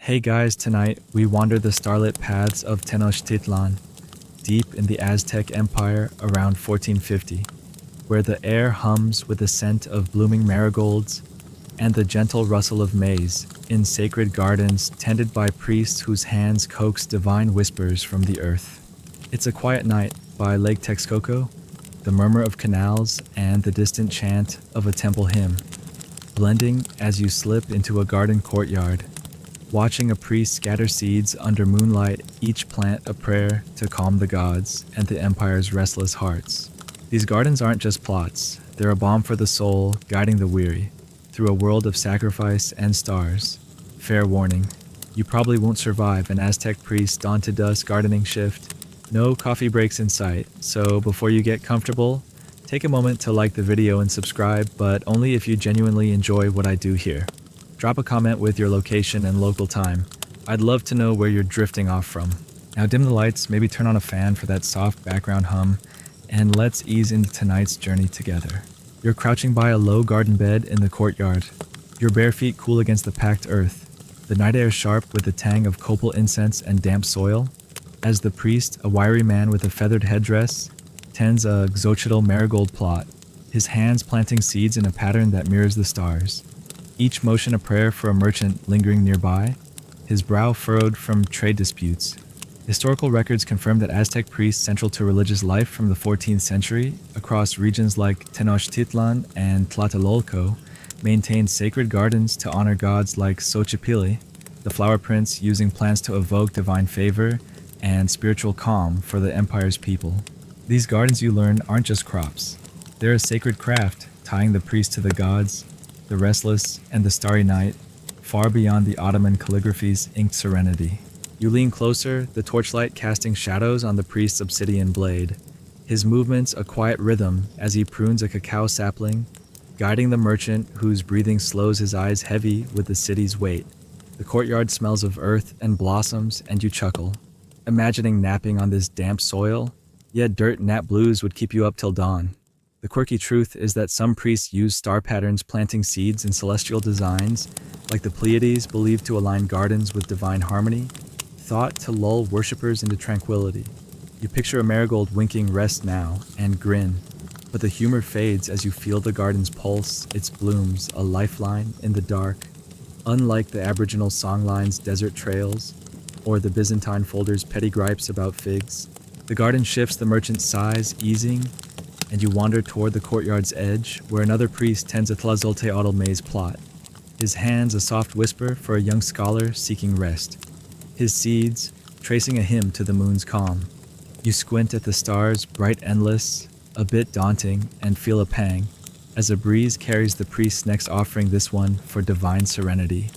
Hey guys, tonight we wander the starlit paths of Tenochtitlan, deep in the Aztec Empire around 1450, where the air hums with the scent of blooming marigolds and the gentle rustle of maize in sacred gardens tended by priests whose hands coax divine whispers from the earth. It's a Quiet Night by Lake Texcoco, the murmur of canals and the distant chant of a temple hymn, blending as you slip into a garden courtyard, watching a priest scatter seeds under moonlight, each plant a prayer to calm the gods and the empire's restless hearts. These gardens aren't just plots, they're a balm for the soul, guiding the weary through a world of sacrifice and stars. Fair warning, you probably won't survive an Aztec priest's dawn to dusk gardening shift. No coffee breaks in sight, so before you get comfortable, take a moment to like the video and subscribe, but only if you genuinely enjoy what I do here. Drop a comment with your location and local time. I'd love to know where you're drifting off from. Now dim the lights, maybe turn on a fan for that soft background hum, and let's ease into tonight's journey together. You're crouching by a low garden bed in the courtyard. Your bare feet cool against the packed earth, the night air sharp with the tang of copal incense and damp soil, as the priest, a wiry man with a feathered headdress, tends a xochitl marigold plot, his hands planting seeds in a pattern that mirrors the stars. Each motion a prayer for a merchant lingering nearby, his brow furrowed from trade disputes. Historical records confirm that Aztec priests central to religious life from the 14th century across regions like Tenochtitlan and Tlatelolco maintained sacred gardens to honor gods like Xochipilli, the flower prince, using plants to evoke divine favor and spiritual calm for the empire's people. These gardens, you learn, aren't just crops. They're a sacred craft, tying the priest to the gods, the restless, and the starry night, far beyond the Ottoman calligraphy's inked serenity. You lean closer, the torchlight casting shadows on the priest's obsidian blade, his movements a quiet rhythm as he prunes a cacao sapling, guiding the merchant whose breathing slows his eyes heavy with the city's weight. The courtyard smells of earth and blossoms, and you chuckle, imagining napping on this damp soil, yet dirt and nap blues would keep you up till dawn. The quirky truth is that some priests use star patterns planting seeds in celestial designs, like the Pleiades believed to align gardens with divine harmony, thought to lull worshippers into tranquility. You picture a marigold winking rest now and grin, but the humor fades as you feel the garden's pulse, its blooms a lifeline in the dark. Unlike the Aboriginal songline's desert trails, or the Byzantine folder's petty gripes about figs, the garden shifts the merchant's sighs, easing, and you wander toward the courtyard's edge, where another priest tends a Tlazolteotl maize plot, his hands a soft whisper for a young scholar seeking rest, his seeds tracing a hymn to the moon's calm. You squint at the stars, bright endless, a bit daunting, and feel a pang, as a breeze carries the priest's next offering, this one for divine serenity.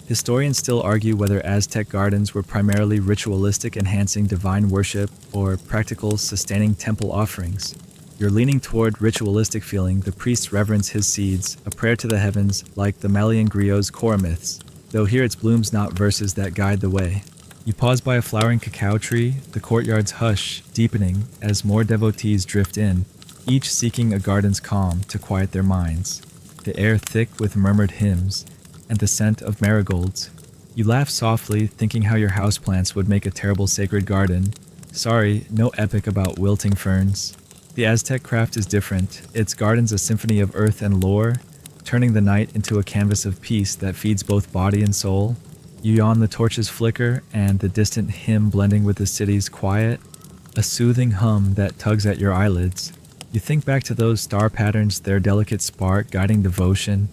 Historians still argue whether Aztec gardens were primarily ritualistic, enhancing divine worship, or practical, sustaining temple offerings. You're leaning toward ritualistic feeling, the priest reverence his seeds, a prayer to the heavens like the Malian griot's Korah myths, though here it's blooms not verses that guide the way. You pause by a flowering cacao tree, the courtyard's hush deepening as more devotees drift in, each seeking a garden's calm to quiet their minds, the air thick with murmured hymns and the scent of marigolds. You laugh softly, thinking how your houseplants would make a terrible sacred garden. Sorry, no epic about wilting ferns. The Aztec craft is different, its gardens a symphony of earth and lore, turning the night into a canvas of peace that feeds both body and soul. You yawn, the torches flicker, and the distant hymn blending with the city's quiet, a soothing hum that tugs at your eyelids. You think back to those star patterns, their delicate spark guiding devotion,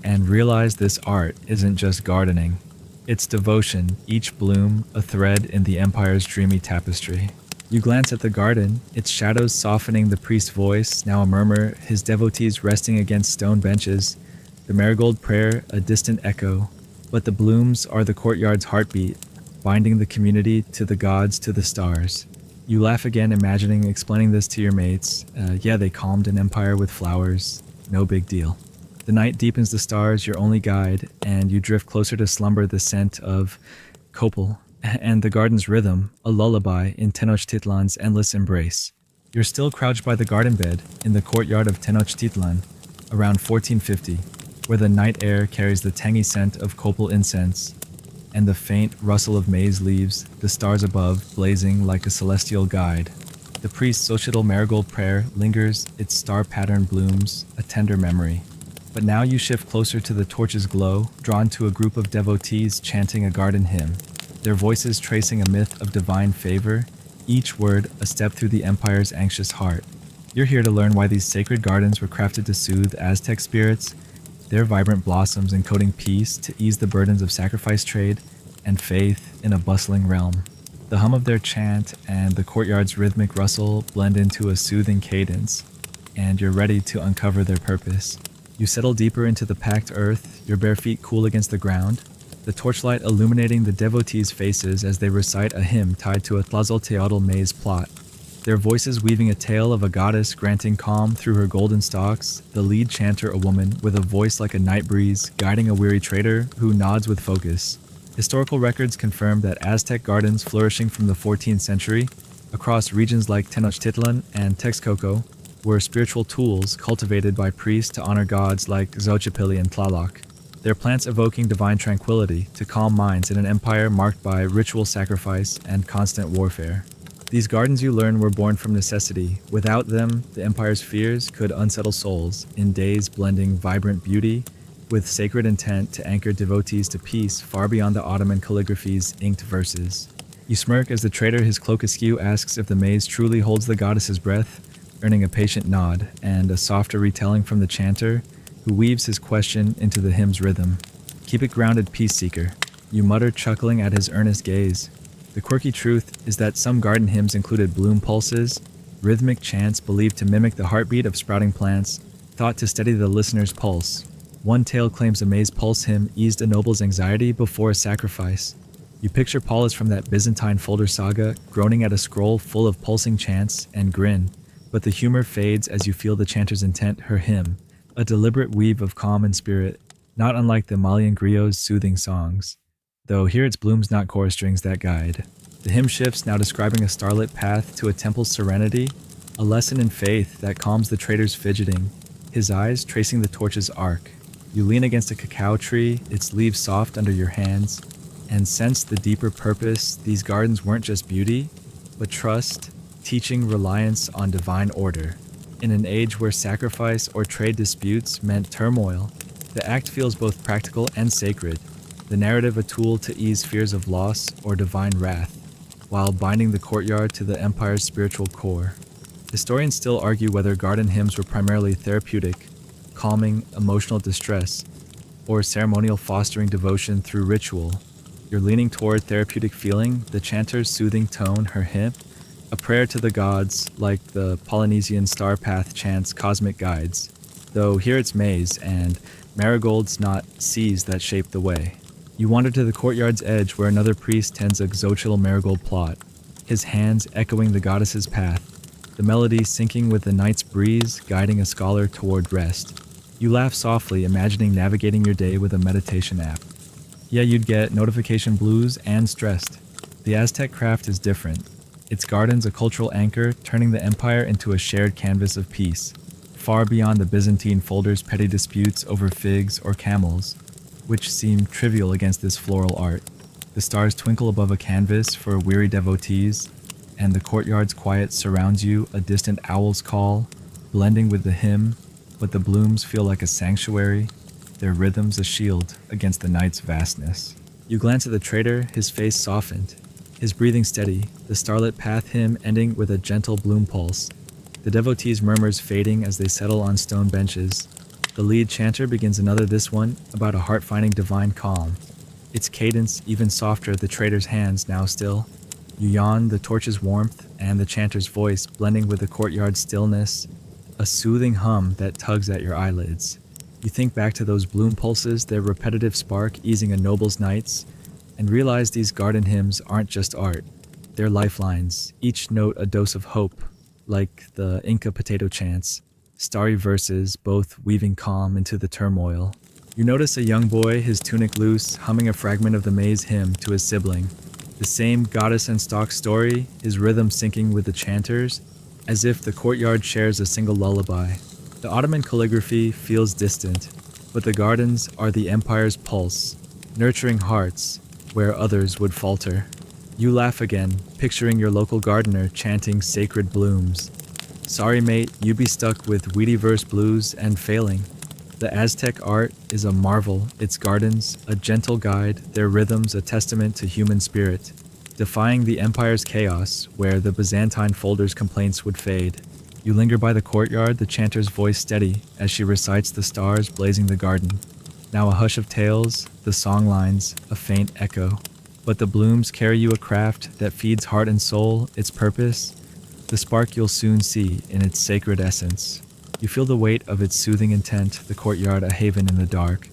and realize this art isn't just gardening. It's devotion, each bloom a thread in the empire's dreamy tapestry. You glance at the garden, its shadows softening the priest's voice, now a murmur, his devotees resting against stone benches, the marigold prayer a distant echo, but the blooms are the courtyard's heartbeat, binding the community to the gods, to the stars. You laugh again, imagining explaining this to your mates. Yeah, they calmed an empire with flowers. No big deal. The night deepens, the stars your only guide, and you drift closer to slumber, the scent of copal and the garden's rhythm, a lullaby in Tenochtitlan's endless embrace. You're still crouched by the garden bed in the courtyard of Tenochtitlan, around 1450, where the night air carries the tangy scent of copal incense, and the faint rustle of maize leaves, the stars above blazing like a celestial guide. The priest's societal marigold prayer lingers, its star-patterned blooms, a tender memory. But now you shift closer to the torch's glow, drawn to a group of devotees chanting a garden hymn, their voices tracing a myth of divine favor, each word a step through the empire's anxious heart. You're here to learn why these sacred gardens were crafted to soothe Aztec spirits, their vibrant blossoms encoding peace to ease the burdens of sacrifice trade and faith in a bustling realm. The hum of their chant and the courtyard's rhythmic rustle blend into a soothing cadence, and you're ready to uncover their purpose. You settle deeper into the packed earth, your bare feet cool against the ground, the torchlight illuminating the devotees' faces as they recite a hymn tied to a Tlazolteotl maize plot. Their voices weaving a tale of a goddess granting calm through her golden stalks, the lead chanter a woman with a voice like a night breeze guiding a weary trader who nods with focus. Historical records confirm that Aztec gardens flourishing from the 14th century across regions like Tenochtitlan and Texcoco were spiritual tools cultivated by priests to honor gods like Xochipilli and Tlaloc. Their plants evoking divine tranquility to calm minds in an empire marked by ritual sacrifice and constant warfare. These gardens, you learn, were born from necessity. Without them, the empire's fears could unsettle souls, in days blending vibrant beauty with sacred intent to anchor devotees to peace far beyond the Ottoman calligraphy's inked verses. You smirk as the trader, his cloak askew, asks if the maze truly holds the goddess's breath, earning a patient nod and a softer retelling from the chanter, who weaves his question into the hymn's rhythm. Keep it grounded, peace seeker, you mutter, chuckling at his earnest gaze. The quirky truth is that some garden hymns included bloom pulses, rhythmic chants believed to mimic the heartbeat of sprouting plants, thought to steady the listener's pulse. One tale claims a maize pulse hymn eased a noble's anxiety before a sacrifice. You picture Paulus from that Byzantine folder saga, groaning at a scroll full of pulsing chants, and grin. But the humor fades as you feel the chanter's intent, her hymn, a deliberate weave of calm and spirit, not unlike the Malian griot's soothing songs. Though here it's blooms, not chorus strings, that guide. The hymn shifts, now describing a starlit path to a temple's serenity, a lesson in faith that calms the trader's fidgeting, his eyes tracing the torch's arc. You lean against a cacao tree, its leaves soft under your hands, and sense the deeper purpose. These gardens weren't just beauty, but trust, teaching reliance on divine order. In an age where sacrifice or trade disputes meant turmoil, the act feels both practical and sacred, the narrative a tool to ease fears of loss or divine wrath, while binding the courtyard to the empire's spiritual core. Historians still argue whether garden hymns were primarily therapeutic, calming emotional distress, or ceremonial fostering devotion through ritual. You're leaning toward therapeutic feeling, the chanter's soothing tone, her hymn, a prayer to the gods like the Polynesian star path chants cosmic guides, though here it's maize and marigolds, not seas, that shape the way. You wander to the courtyard's edge where another priest tends a Xochitl marigold plot, his hands echoing the goddess's path, the melody syncing with the night's breeze, guiding a scholar toward rest. You laugh softly, imagining navigating your day with a meditation app. Yeah, you'd get notification blues and stressed. The Aztec craft is different. Its gardens a cultural anchor, turning the empire into a shared canvas of peace, far beyond the Byzantine folder's petty disputes over figs or camels, which seem trivial against this floral art. The stars twinkle above a canvas for weary devotees, and the courtyard's quiet surrounds you, a distant owl's call, blending with the hymn, but the blooms feel like a sanctuary, their rhythms a shield against the night's vastness. You glance at the trader, his face softened, his breathing steady, the starlit path hymn ending with a gentle bloom pulse, the devotees' murmurs fading as they settle on stone benches. The lead chanter begins another, this one about a heart-finding divine calm, its cadence even softer, the trader's hands now still. You yawn, the torch's warmth and the chanter's voice blending with the courtyard's stillness, a soothing hum that tugs at your eyelids. You think back to those bloom pulses, their repetitive spark easing a noble's nights, and realize these garden hymns aren't just art. They're lifelines, each note a dose of hope, like the Inca potato chants, starry verses, both weaving calm into the turmoil. You notice a young boy, his tunic loose, humming a fragment of the maize hymn to his sibling. The same goddess and stock story, his rhythm syncing with the chanters, as if the courtyard shares a single lullaby. The Ottoman calligraphy feels distant, but the gardens are the empire's pulse, nurturing hearts, where others would falter. You laugh again, picturing your local gardener chanting sacred blooms. Sorry mate, you be stuck with weedy verse blues and failing. The Aztec art is a marvel, its gardens a gentle guide, their rhythms a testament to human spirit, defying the empire's chaos where the Byzantine folder's complaints would fade. You linger by the courtyard, the chanter's voice steady as she recites the stars blazing the garden. Now a hush of tales, the song lines, a faint echo. But the blooms carry you a craft that feeds heart and soul, its purpose, the spark you'll soon see in its sacred essence. You feel the weight of its soothing intent, the courtyard a haven in the dark,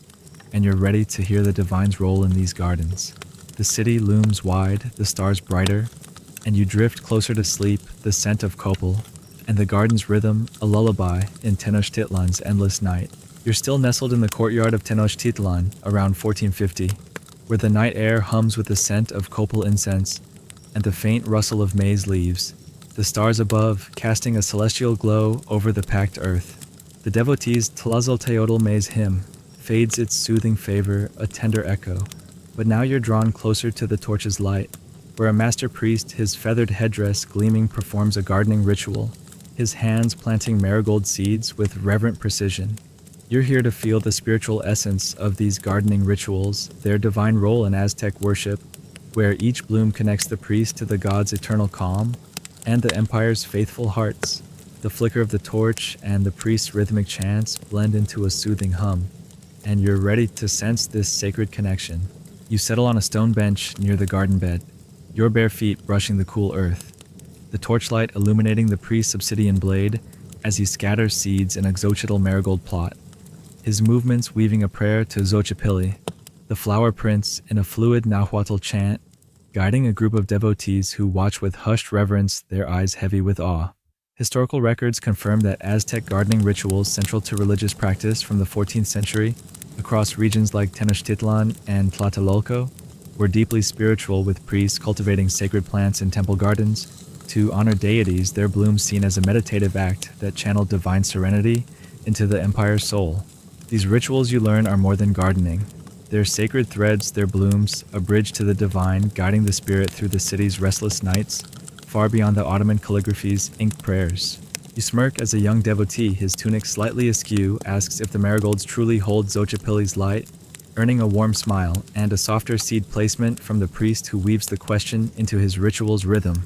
and you're ready to hear the divine's role in these gardens. The city looms wide, the stars brighter, and you drift closer to sleep, the scent of copal, and the garden's rhythm, a lullaby in Tenochtitlan's endless night. You're still nestled in the courtyard of Tenochtitlan around 1450, where the night air hums with the scent of copal incense and the faint rustle of maize leaves, the stars above casting a celestial glow over the packed earth. The devotees' Tlazolteotl maize hymn fades its soothing favor, a tender echo. But now you're drawn closer to the torch's light, where a master priest, his feathered headdress gleaming, performs a gardening ritual, his hands planting marigold seeds with reverent precision. You're here to feel the spiritual essence of these gardening rituals, their divine role in Aztec worship, where each bloom connects the priest to the god's eternal calm and the empire's faithful hearts. The flicker of the torch and the priest's rhythmic chants blend into a soothing hum, and you're ready to sense this sacred connection. You settle on a stone bench near the garden bed, your bare feet brushing the cool earth, the torchlight illuminating the priest's obsidian blade as he scatters seeds in a Xochitl marigold plot, his movements weaving a prayer to Xochipilli, the flower prince in a fluid Nahuatl chant, guiding a group of devotees who watch with hushed reverence, their eyes heavy with awe. Historical records confirm that Aztec gardening rituals central to religious practice from the 14th century across regions like Tenochtitlan and Tlatelolco were deeply spiritual, with priests cultivating sacred plants in temple gardens. To honor deities, their blooms seen as a meditative act that channeled divine serenity into the empire's soul. These rituals, you learn, are more than gardening. They're sacred threads, their blooms, a bridge to the divine, guiding the spirit through the city's restless nights, far beyond the Ottoman calligraphy's ink prayers. You smirk as a young devotee, his tunic slightly askew, asks if the marigolds truly hold Xochipilli's light, earning a warm smile and a softer seed placement from the priest who weaves the question into his ritual's rhythm.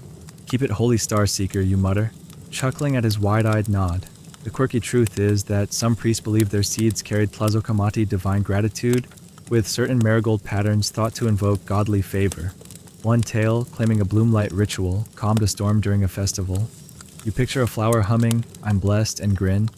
"Keep it holy, star seeker," you mutter, chuckling at his wide-eyed nod. The quirky truth is that some priests believe their seeds carried Tlazocamati divine gratitude, with certain marigold patterns thought to invoke godly favor. One tale, claiming a bloomlight ritual, calmed a storm during a festival. You picture a flower humming, "I'm blessed," and grin,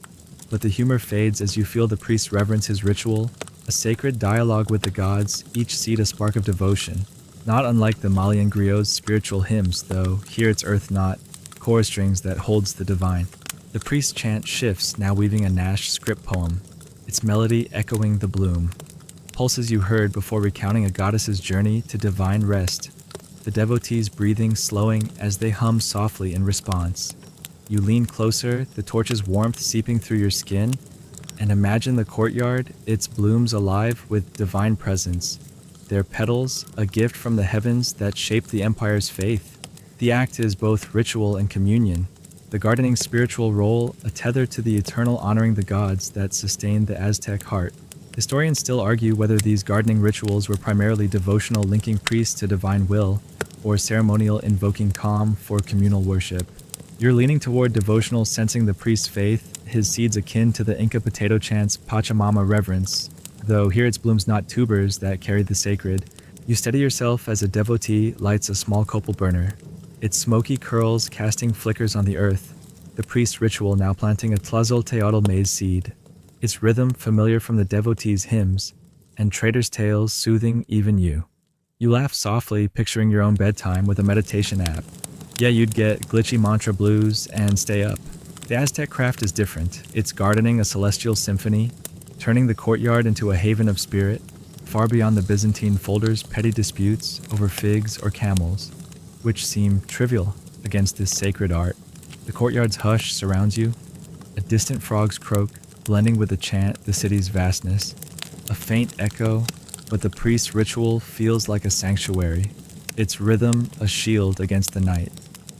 but the humor fades as you feel the priest reverence his ritual, a sacred dialogue with the gods, each seed a spark of devotion. Not unlike the Malian griot's spiritual hymns, though here it's earth not, chorus strings that holds the divine. The priest's chant shifts, now weaving a Nash script poem, its melody echoing the bloom. Pulses you heard before recounting a goddess's journey to divine rest, the devotees' breathing slowing as they hum softly in response. You lean closer, the torch's warmth seeping through your skin, and imagine the courtyard, its blooms alive with divine presence, their petals a gift from the heavens that shape the empire's faith. The act is both ritual and communion, the gardening's spiritual role a tether to the eternal honoring the gods that sustain the Aztec heart. Historians still argue whether these gardening rituals were primarily devotional, linking priests to divine will, or ceremonial, invoking calm for communal worship. You're leaning toward devotional, sensing the priest's faith, his seeds akin to the Inca potato chant's Pachamama reverence, though here its blooms not tubers that carry the sacred. You steady yourself as a devotee lights a small copal burner, its smoky curls casting flickers on the earth, the priest's ritual now planting a Tlazolteotl maize seed, its rhythm familiar from the devotees' hymns, and traders' tales soothing even you. You laugh softly, picturing your own bedtime with a meditation app. Yeah, you'd get glitchy mantra blues and stay up. The Aztec craft is different. It's gardening a celestial symphony, turning the courtyard into a haven of spirit, far beyond the Byzantine folder's petty disputes over figs or camels, which seem trivial against this sacred art. The courtyard's hush surrounds you, a distant frog's croak blending with the chant, the city's vastness. A faint echo, but the priest's ritual feels like a sanctuary, its rhythm a shield against the night.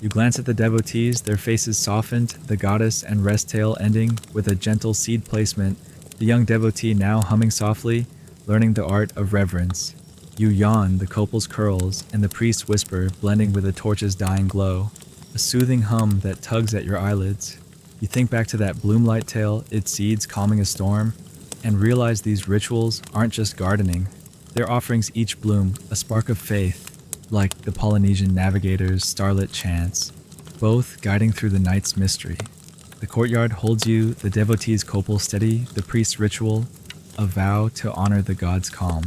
You glance at the devotees, their faces softened, the goddess and rest tale ending with a gentle seed placement, the young devotee now humming softly, learning the art of reverence. You yawn, the copals curls, and the priest's whisper blending with the torch's dying glow, a soothing hum that tugs at your eyelids. You think back to that bloomlight tale, its seeds calming a storm, and realize these rituals aren't just gardening. They're offerings each bloom, a spark of faith, like the Polynesian navigator's Starlit chants, both guiding through the night's mystery. The courtyard holds you, the devotee's copal steady, the priest's ritual, a vow to honor the god's calm.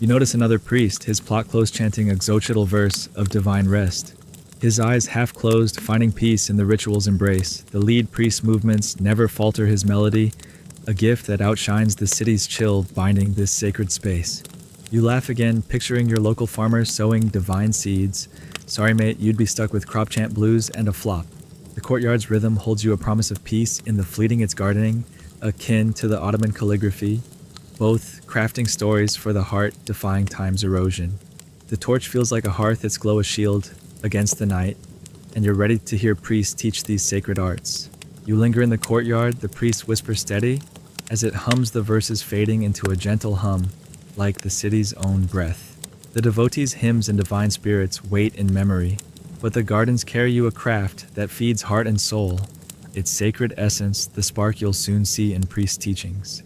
You notice another priest, his plot close chanting a Xochitl verse of divine rest. His eyes half closed, finding peace in the ritual's embrace. The lead priest's movements never falter his melody, a gift that outshines the city's chill binding this sacred space. You laugh again, picturing your local farmer sowing divine seeds. Sorry mate, you'd be stuck with crop chant blues and a flop. The courtyard's rhythm holds you a promise of peace in the fleeting it's gardening, akin to the Ottoman calligraphy, both crafting stories for the heart defying time's erosion. The torch feels like a hearth, its glow a shield against the night, and you're ready to hear priests teach these sacred arts. You linger in the courtyard, the priest whispers steady, as it hums the verses fading into a gentle hum, like the city's own breath. The devotees' hymns and divine spirits wait in memory, but the gardens carry you a craft that feeds heart and soul, its sacred essence, the spark you'll soon see in priest's teachings.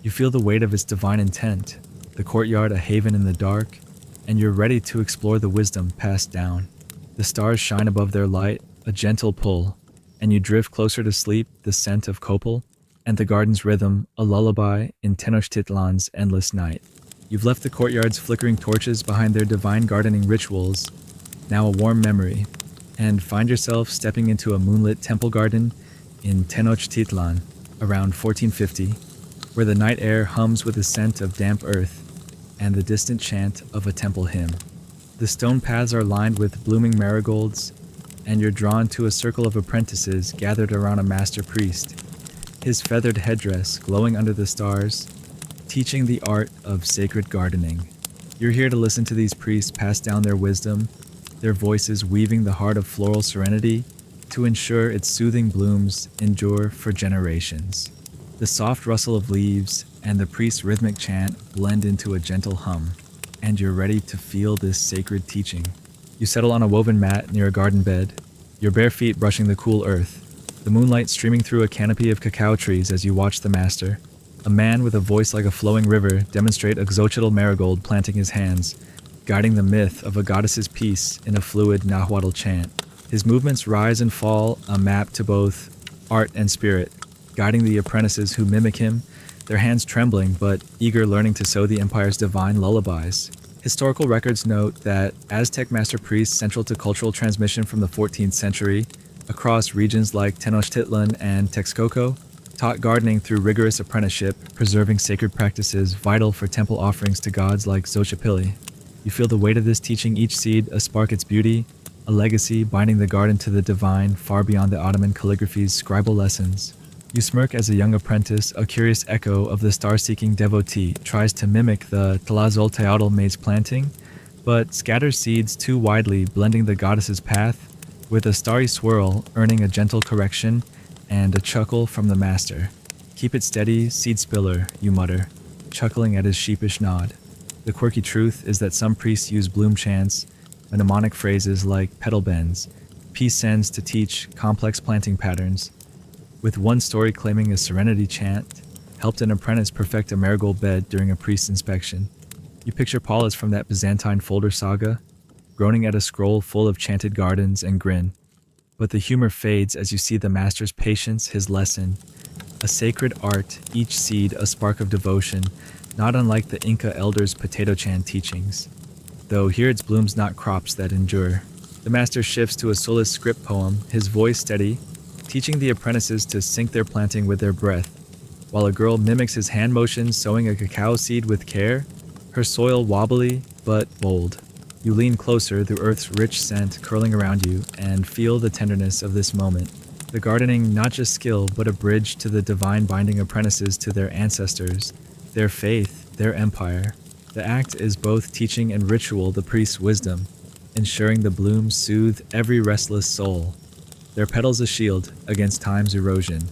You feel the weight of its divine intent, the courtyard a haven in the dark, and you're ready to explore the wisdom passed down. The stars shine above their light, a gentle pull, and you drift closer to sleep, the scent of copal, and the garden's rhythm, a lullaby in Tenochtitlan's endless night. You've left the courtyard's flickering torches behind their divine gardening rituals, now a warm memory, and find yourself stepping into a moonlit temple garden in Tenochtitlan around 1450, where the night air hums with the scent of damp earth and the distant chant of a temple hymn. The stone paths are lined with blooming marigolds, and you're drawn to a circle of apprentices gathered around a master priest, his feathered headdress glowing under the stars, teaching the art of sacred gardening. You're here to listen to these priests pass down their wisdom, their voices weaving the heart of floral serenity to ensure its soothing blooms endure for generations. The soft rustle of leaves and the priest's rhythmic chant blend into a gentle hum, and you're ready to feel this sacred teaching. You settle on a woven mat near a garden bed, your bare feet brushing the cool earth, the moonlight streaming through a canopy of cacao trees as you watch the master, a man with a voice like a flowing river, demonstrate a Xochitl marigold planting his hands, guiding the myth of a goddess's peace in a fluid Nahuatl chant. His movements rise and fall, a map to both art and spirit, guiding the apprentices who mimic him, their hands trembling but eager learning to sow the empire's divine lullabies. Historical records note that Aztec master priests central to cultural transmission from the 14th century, across regions like Tenochtitlan and Texcoco, taught gardening through rigorous apprenticeship, preserving sacred practices vital for temple offerings to gods like Xochipilli. You feel the weight of this teaching, each seed a spark its beauty, a legacy binding the garden to the divine far beyond the Ottoman calligraphy's scribal lessons. You smirk as a young apprentice, a curious echo of the star-seeking devotee, tries to mimic the Tlazolteotl maze planting, but scatters seeds too widely, blending the goddess's path with a starry swirl, earning a gentle correction and a chuckle from the master. "Keep it steady, seed spiller," you mutter, chuckling at his sheepish nod. The quirky truth is that some priests use bloom chants, mnemonic phrases like petal bends, peace sends to teach complex planting patterns, with one story claiming a serenity chant helped an apprentice perfect a marigold bed during a priest's inspection. You picture Paulus from that Byzantine folder saga, groaning at a scroll full of chanted gardens, and grin. But the humor fades as you see the master's patience, his lesson, a sacred art, each seed a spark of devotion, not unlike the Inca elders' potato chant teachings. Though here its blooms not crops that endure. The master shifts to a Solis script poem, his voice steady, teaching the apprentices to sync their planting with their breath, while a girl mimics his hand motions, sowing a cacao seed with care, her soil wobbly but bold. You lean closer, the earth's rich scent curling around you, and feel the tenderness of this moment. The gardening, not just skill, but a bridge to the divine binding apprentices to their ancestors, their faith, their empire. The act is both teaching and ritual the priest's wisdom, ensuring the blooms soothe every restless soul. Their petals a shield against time's erosion.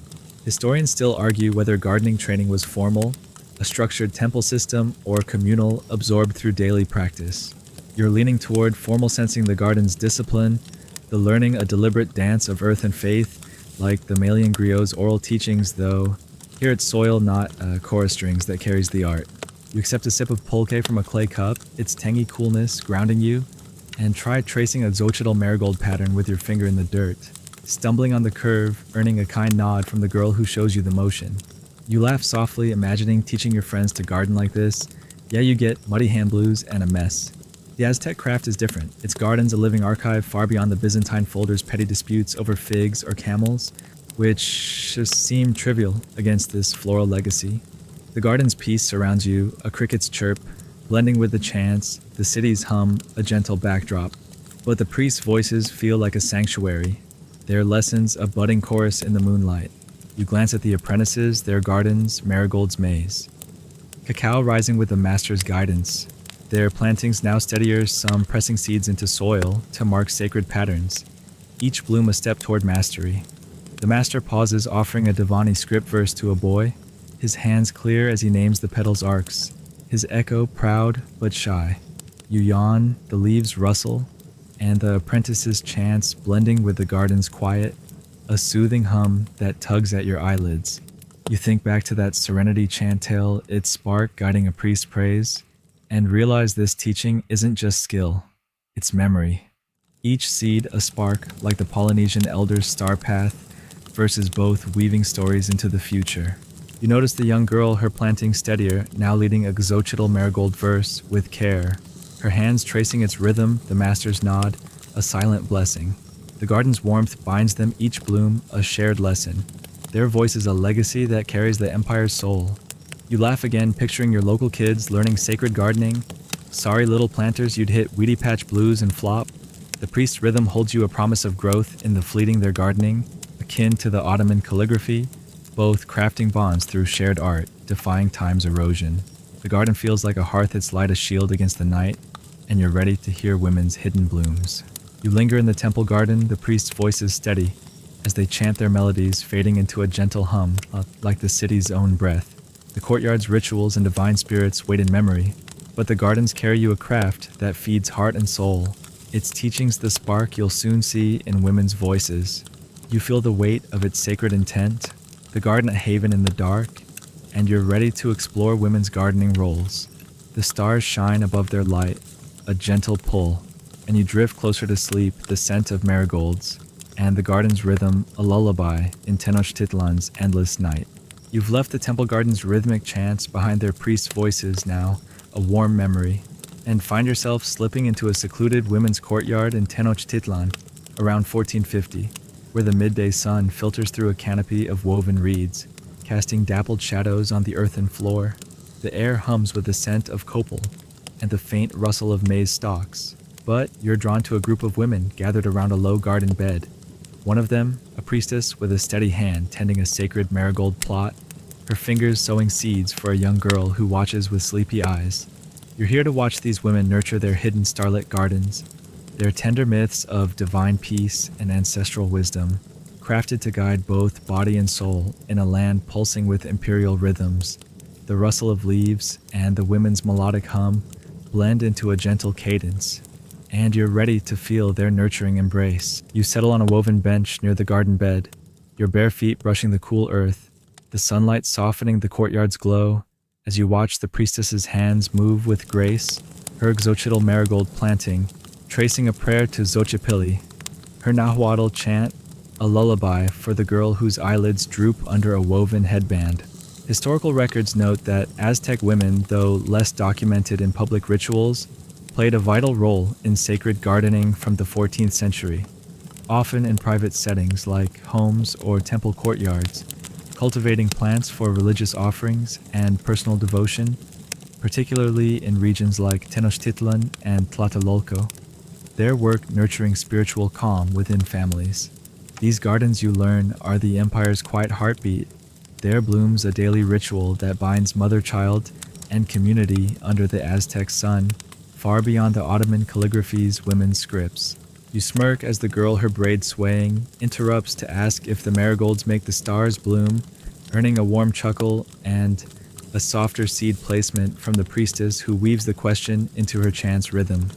Historians still argue whether gardening training was formal, a structured temple system, or communal, absorbed through daily practice. You're leaning toward formal, sensing the garden's discipline, the learning a deliberate dance of earth and faith, like the Malian griot's oral teachings, though. Here it's soil, not chorus strings, that carries the art. You accept a sip of pulque from a clay cup, its tangy coolness grounding you, and try tracing a Xochitl marigold pattern with your finger in the dirt, stumbling on the curve, earning a kind nod from the girl who shows you the motion. You laugh softly, imagining teaching your friends to garden like this. Yeah, you get muddy hand blues and a mess. The Aztec craft is different. Its garden's a living archive far beyond the Byzantine folder's petty disputes over figs or camels, which just seem trivial against this floral legacy. The garden's peace surrounds you, a cricket's chirp, blending with the chants, the city's hum, a gentle backdrop. But the priest's voices feel like a sanctuary, their lessons a budding chorus in the moonlight. You glance at the apprentices, their gardens, marigold's maze. Cacao rising with the master's guidance, their plantings now steadier, some pressing seeds into soil to mark sacred patterns, each bloom a step toward mastery. The master pauses, offering a Divani script verse to a boy, his hands clear as he names the petals' arcs, his echo proud but shy. You yawn, the leaves rustle, and the apprentice's chants blending with the garden's quiet, a soothing hum that tugs at your eyelids. You think back to that serenity chantail, its spark guiding a priest's praise, and realize this teaching isn't just skill, it's memory. Each seed a spark like the Polynesian elder's star path, verses both weaving stories into the future. You notice the young girl, her planting steadier, now leading a Xochitl marigold verse with care, her hands tracing its rhythm, the master's nod, a silent blessing. The garden's warmth binds them, each bloom a shared lesson. Their voice is a legacy that carries the empire's soul. You laugh again, picturing your local kids learning sacred gardening. Sorry little planters, you'd hit weedy patch blues and flop. The priest's rhythm holds you a promise of growth in the fleeting their gardening, akin to the Ottoman calligraphy, both crafting bonds through shared art, defying time's erosion. The garden feels like a hearth, its light a shield against the night, and you're ready to hear women's hidden blooms. You linger in the temple garden, the priest's voice is steady, as they chant their melodies, fading into a gentle hum, like the city's own breath. The courtyard's rituals and divine spirits wait in memory, but the gardens carry you a craft that feeds heart and soul. Its teachings the spark you'll soon see in women's voices. You feel the weight of its sacred intent, the garden a haven in the dark, and you're ready to explore women's gardening roles. The stars shine above their light, a gentle pull, and you drift closer to sleep, the scent of marigolds, and the garden's rhythm a lullaby in Tenochtitlan's endless night. You've left the temple garden's rhythmic chants behind their priests' voices now, a warm memory, and find yourself slipping into a secluded women's courtyard in Tenochtitlan around 1450, where the midday sun filters through a canopy of woven reeds, casting dappled shadows on the earthen floor. The air hums with the scent of copal and the faint rustle of maize stalks, but you're drawn to a group of women gathered around a low garden bed. One of them, a priestess with a steady hand tending a sacred marigold plot, her fingers sowing seeds for a young girl who watches with sleepy eyes. You're here to watch these women nurture their hidden starlit gardens, their tender myths of divine peace and ancestral wisdom, crafted to guide both body and soul in a land pulsing with imperial rhythms. The rustle of leaves and the women's melodic hum blend into a gentle cadence, and you're ready to feel their nurturing embrace. You settle on a woven bench near the garden bed, your bare feet brushing the cool earth, the sunlight softening the courtyard's glow as you watch the priestess's hands move with grace, her Xochitl marigold planting, tracing a prayer to Xochipilli, her Nahuatl chant, a lullaby for the girl whose eyelids droop under a woven headband. Historical records note that Aztec women, though less documented in public rituals, played a vital role in sacred gardening from the 14th century, often in private settings like homes or temple courtyards, cultivating plants for religious offerings and personal devotion, particularly in regions like Tenochtitlan and Tlatelolco. Their work nurturing spiritual calm within families. These gardens, you learn, are the empire's quiet heartbeat, their blooms a daily ritual that binds mother-child, and community under the Aztec sun, far beyond the Ottoman calligraphy's women's scripts. You smirk as the girl, her braid swaying, interrupts to ask if the marigolds make the stars bloom, earning a warm chuckle and a softer seed placement from the priestess who weaves the question into her chant's rhythm.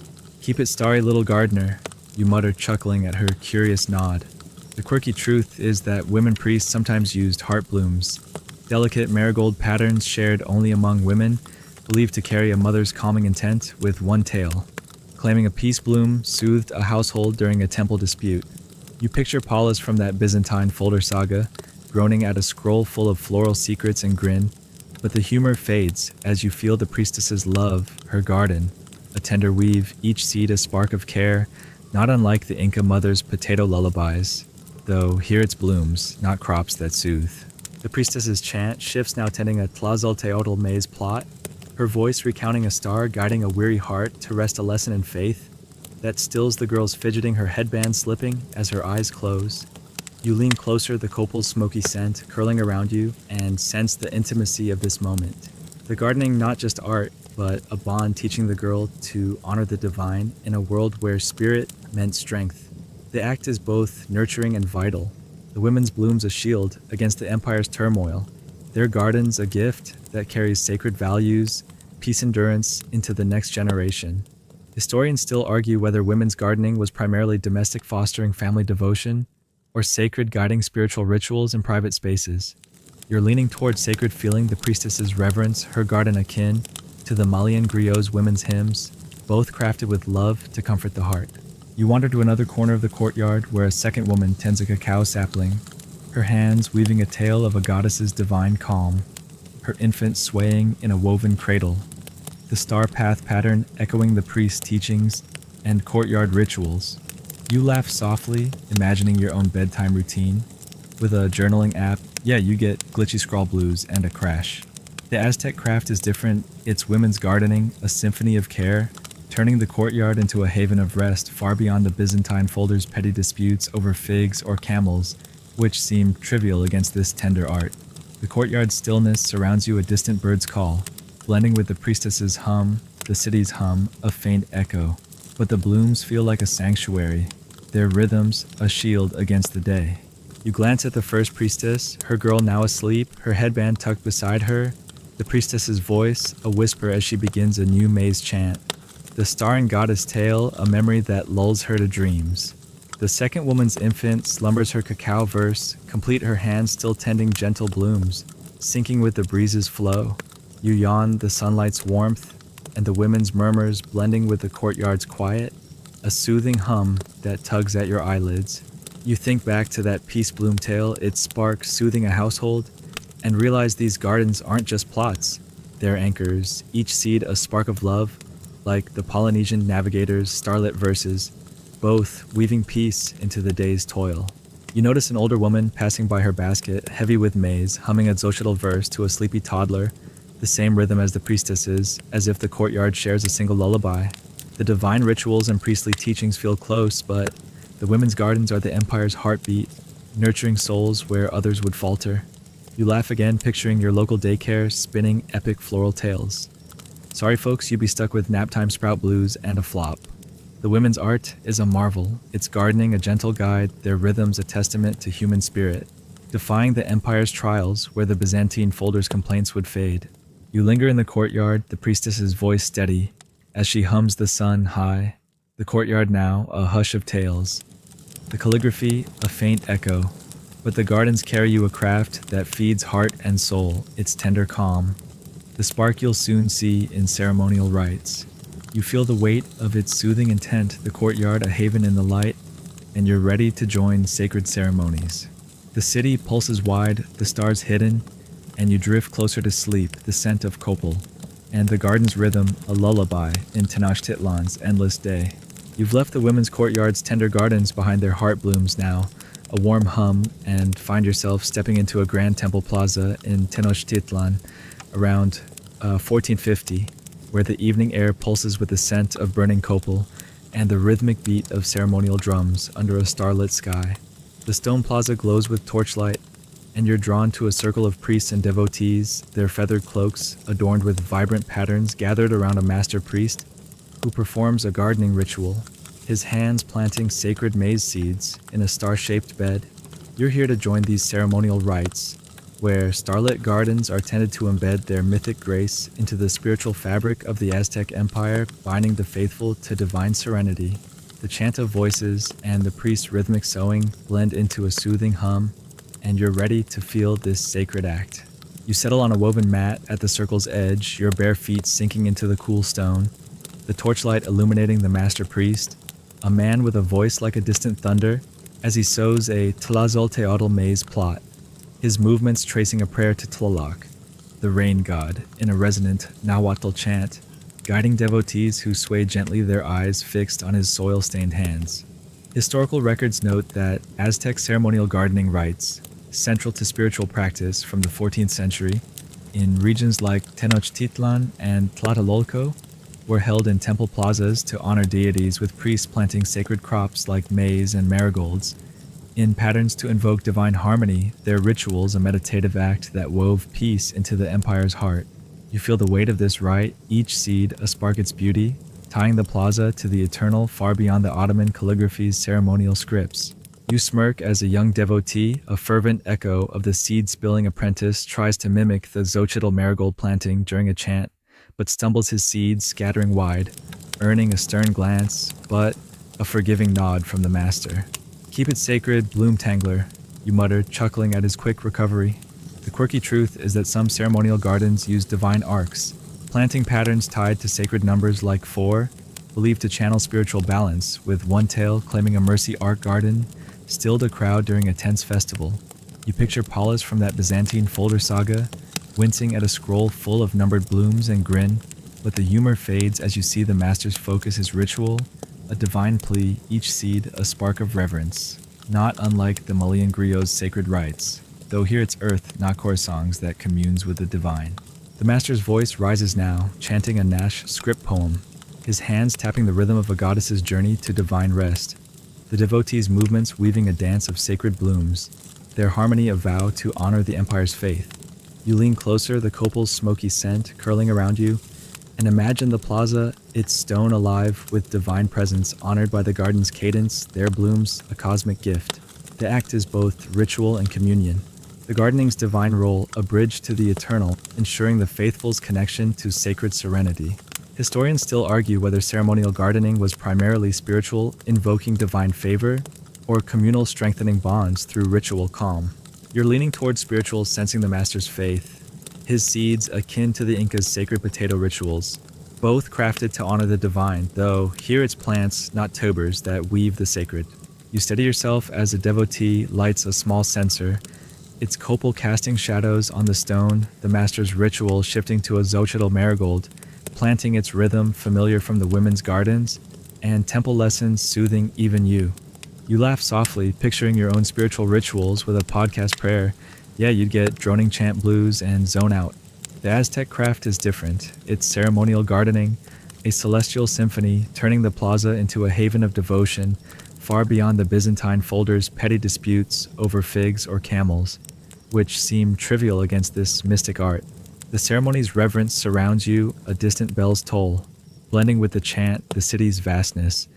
"Keep it starry, little gardener," you mutter, chuckling at her curious nod. The quirky truth is that women priests sometimes used heart blooms, delicate marigold patterns shared only among women, believed to carry a mother's calming intent with one tale. Claiming a peace bloom soothed a household during a temple dispute. You picture Paulus from that Byzantine folder saga, groaning at a scroll full of floral secrets and grin, but the humor fades as you feel the priestess's love, her garden, a tender weave, each seed a spark of care, not unlike the Inca mother's potato lullabies, though here it's blooms, not crops that soothe. The priestess's chant shifts, now tending a Tlazolteotl maize plot, her voice recounting a star guiding a weary heart to rest a lesson in faith that stills the girl's fidgeting, her headband slipping as her eyes close. You lean closer, the copal's smoky scent curling around you, and sense the intimacy of this moment. The gardening, not just art, but a bond teaching the girl to honor the divine in a world where spirit meant strength. The act is both nurturing and vital. The women's blooms a shield against the empire's turmoil. Their gardens a gift that carries sacred values, peace endurance into the next generation. Historians still argue whether women's gardening was primarily domestic fostering family devotion or sacred guiding spiritual rituals in private spaces. You're leaning towards sacred feeling, the priestess's reverence, her garden akin to the Malian griot's women's hymns, both crafted with love to comfort the heart. You wander to another corner of the courtyard where a second woman tends a cacao sapling, her hands weaving a tale of a goddess's divine calm, her infant swaying in a woven cradle, the star path pattern echoing the priest's teachings and courtyard rituals. You laugh softly, imagining your own bedtime routine. With a journaling app, you get glitchy scrawl blues and a crash. The Aztec craft is different. It's women's gardening, a symphony of care, turning the courtyard into a haven of rest far beyond the Byzantine folder's petty disputes over figs or camels, which seem trivial against this tender art. The courtyard's stillness surrounds you, a distant bird's call, blending with the priestess's hum, the city's hum, a faint echo. But the blooms feel like a sanctuary, their rhythms a shield against the day. You glance at the first priestess, her girl now asleep, her headband tucked beside her, the priestess's voice a whisper as she begins a new maize chant. The star and goddess tale, a memory that lulls her to dreams. The second woman's infant slumbers her cacao verse, complete, her hands still tending gentle blooms, sinking with the breeze's flow. You yawn, the sunlight's warmth, and the women's murmurs blending with the courtyard's quiet, a soothing hum that tugs at your eyelids. You think back to that peace bloom tale, its spark soothing a household, and realize these gardens aren't just plots. They're anchors, each seed a spark of love, like the Polynesian navigator's starlit verses, both weaving peace into the day's toil. You notice an older woman passing by her basket, heavy with maize, humming a Xochitl verse to a sleepy toddler, the same rhythm as the priestesses, as if the courtyard shares a single lullaby. The divine rituals and priestly teachings feel close, but the women's gardens are the empire's heartbeat, nurturing souls where others would falter. You laugh again, picturing your local daycare spinning epic floral tales. Sorry folks, you'd be stuck with naptime sprout blues and a flop. The women's art is a marvel, its gardening a gentle guide, their rhythms a testament to human spirit, defying the empire's trials where the Byzantine folder's complaints would fade. You linger in the courtyard, the priestess's voice steady, as she hums the sun high. The courtyard now, a hush of tales. The calligraphy, a faint echo, but the gardens carry you a craft that feeds heart and soul, its tender calm. The spark you'll soon see in ceremonial rites. You feel the weight of its soothing intent, the courtyard a haven in the light, and you're ready to join sacred ceremonies. The city pulses wide, the stars hidden, and you drift closer to sleep, the scent of copal, and the garden's rhythm a lullaby in Tenochtitlan's endless day. You've left the women's courtyard's tender gardens behind their heart blooms now, a warm hum, and find yourself stepping into a grand temple plaza in Tenochtitlan around 1450, where the evening air pulses with the scent of burning copal and the rhythmic beat of ceremonial drums under a starlit sky. The stone plaza glows with torchlight, and you're drawn to a circle of priests and devotees, their feathered cloaks adorned with vibrant patterns gathered around a master priest who performs a gardening ritual, his hands planting sacred maize seeds in a star-shaped bed. You're here to join these ceremonial rites, where starlit gardens are tended to embed their mythic grace into the spiritual fabric of the Aztec Empire, binding the faithful to divine serenity. The chant of voices and the priest's rhythmic sowing blend into a soothing hum, and you're ready to feel this sacred act. You settle on a woven mat at the circle's edge, your bare feet sinking into the cool stone, the torchlight illuminating the master priest, a man with a voice like a distant thunder, as he sows a Tlazolteotl maize plot, his movements tracing a prayer to Tlaloc, the rain god, in a resonant Nahuatl chant, guiding devotees who sway gently, their eyes fixed on his soil-stained hands. Historical records note that Aztec ceremonial gardening rites, central to spiritual practice from the 14th century, in regions like Tenochtitlan and Tlatelolco, were held in temple plazas to honor deities, with priests planting sacred crops like maize and marigolds. In patterns to invoke divine harmony, their rituals a meditative act that wove peace into the empire's heart. You feel the weight of this rite, each seed a spark its beauty, tying the plaza to the eternal far beyond the Ottoman calligraphy's ceremonial scripts. You smirk as a young devotee, a fervent echo of the seed-spilling apprentice, tries to mimic the Xochitl marigold planting during a chant, but stumbles his seeds scattering wide, earning a stern glance, but a forgiving nod from the master. "Keep it sacred, bloom tangler," you mutter, chuckling at his quick recovery. The quirky truth is that some ceremonial gardens use divine arcs, planting patterns tied to sacred numbers like 4, believed to channel spiritual balance, with one tale claiming a mercy arc garden stilled a crowd during a tense festival. You picture Paulus from that Byzantine folder saga, wincing at a scroll full of numbered blooms and grin, but the humor fades as you see the master's focus his ritual, a divine plea, each seed a spark of reverence, not unlike the Malian griot's sacred rites, though here it's earth, not chorus songs, that communes with the divine. The master's voice rises now, chanting a Nash script poem, his hands tapping the rhythm of a goddess's journey to divine rest. The devotees' movements weaving a dance of sacred blooms, their harmony a vow to honor the empire's faith. You lean closer, the copal's smoky scent curling around you, and imagine the plaza, its stone alive with divine presence, honored by the garden's cadence, their blooms a cosmic gift. The act is both ritual and communion. The gardening's divine role, a bridge to the eternal, ensuring the faithful's connection to sacred serenity. Historians still argue whether ceremonial gardening was primarily spiritual, invoking divine favor, or communal, strengthening bonds through ritual calm. You're leaning towards spiritual, sensing the master's faith, his seeds akin to the Inca's sacred potato rituals, both crafted to honor the divine, though here it's plants, not tubers, that weave the sacred. You steady yourself as a devotee lights a small censer, its copal casting shadows on the stone, the master's ritual shifting to a Xochitl marigold, planting its rhythm familiar from the women's gardens, and temple lessons soothing even you. You laugh softly, picturing your own spiritual rituals with a podcast prayer. Yeah, you'd get droning chant blues and zone out. The Aztec craft is different. It's ceremonial gardening, a celestial symphony, turning the plaza into a haven of devotion, far beyond the Byzantine folder's petty disputes over figs or camels, which seem trivial against this mystic art. The ceremony's reverence surrounds you, a distant bell's toll, blending with the chant, the city's vastness.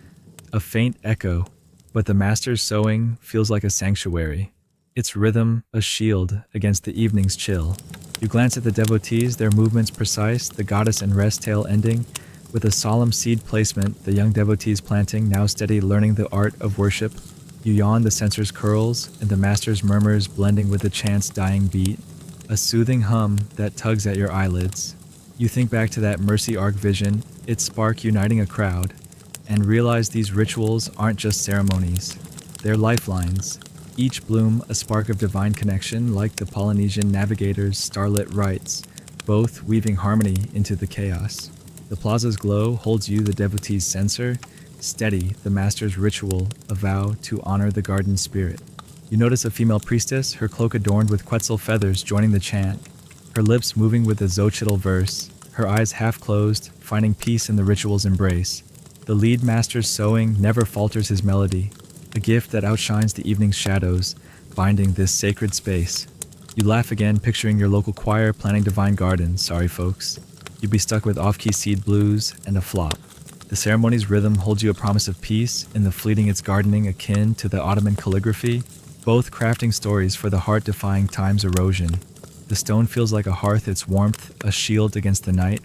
A faint echo, but the master's sowing feels like a sanctuary, its rhythm a shield against the evening's chill. You glance at the devotees, their movements precise, the goddess and rest tale ending with a solemn seed placement, the young devotees planting, now steady, learning the art of worship. You yawn, the censer's curls, and the master's murmurs blending with the chant's dying beat, a soothing hum that tugs at your eyelids. You think back to that mercy arc vision, its spark uniting a crowd, and realize these rituals aren't just ceremonies. They're lifelines, each bloom a spark of divine connection, like the Polynesian navigator's starlit rites, both weaving harmony into the chaos. The plaza's glow holds you, the devotee's censer, steady, the master's ritual, a vow to honor the garden spirit. You notice a female priestess, her cloak adorned with Quetzal feathers, joining the chant, her lips moving with the Xochitl verse, her eyes half closed, finding peace in the ritual's embrace. The lead master's sowing never falters his melody, a gift that outshines the evening's shadows, binding this sacred space. You laugh again, picturing your local choir planting divine gardens. Sorry, folks. You'd be stuck with off-key seed blues and a flop. The ceremony's rhythm holds you a promise of peace. In the fleeting, it's gardening akin to the Ottoman calligraphy, both crafting stories for the heart-defying time's erosion. The stone feels like a hearth, its warmth a shield against the night,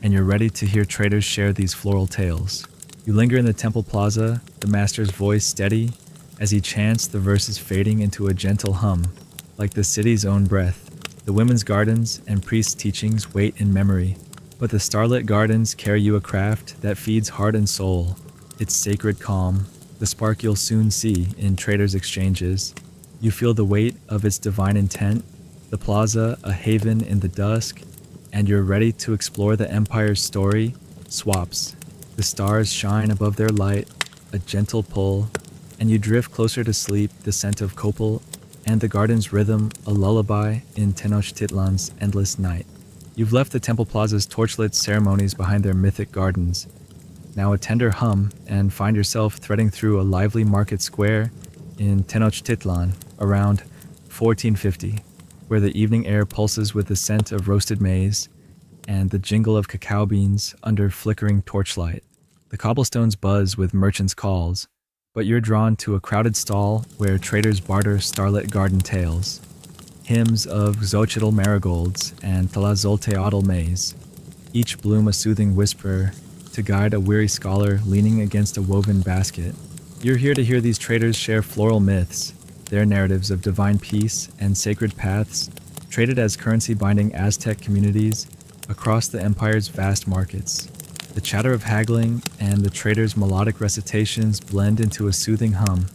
and you're ready to hear traders share these floral tales. You linger in the temple plaza, the master's voice steady as he chants, the verses fading into a gentle hum, like the city's own breath. The women's gardens and priests' teachings wait in memory, but the starlit gardens carry you a craft that feeds heart and soul. Its sacred calm, the spark you'll soon see in traders' exchanges. You feel the weight of its divine intent, the plaza a haven in the dusk, and you're ready to explore the empire's story. Swaps. The stars shine above their light, a gentle pull, and you drift closer to sleep, the scent of copal and the garden's rhythm, a lullaby in Tenochtitlan's endless night. You've left the temple plaza's torchlit ceremonies behind their mythic gardens, now a tender hum, and find yourself threading through a lively market square in Tenochtitlan around 1450, where the evening air pulses with the scent of roasted maize and the jingle of cacao beans under flickering torchlight. The cobblestones buzz with merchants' calls, but you're drawn to a crowded stall where traders barter starlit garden tales, hymns of Xochitl marigolds and Tlazolteotl maize, each bloom a soothing whisper to guide a weary scholar leaning against a woven basket. You're here to hear these traders share floral myths, their narratives of divine peace and sacred paths, traded as currency binding Aztec communities across the empire's vast markets. The chatter of haggling and the traders' melodic recitations blend into a soothing hum,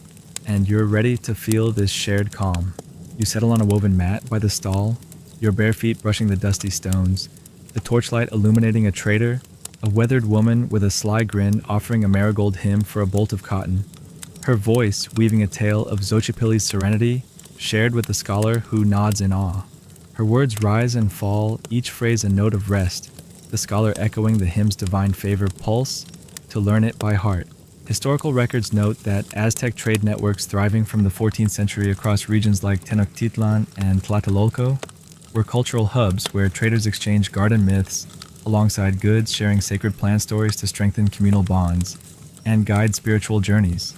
and you're ready to feel this shared calm. You settle on a woven mat by the stall, your bare feet brushing the dusty stones, the torchlight illuminating a trader, a weathered woman with a sly grin offering a marigold hymn for a bolt of cotton, her voice weaving a tale of Xochipilli's serenity, shared with the scholar who nods in awe. Her words rise and fall, each phrase a note of rest, the scholar echoing the hymn's divine favor pulse to learn it by heart. Historical records note that Aztec trade networks thriving from the 14th century across regions like Tenochtitlan and Tlatelolco were cultural hubs where traders exchanged garden myths alongside goods, sharing sacred plant stories to strengthen communal bonds and guide spiritual journeys.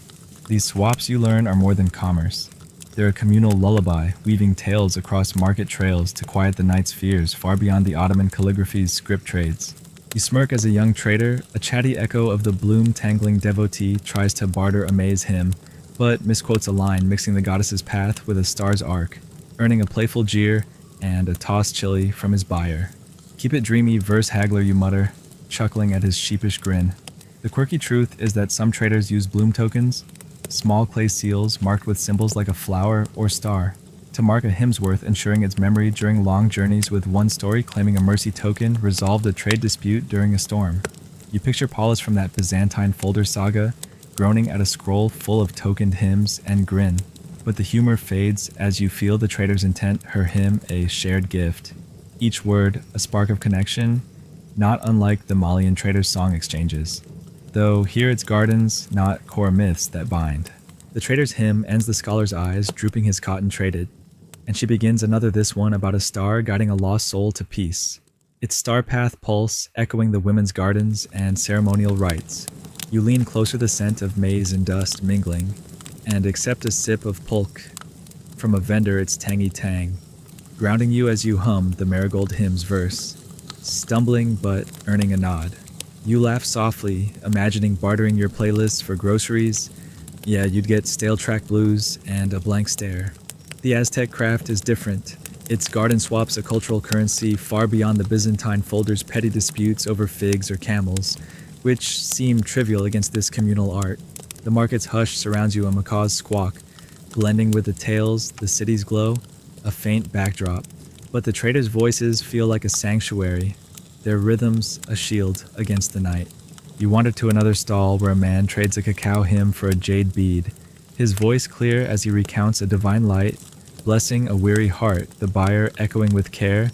These swaps, you learn, are more than commerce. They're a communal lullaby, weaving tales across market trails to quiet the night's fears far beyond the Ottoman calligraphy's script trades. You smirk as a young trader, a chatty echo of the bloom-tangling devotee tries to barter a maize hymn, but misquotes a line, mixing the goddess's path with a star's arc, earning a playful jeer and a tossed chili from his buyer. Keep it dreamy, verse haggler, you mutter, chuckling at his sheepish grin. The quirky truth is that some traders use bloom tokens, small clay seals marked with symbols like a flower or star, to mark a hymn's worth, ensuring its memory during long journeys, with one story claiming a mercy token resolved a trade dispute during a storm. You picture Paulus from that Byzantine folder saga, groaning at a scroll full of tokened hymns, and grin. But the humor fades as you feel the trader's intent, her hymn a shared gift. Each word a spark of connection, not unlike the Malian traders' song exchanges. Though here it's gardens, not core myths that bind. The trader's hymn ends the scholar's eyes, drooping his cotton traded, and she begins another, this one about a star guiding a lost soul to peace. Its star path pulse echoing the women's gardens and ceremonial rites. You lean closer, the scent of maize and dust mingling, and accept a sip of pulque from a vendor, its tangy tang, grounding you as you hum the marigold hymn's verse, stumbling but earning a nod. You laugh softly, imagining bartering your playlists for groceries. Yeah, you'd get stale track blues and a blank stare. The Aztec craft is different. Its garden swaps a cultural currency far beyond the Byzantine folder's petty disputes over figs or camels, which seem trivial against this communal art. The market's hush surrounds you, a macaw's squawk, blending with the tales, the city's glow, a faint backdrop. But the traders' voices feel like a sanctuary, their rhythms a shield against the night. You wander to another stall where a man trades a cacao hymn for a jade bead, his voice clear as he recounts a divine light, blessing a weary heart, the buyer echoing with care,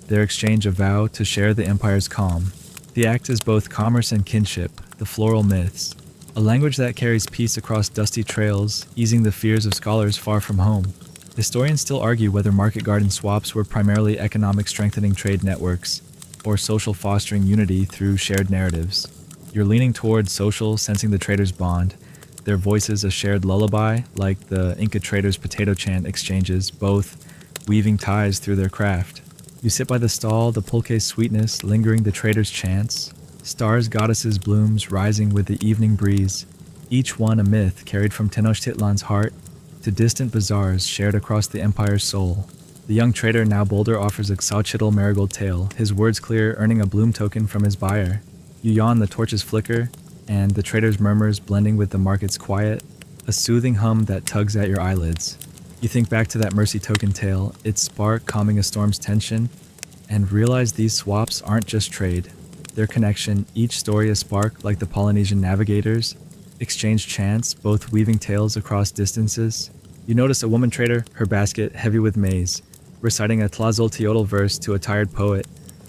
their exchange a vow to share the empire's calm. The act is both commerce and kinship, the floral myths, a language that carries peace across dusty trails, easing the fears of scholars far from home. Historians still argue whether market garden swaps were primarily economic strengthening trade networks or social fostering unity through shared narratives. You're leaning towards social, sensing the traders' bond, their voices a shared lullaby, like the Inca traders' potato chant exchanges, both weaving ties through their craft. You sit by the stall, the pulque's sweetness lingering the traders' chants, stars, goddesses, blooms rising with the evening breeze, each one a myth carried from Tenochtitlan's heart to distant bazaars shared across the empire's soul. The young trader, now bolder, offers a Xochitl marigold tale, his words clear, earning a bloom token from his buyer. You yawn, the torches flicker, and the trader's murmurs blending with the market's quiet, a soothing hum that tugs at your eyelids. You think back to that mercy token tale, its spark calming a storm's tension, and realize these swaps aren't just trade. Their connection, each story a spark like the Polynesian navigators, exchange chants, both weaving tales across distances. You notice a woman trader, her basket heavy with maize, reciting a Tlazolteotl verse to a tired poet,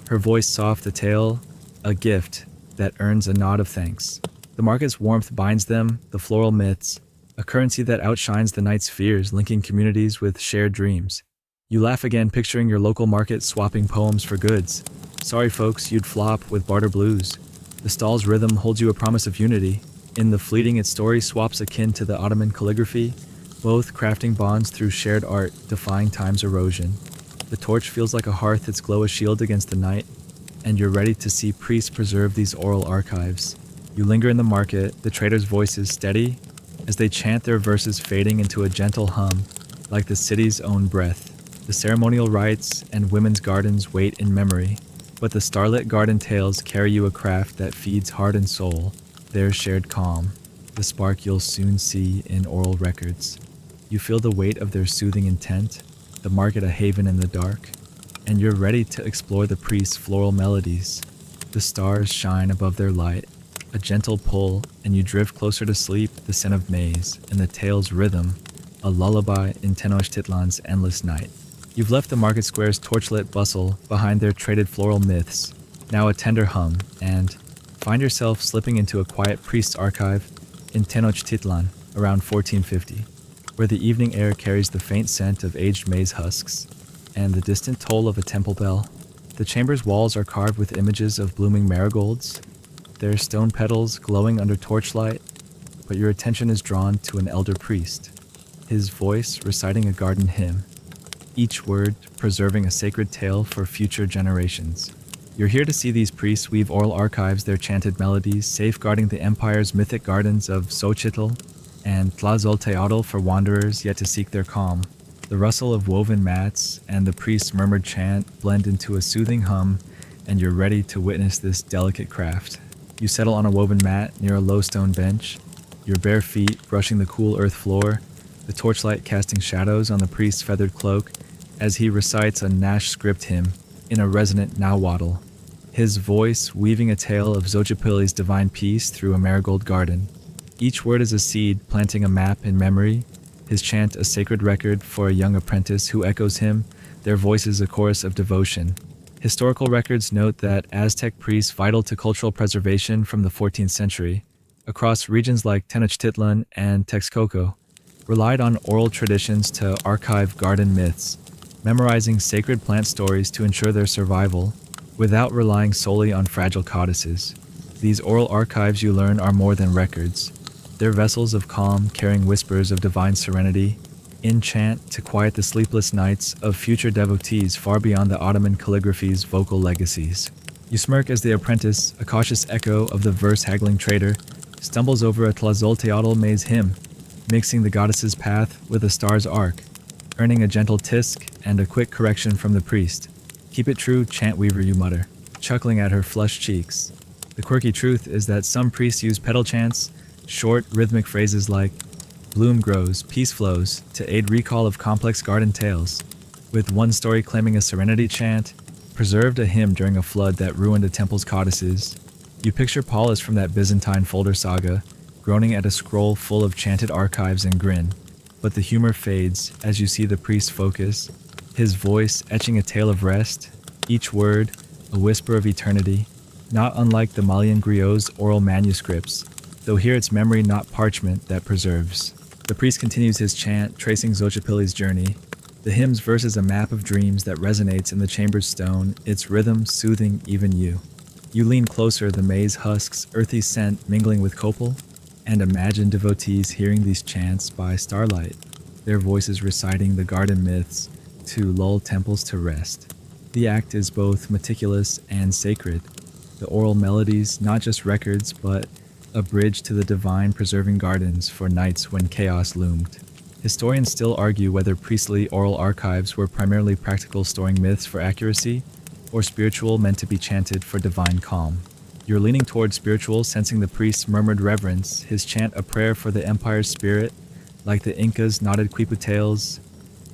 her voice soft, a tale, a gift that earns a nod of thanks. The market's warmth binds them, the floral myths, a currency that outshines the night's fears, linking communities with shared dreams. You laugh again, picturing your local market swapping poems for goods. Sorry folks, you'd flop with barter blues. The stall's rhythm holds you a promise of unity. In the fleeting, its story swaps akin to the Ottoman calligraphy, both crafting bonds through shared art, defying time's erosion. The torch feels like a hearth, its glow a shield against the night, and you're ready to see priests preserve these oral archives. You linger in the market, the traders' voices steady, as they chant their verses fading into a gentle hum, like the city's own breath. The ceremonial rites and women's gardens wait in memory, but the starlit garden tales carry you a craft that feeds heart and soul, their shared calm, the spark you'll soon see in oral records. You feel the weight of their soothing intent, the market a haven in the dark, and you're ready to explore the priest's floral melodies. The stars shine above their light, a gentle pull, and you drift closer to sleep, the scent of maize, and the tale's rhythm, a lullaby in Tenochtitlan's endless night. You've left the market square's torchlit bustle behind their traded floral myths, now a tender hum, and find yourself slipping into a quiet priest's archive in Tenochtitlan around 1450, where the evening air carries the faint scent of aged maize husks and the distant toll of a temple bell. The chamber's walls are carved with images of blooming marigolds, their stone petals glowing under torchlight, but your attention is drawn to an elder priest, his voice reciting a garden hymn, each word preserving a sacred tale for future generations. You're here to see these priests weave oral archives, their chanted melodies, safeguarding the empire's mythic gardens of Xochitl and Tlazolteotl for wanderers yet to seek their calm. The rustle of woven mats and the priest's murmured chant blend into a soothing hum, and you're ready to witness this delicate craft. You settle on a woven mat near a low stone bench, your bare feet brushing the cool earth floor, the torchlight casting shadows on the priest's feathered cloak as he recites a Nash script hymn in a resonant Nahuatl, his voice weaving a tale of Xochitl's divine peace through a marigold garden. Each word is a seed planting a map in memory, his chant a sacred record for a young apprentice who echoes him, their voices a chorus of devotion. Historical records note that Aztec priests vital to cultural preservation from the 14th century, across regions like Tenochtitlan and Texcoco, relied on oral traditions to archive garden myths, memorizing sacred plant stories to ensure their survival, without relying solely on fragile codices. These oral archives, you learn, are more than records. They're vessels of calm, carrying whispers of divine serenity, in chant to quiet the sleepless nights of future devotees far beyond the Ottoman calligraphy's vocal legacies. You smirk as the apprentice, a cautious echo of the verse-haggling trader, stumbles over a Tlazolteotl maize hymn, mixing the goddess's path with a star's arc, earning a gentle tisk and a quick correction from the priest. "Keep it true, chant weaver," you mutter, chuckling at her flushed cheeks. The quirky truth is that some priests use pedal chants, short, rhythmic phrases like "bloom grows, peace flows," to aid recall of complex garden tales, with one story claiming a serenity chant, preserved a hymn during a flood that ruined a temple's codices. You picture Paulus from that Byzantine folder saga, groaning at a scroll full of chanted archives and grin. But the humor fades as you see the priest focus, his voice etching a tale of rest, each word a whisper of eternity, not unlike the Malian griot's oral manuscripts, though here it's memory, not parchment, that preserves. The priest continues his chant, tracing Xochitl's journey, The hymn's verse is a map of dreams that resonates in the chamber's stone, its rhythm soothing even you. You lean closer, the maize husk's earthy scent mingling with copal, and imagine devotees hearing these chants by starlight, their voices reciting the garden myths to lull temples to rest. The act is both meticulous and sacred, the oral melodies not just records but a bridge to the divine preserving gardens for nights when chaos loomed. Historians still argue whether priestly oral archives were primarily practical, storing myths for accuracy, or spiritual, meant to be chanted for divine calm. You're leaning toward spiritual, sensing the priest's murmured reverence, his chant a prayer for the empire's spirit, like the Incas knotted quipu tales,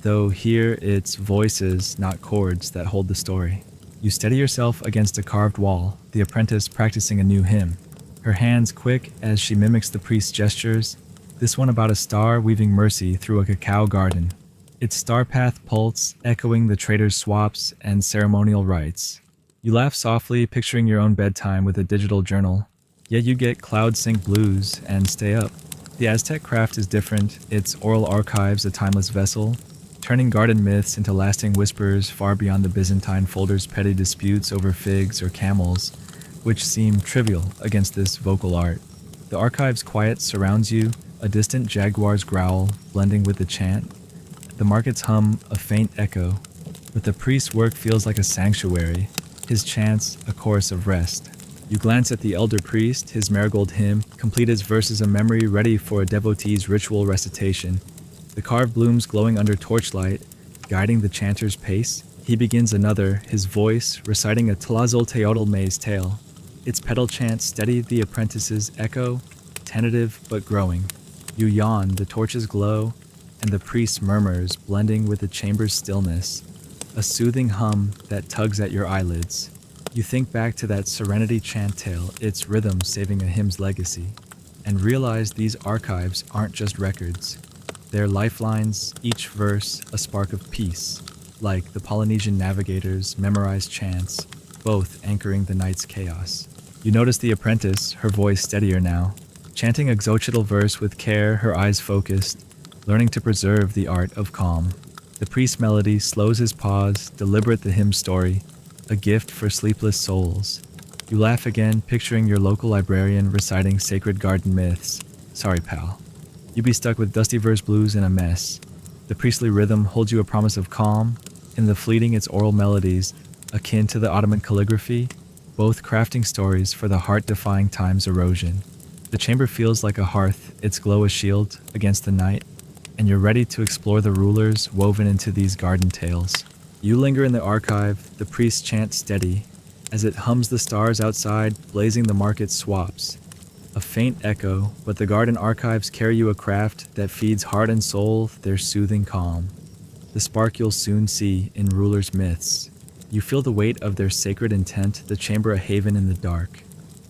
though here it's voices, not chords, that hold the story. You steady yourself against a carved wall, the apprentice practicing a new hymn, her hands quick as she mimics the priest's gestures, this one about a star weaving mercy through a cacao garden. Its star path pulse echoing the trader's swaps and ceremonial rites. You laugh softly, picturing your own bedtime with a digital journal, yet you get cloud sync blues and stay up. The Aztec craft is different, its oral archives a timeless vessel, turning garden myths into lasting whispers far beyond the Byzantine folder's petty disputes over figs or camels, which seem trivial against this vocal art. The archive's quiet surrounds you, a distant jaguar's growl blending with the chant. The market's hum a faint echo, but the priest's work feels like a sanctuary, his chants a chorus of rest. You glance at the elder priest, his marigold hymn, complete his verses a memory ready for a devotee's ritual recitation. The carved blooms glowing under torchlight, guiding the chanter's pace. He begins another, his voice reciting a Tlazolteotl maize tale. Its petal chant steadied the apprentice's echo, tentative but growing. You yawn, the torches glow, and the priest murmurs, blending with the chamber's stillness, a soothing hum that tugs at your eyelids. You think back to that Serenity chant tale, its rhythm saving a hymn's legacy, and realize these archives aren't just records. They're lifelines, each verse a spark of peace, like the Polynesian navigators' memorized chants, both anchoring the night's chaos. You notice the apprentice, her voice steadier now, chanting a Xochitl verse with care, her eyes focused, learning to preserve the art of calm. The priest's melody slows his pause, deliberate the hymn story, a gift for sleepless souls. You laugh again, picturing your local librarian reciting sacred garden myths. Sorry, pal. You be stuck with dusty verse blues in a mess. The priestly rhythm holds you a promise of calm. In the fleeting, its oral melodies, akin to the Ottoman calligraphy, both crafting stories for the heart-defying time's erosion. The chamber feels like a hearth, its glow a shield against the night, and you're ready to explore the rulers woven into these garden tales. You linger in the archive, the priest's chant steady, as it hums the stars outside, blazing the market swaps. A faint echo, but the garden archives carry you a craft that feeds heart and soul their soothing calm. The spark you'll soon see in rulers' myths. You feel the weight of their sacred intent, the chamber a haven in the dark,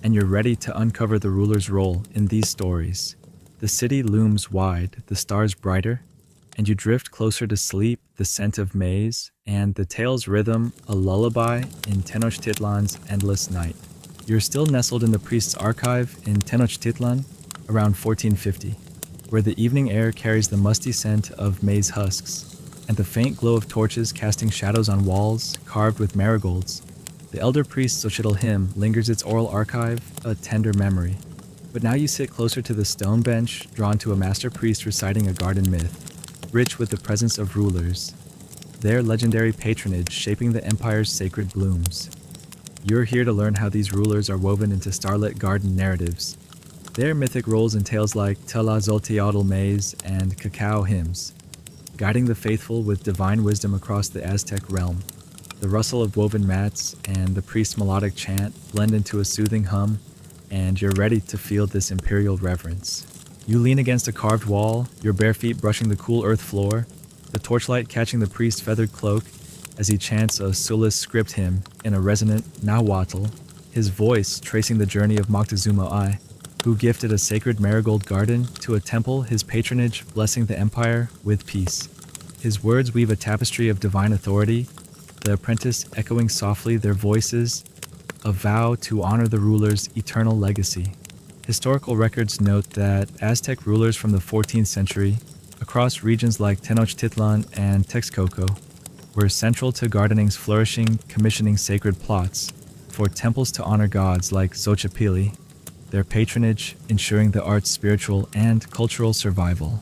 and you're ready to uncover the ruler's role in these stories. The city looms wide, the stars brighter, and you drift closer to sleep, the scent of maize, and the tale's rhythm a lullaby in Tenochtitlan's endless night. You're still nestled in the priest's archive in Tenochtitlan around 1450, where the evening air carries the musty scent of maize husks, and the faint glow of torches casting shadows on walls carved with marigolds. The elder priest's Xochitl hymn lingers its oral archive, a tender memory. But now you sit closer to the stone bench, drawn to a master priest reciting a garden myth, rich with the presence of rulers, their legendary patronage shaping the empire's sacred blooms. You're here to learn how these rulers are woven into starlit garden narratives. Their mythic roles in tales like Tlazolteotl maize and cacao hymns, guiding the faithful with divine wisdom across the Aztec realm. The rustle of woven mats and the priest's melodic chant blend into a soothing hum, and you're ready to feel this imperial reverence. You lean against a carved wall, your bare feet brushing the cool earth floor, the torchlight catching the priest's feathered cloak as he chants a Sulis script hymn in a resonant Nahuatl, his voice tracing the journey of Moctezuma I, who gifted a sacred marigold garden to a temple, his patronage blessing the empire with peace. His words weave a tapestry of divine authority, the apprentice echoing softly their voices, a vow to honor the ruler's eternal legacy. Historical records note that Aztec rulers from the 14th century, across regions like Tenochtitlan and Texcoco, were central to gardening's flourishing, commissioning sacred plots for temples to honor gods like Xochipilli, their patronage ensuring the art's spiritual and cultural survival.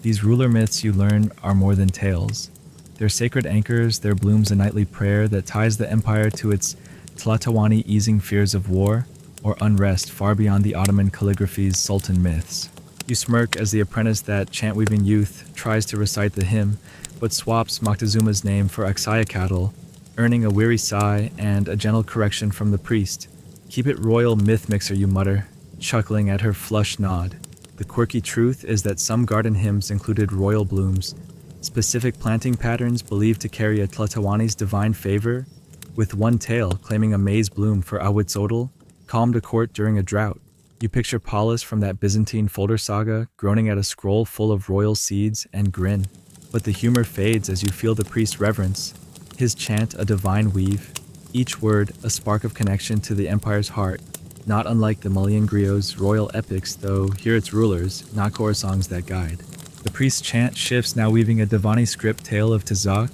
These ruler myths, you learn, are more than tales. They're sacred anchors, their blooms a nightly prayer that ties the empire to its Tlatoani, easing fears of war or unrest far beyond the Ottoman calligraphy's sultan myths. You smirk as the apprentice, that chant-weaving youth, tries to recite the hymn, but swaps Moctezuma's name for Axayacatl, earning a weary sigh and a gentle correction from the priest. "Keep it royal, myth mixer," you mutter, chuckling at her flushed nod. The quirky truth is that some garden hymns included royal blooms, specific planting patterns believed to carry a Tlatoani's divine favor, with one tale claiming a maize bloom for Ahuitzotl calmed a court during a drought. You picture Paulus from that Byzantine folder saga groaning at a scroll full of royal seeds and grin. But the humor fades as you feel the priest's reverence, his chant a divine weave, each word a spark of connection to the empire's heart, not unlike the Malian griot's royal epics, though here it's rulers, not choir songs that guide. The priest's chant shifts, now weaving a Divani script tale of Tazak,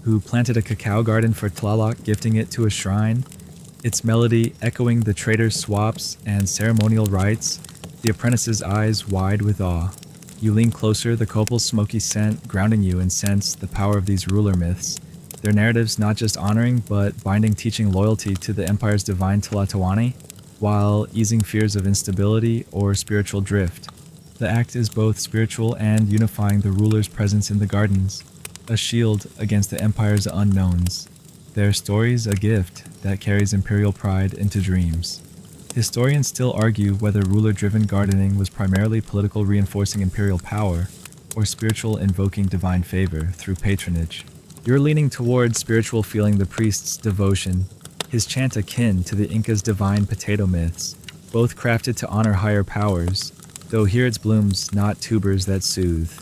who planted a cacao garden for Tlaloc, gifting it to a shrine, its melody echoing the trader's swaps and ceremonial rites, the apprentice's eyes wide with awe. You lean closer, the copal's smoky scent grounding you, and sense the power of these ruler myths. Their narratives not just honoring, but binding, teaching loyalty to the empire's divine Tlatoani, while easing fears of instability or spiritual drift. The act is both spiritual and unifying, the ruler's presence in the gardens, a shield against the empire's unknowns. Their stories a gift that carries imperial pride into dreams. Historians still argue whether ruler-driven gardening was primarily political, reinforcing imperial power, or spiritual, invoking divine favor through patronage. You're leaning towards spiritual, feeling the priest's devotion, his chant akin to the Inca's divine potato myths, both crafted to honor higher powers, though here it's blooms, not tubers, that soothe.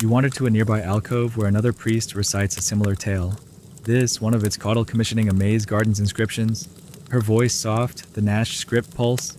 You wander to a nearby alcove where another priest recites a similar tale. This, one of its caudal commissioning a maize garden's inscriptions, her voice soft, the Nash script pulse,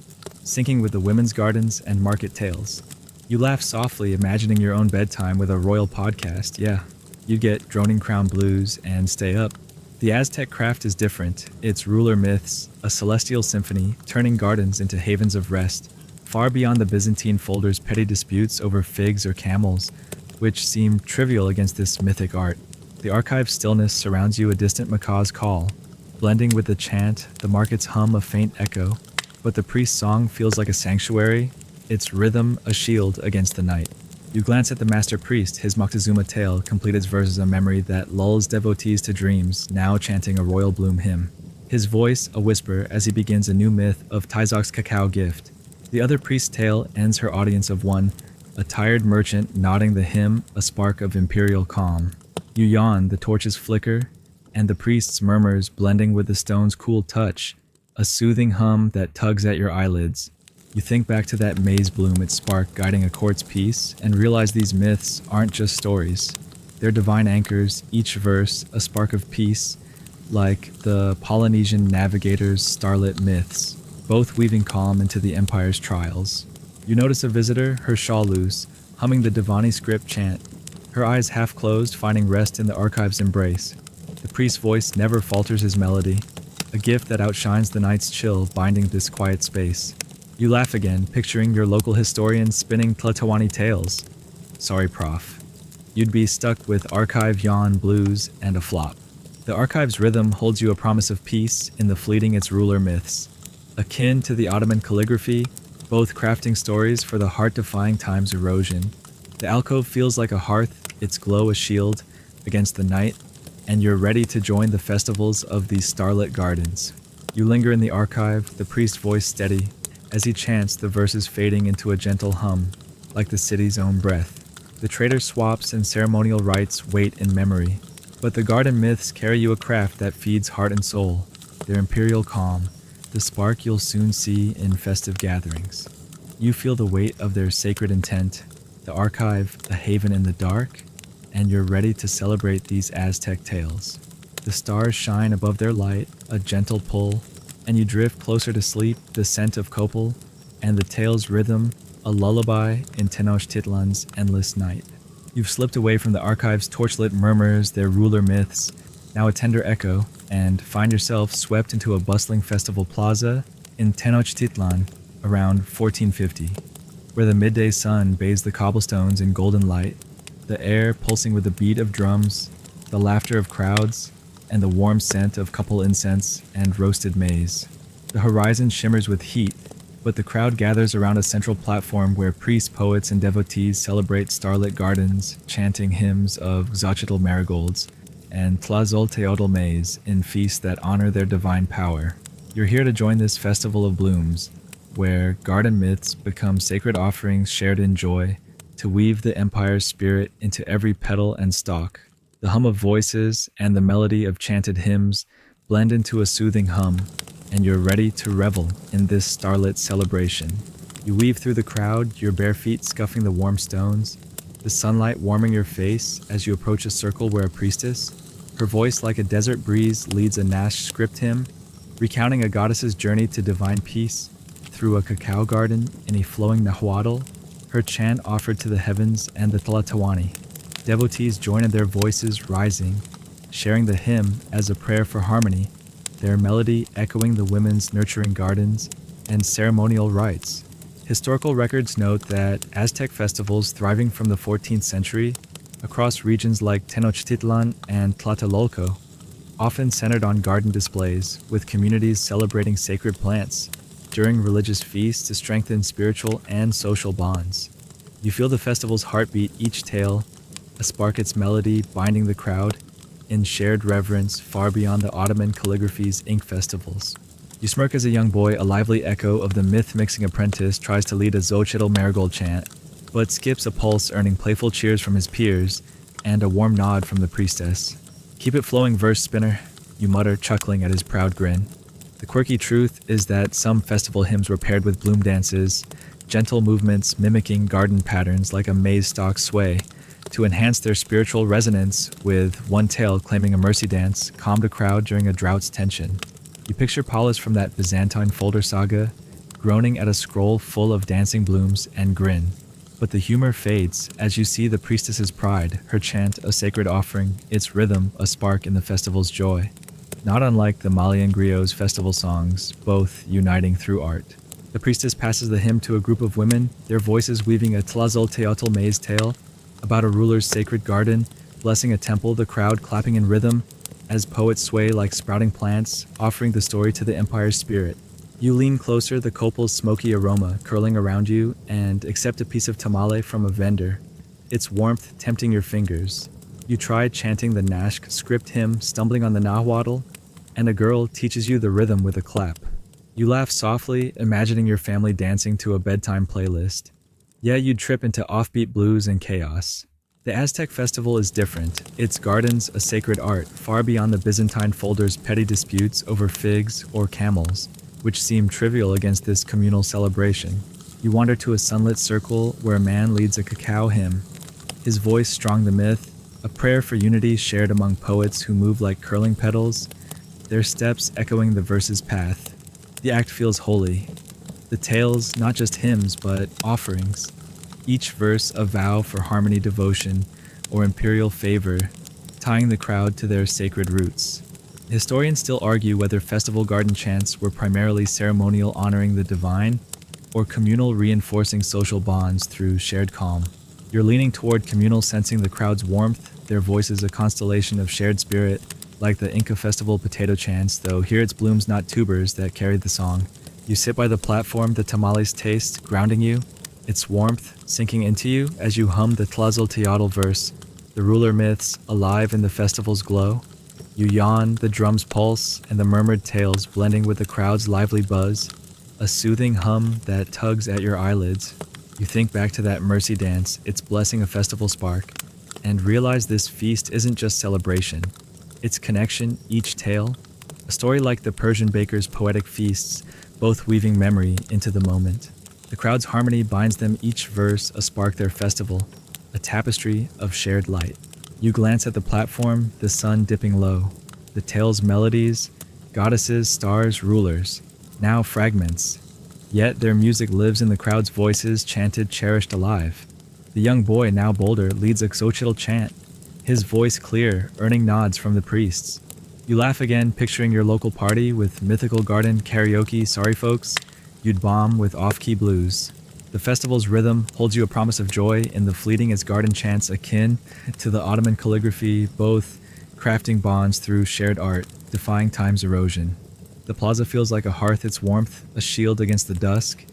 syncing with the women's gardens and market tales. You laugh softly, imagining your own bedtime with a royal podcast. Yeah, you get droning crown blues and stay up. The Aztec craft is different. Its ruler myths, a celestial symphony, turning gardens into havens of rest, far beyond the Byzantine folder's petty disputes over figs or camels, which seem trivial against this mythic art. The archive's stillness surrounds you, a distant macaw's call. Blending with the chant, the market's hum a faint echo, but the priest's song feels like a sanctuary, its rhythm a shield against the night. You glance at the master priest, his Moctezuma tale complete its verses, a memory that lulls devotees to dreams, now chanting a royal bloom hymn. His voice a whisper as he begins a new myth of Tizoc's cacao gift. The other priest's tale ends her audience of one, a tired merchant nodding the hymn, a spark of imperial calm. You yawn, the torches flicker, and the priest's murmurs blending with the stone's cool touch, a soothing hum that tugs at your eyelids. You think back to that maize bloom, its spark guiding a court's peace, and realize these myths aren't just stories. They're divine anchors, each verse a spark of peace, like the Polynesian navigator's Starlit myths, both weaving calm into the empire's trials. You notice a visitor, her shawl loose, humming the Divani script chant, her eyes half closed, finding rest in the archive's embrace. The priest's voice never falters his melody, a gift that outshines the night's chill binding this quiet space. You laugh again, picturing your local historian spinning Tlatoani tales. Sorry, prof. You'd be stuck with archive yawn, blues, and a flop. The archive's rhythm holds you a promise of peace in the fleeting its ruler myths. Akin to the Ottoman calligraphy, both crafting stories for the heart-defying time's erosion. The alcove feels like a hearth, its glow a shield against the night, and you're ready to join the festivals of these starlit gardens. You linger in the archive, the priest's voice steady, as he chants, the verses fading into a gentle hum, like the city's own breath. The trader swaps and ceremonial rites wait in memory, but the garden myths carry you a craft that feeds heart and soul, their imperial calm, the spark you'll soon see in festive gatherings. You feel the weight of their sacred intent, the archive a haven in the dark, and you're ready to celebrate these Aztec tales. The stars shine above their light, a gentle pull, and you drift closer to sleep, the scent of copal, and the tale's rhythm, a lullaby in Tenochtitlan's endless night. You've slipped away from the archive's torchlit murmurs, their ruler myths, now a tender echo, and find yourself swept into a bustling festival plaza in Tenochtitlan around 1450, where the midday sun bathes the cobblestones in golden light, the air pulsing with the beat of drums, the laughter of crowds, and the warm scent of couple incense and roasted maize. The horizon shimmers with heat, but the crowd gathers around a central platform where priests, poets, and devotees celebrate starlit gardens, chanting hymns of Xochitl marigolds and Tlazolteotl maize in feasts that honor their divine power. You're here to join this festival of blooms, where garden myths become sacred offerings shared in joy, to weave the empire's spirit into every petal and stalk. The hum of voices and the melody of chanted hymns blend into a soothing hum, and you're ready to revel in this starlit celebration. You weave through the crowd, your bare feet scuffing the warm stones, the sunlight warming your face as you approach a circle where a priestess, her voice like a desert breeze, leads a Nash script hymn, recounting a goddess's journey to divine peace through a cacao garden in a flowing Nahuatl, her chant offered to the heavens and the Tlatawani. Devotees join in their voices rising, sharing the hymn as a prayer for harmony, their melody echoing the women's nurturing gardens and ceremonial rites. Historical records note that Aztec festivals thriving from the 14th century across regions like Tenochtitlan and Tlatelolco often centered on garden displays, with communities celebrating sacred plants during religious feasts to strengthen spiritual and social bonds. You feel the festival's heartbeat each tale, a spark its melody binding the crowd in shared reverence far beyond the Ottoman calligraphy's ink festivals. You smirk as a young boy, a lively echo of the myth-mixing apprentice tries to lead a Xochitl marigold chant, but skips a pulse, earning playful cheers from his peers and a warm nod from the priestess. "Keep it flowing, verse spinner," you mutter, chuckling at his proud grin. The quirky truth is that some festival hymns were paired with bloom dances, gentle movements mimicking garden patterns like a maize stalk sway, to enhance their spiritual resonance, with one tale claiming a mercy dance calmed a crowd during a drought's tension. You picture Paulus from that Byzantine folder saga, groaning at a scroll full of dancing blooms, and grin. But the humor fades as you see the priestess's pride, her chant a sacred offering, its rhythm a spark in the festival's joy. Not unlike the Malian griots' festival songs, both uniting through art. The priestess passes the hymn to a group of women, their voices weaving a Tlazolteotl maize tale about a ruler's sacred garden, blessing a temple, the crowd clapping in rhythm as poets sway like sprouting plants, offering the story to the empire's spirit. You lean closer, the copal's smoky aroma curling around you, and accept a piece of tamale from a vendor, its warmth tempting your fingers. You try chanting the Nashk script hymn, stumbling on the Nahuatl, and a girl teaches you the rhythm with a clap. You laugh softly, imagining your family dancing to a bedtime playlist. Yeah, you'd trip into offbeat blues and chaos. The Aztec festival is different, its gardens a sacred art, far beyond the Byzantine folder's petty disputes over figs or camels, which seem trivial against this communal celebration. You wander to a sunlit circle where a man leads a cacao hymn, his voice strong the myth, a prayer for unity shared among poets who move like curling petals, their steps echoing the verse's path. The act feels holy. The tales, not just hymns, but offerings. Each verse a vow for harmony, devotion, or imperial favor, tying the crowd to their sacred roots. Historians still argue whether festival garden chants were primarily ceremonial honoring the divine, or communal reinforcing social bonds through shared calm. You're leaning toward communal, sensing the crowd's warmth, their voices a constellation of shared spirit, like the Inca festival potato chants, though here it's blooms not tubers that carry the song. You sit by the platform, the tamales taste, grounding you, its warmth sinking into you as you hum the Tlazolteotl verse, the ruler myths alive in the festival's glow. You yawn, the drum's pulse, and the murmured tales blending with the crowd's lively buzz, a soothing hum that tugs at your eyelids. You think back to that mercy dance, its blessing a festival spark, and realize this feast isn't just celebration. It's connection, each tale, a story like the Persian baker's poetic feasts, both weaving memory into the moment. The crowd's harmony binds them, each verse a spark their festival, a tapestry of shared light. You glance at the platform, the sun dipping low, the tale's melodies, goddesses, stars, rulers, now fragments. Yet their music lives in the crowd's voices, chanted, cherished, alive. The young boy, now bolder, leads a Xochitl chant, his voice clear, earning nods from the priests. You laugh again, picturing your local party with mythical garden karaoke. Sorry folks, you'd bomb with off-key blues. The festival's rhythm holds you a promise of joy in the fleeting as garden chants akin to the Ottoman calligraphy, both crafting bonds through shared art, defying time's erosion. The plaza feels like a hearth, its warmth, a shield against the dusk,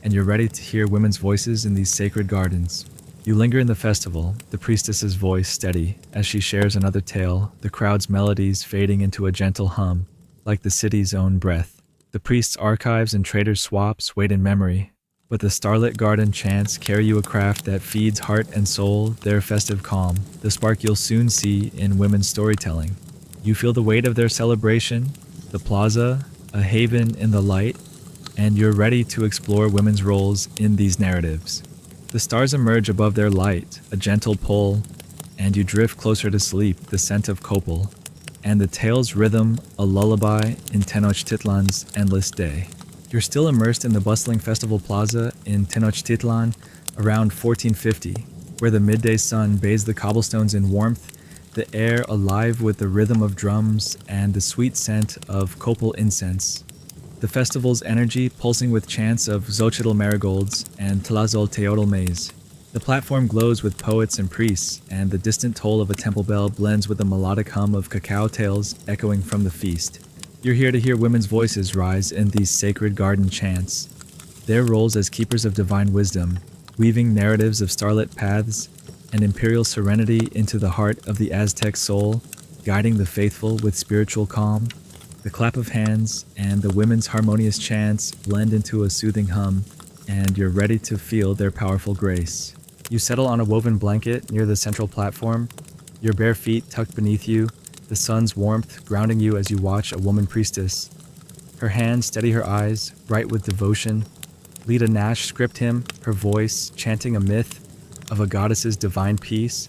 and you're ready to hear women's voices in these sacred gardens. You linger in the festival, the priestess's voice steady as she shares another tale, the crowd's melodies fading into a gentle hum, like the city's own breath. The priest's archives and traders' swaps wait in memory, but the starlit garden chants carry you a craft that feeds heart and soul their festive calm, the spark you'll soon see in women's storytelling. You feel the weight of their celebration, the plaza, a haven in the light, and you're ready to explore women's roles in these narratives. The stars emerge above their light, a gentle pull, and you drift closer to sleep, the scent of copal, and the tale's rhythm, a lullaby in Tenochtitlan's endless day. You're still immersed in the bustling festival plaza in Tenochtitlan around 1450, where the midday sun bathes the cobblestones in warmth, the air alive with the rhythm of drums and the sweet scent of copal incense. The festival's energy pulsing with chants of Xochitl marigolds and Tlazolteotl maize. The platform glows with poets and priests, and the distant toll of a temple bell blends with the melodic hum of cacao tales echoing from the feast. You're here to hear women's voices rise in these sacred garden chants, their roles as keepers of divine wisdom, weaving narratives of starlit paths and imperial serenity into the heart of the Aztec soul, guiding the faithful with spiritual calm. The clap of hands and the women's harmonious chants blend into a soothing hum, and you're ready to feel their powerful grace. You settle on a woven blanket near the central platform, your bare feet tucked beneath you, the sun's warmth grounding you as you watch a woman priestess. Her hands steady her eyes, bright with devotion, lead a Nash script hymn, her voice chanting a myth of a goddess's divine peace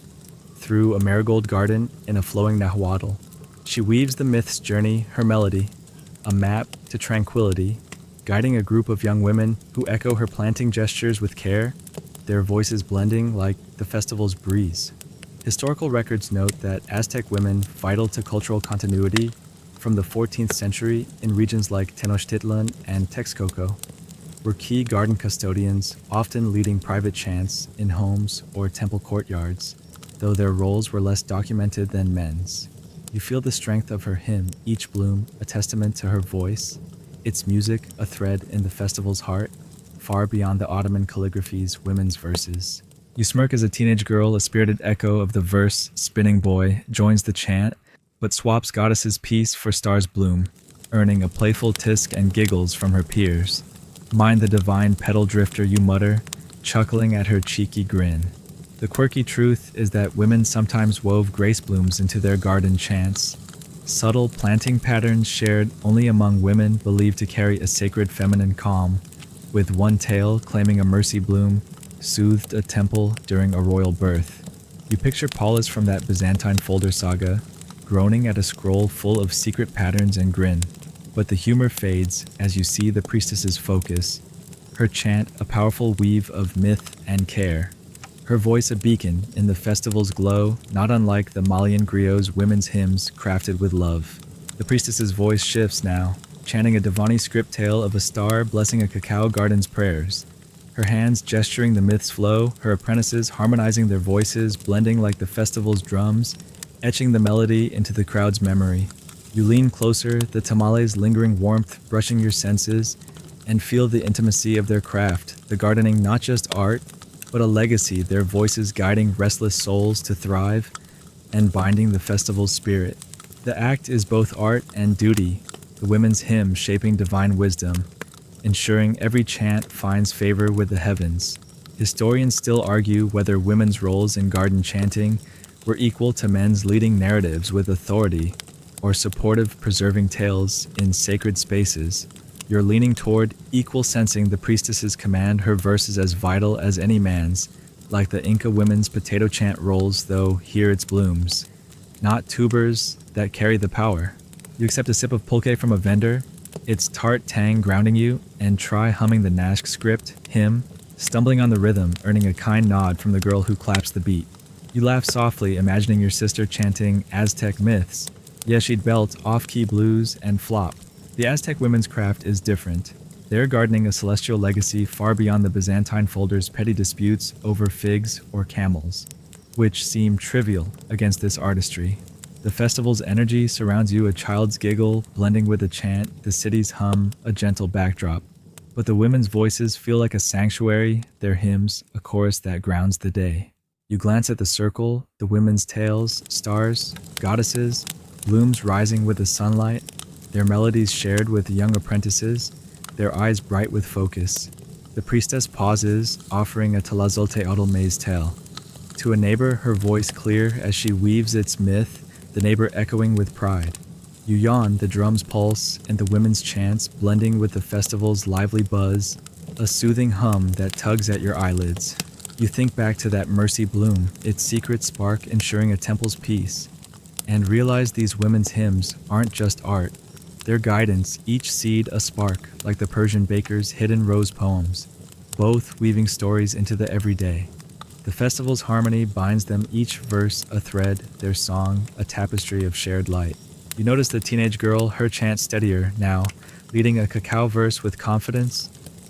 through a marigold garden in a flowing Nahuatl. She weaves the myth's journey, her melody, a map to tranquility, guiding a group of young women who echo her planting gestures with care, their voices blending like the festival's breeze. Historical records note that Aztec women, vital to cultural continuity from the 14th century in regions like Tenochtitlan and Texcoco, were key garden custodians, often leading private chants in homes or temple courtyards, though their roles were less documented than men's. You feel the strength of her hymn, each bloom a testament to her voice, its music a thread in the festival's heart, far beyond the Ottoman calligraphy's women's verses. You smirk as a teenage girl, a spirited echo of the verse spinning boy, joins the chant, but swaps goddess's peace for star's bloom, earning a playful tisk and giggles from her peers. Mind the divine petal drifter, you mutter, chuckling at her cheeky grin. The quirky truth is that women sometimes wove grace blooms into their garden chants, subtle planting patterns shared only among women believed to carry a sacred feminine calm, with one tale claiming a mercy bloom soothed a temple during a royal birth. You picture Paulus from that Byzantine folder saga, groaning at a scroll full of secret patterns and grin, but the humor fades as you see the priestess's focus, her chant a powerful weave of myth and care. Her voice a beacon in the festival's glow, not unlike the Malian griot's women's hymns crafted with love. The priestess's voice shifts now, chanting a Devani script tale of a star blessing a cacao garden's prayers. Her hands gesturing the myth's flow, her apprentices harmonizing their voices, blending like the festival's drums, etching the melody into the crowd's memory. You lean closer, the tamales' lingering warmth brushing your senses, and feel the intimacy of their craft, the gardening not just art, but a legacy, their voices guiding restless souls to thrive and binding the festival's spirit. The act is both art and duty, the women's hymn shaping divine wisdom, ensuring every chant finds favor with the heavens. Historians still argue whether women's roles in garden chanting were equal to men's leading narratives with authority or supportive preserving tales in sacred spaces. You're leaning toward equal sensing the priestess's command her verses as vital as any man's, like the Inca women's potato chant rolls, though here it's blooms, not tubers that carry the power. You accept a sip of pulque from a vendor, its tart tang grounding you, and try humming the Nash script, hymn, stumbling on the rhythm, earning a kind nod from the girl who claps the beat. You laugh softly, imagining your sister chanting Aztec myths. Yeah, she'd belt off-key blues and flop. The Aztec women's craft is different. They're gardening a celestial legacy far beyond the Byzantine folders' petty disputes over figs or camels, which seem trivial against this artistry. The festival's energy surrounds you, a child's giggle blending with a chant, the city's hum, a gentle backdrop. But the women's voices feel like a sanctuary, their hymns, a chorus that grounds the day. You glance at the circle, the women's tales, stars, goddesses, blooms rising with the sunlight, their melodies shared with young apprentices, their eyes bright with focus. The priestess pauses, offering a Tlazolteotl maize tale. To a neighbor, her voice clear as she weaves its myth, the neighbor echoing with pride. You yawn, the drum's pulse and the women's chants blending with the festival's lively buzz, a soothing hum that tugs at your eyelids. You think back to that mercy bloom, its secret spark ensuring a temple's peace, and realize these women's hymns aren't just art. Their guidance, each seed a spark, like the Persian baker's hidden rose poems, both weaving stories into the everyday. The festival's harmony binds them, each verse a thread, their song a tapestry of shared light. You notice the teenage girl, her chant steadier now, leading a cacao verse with confidence.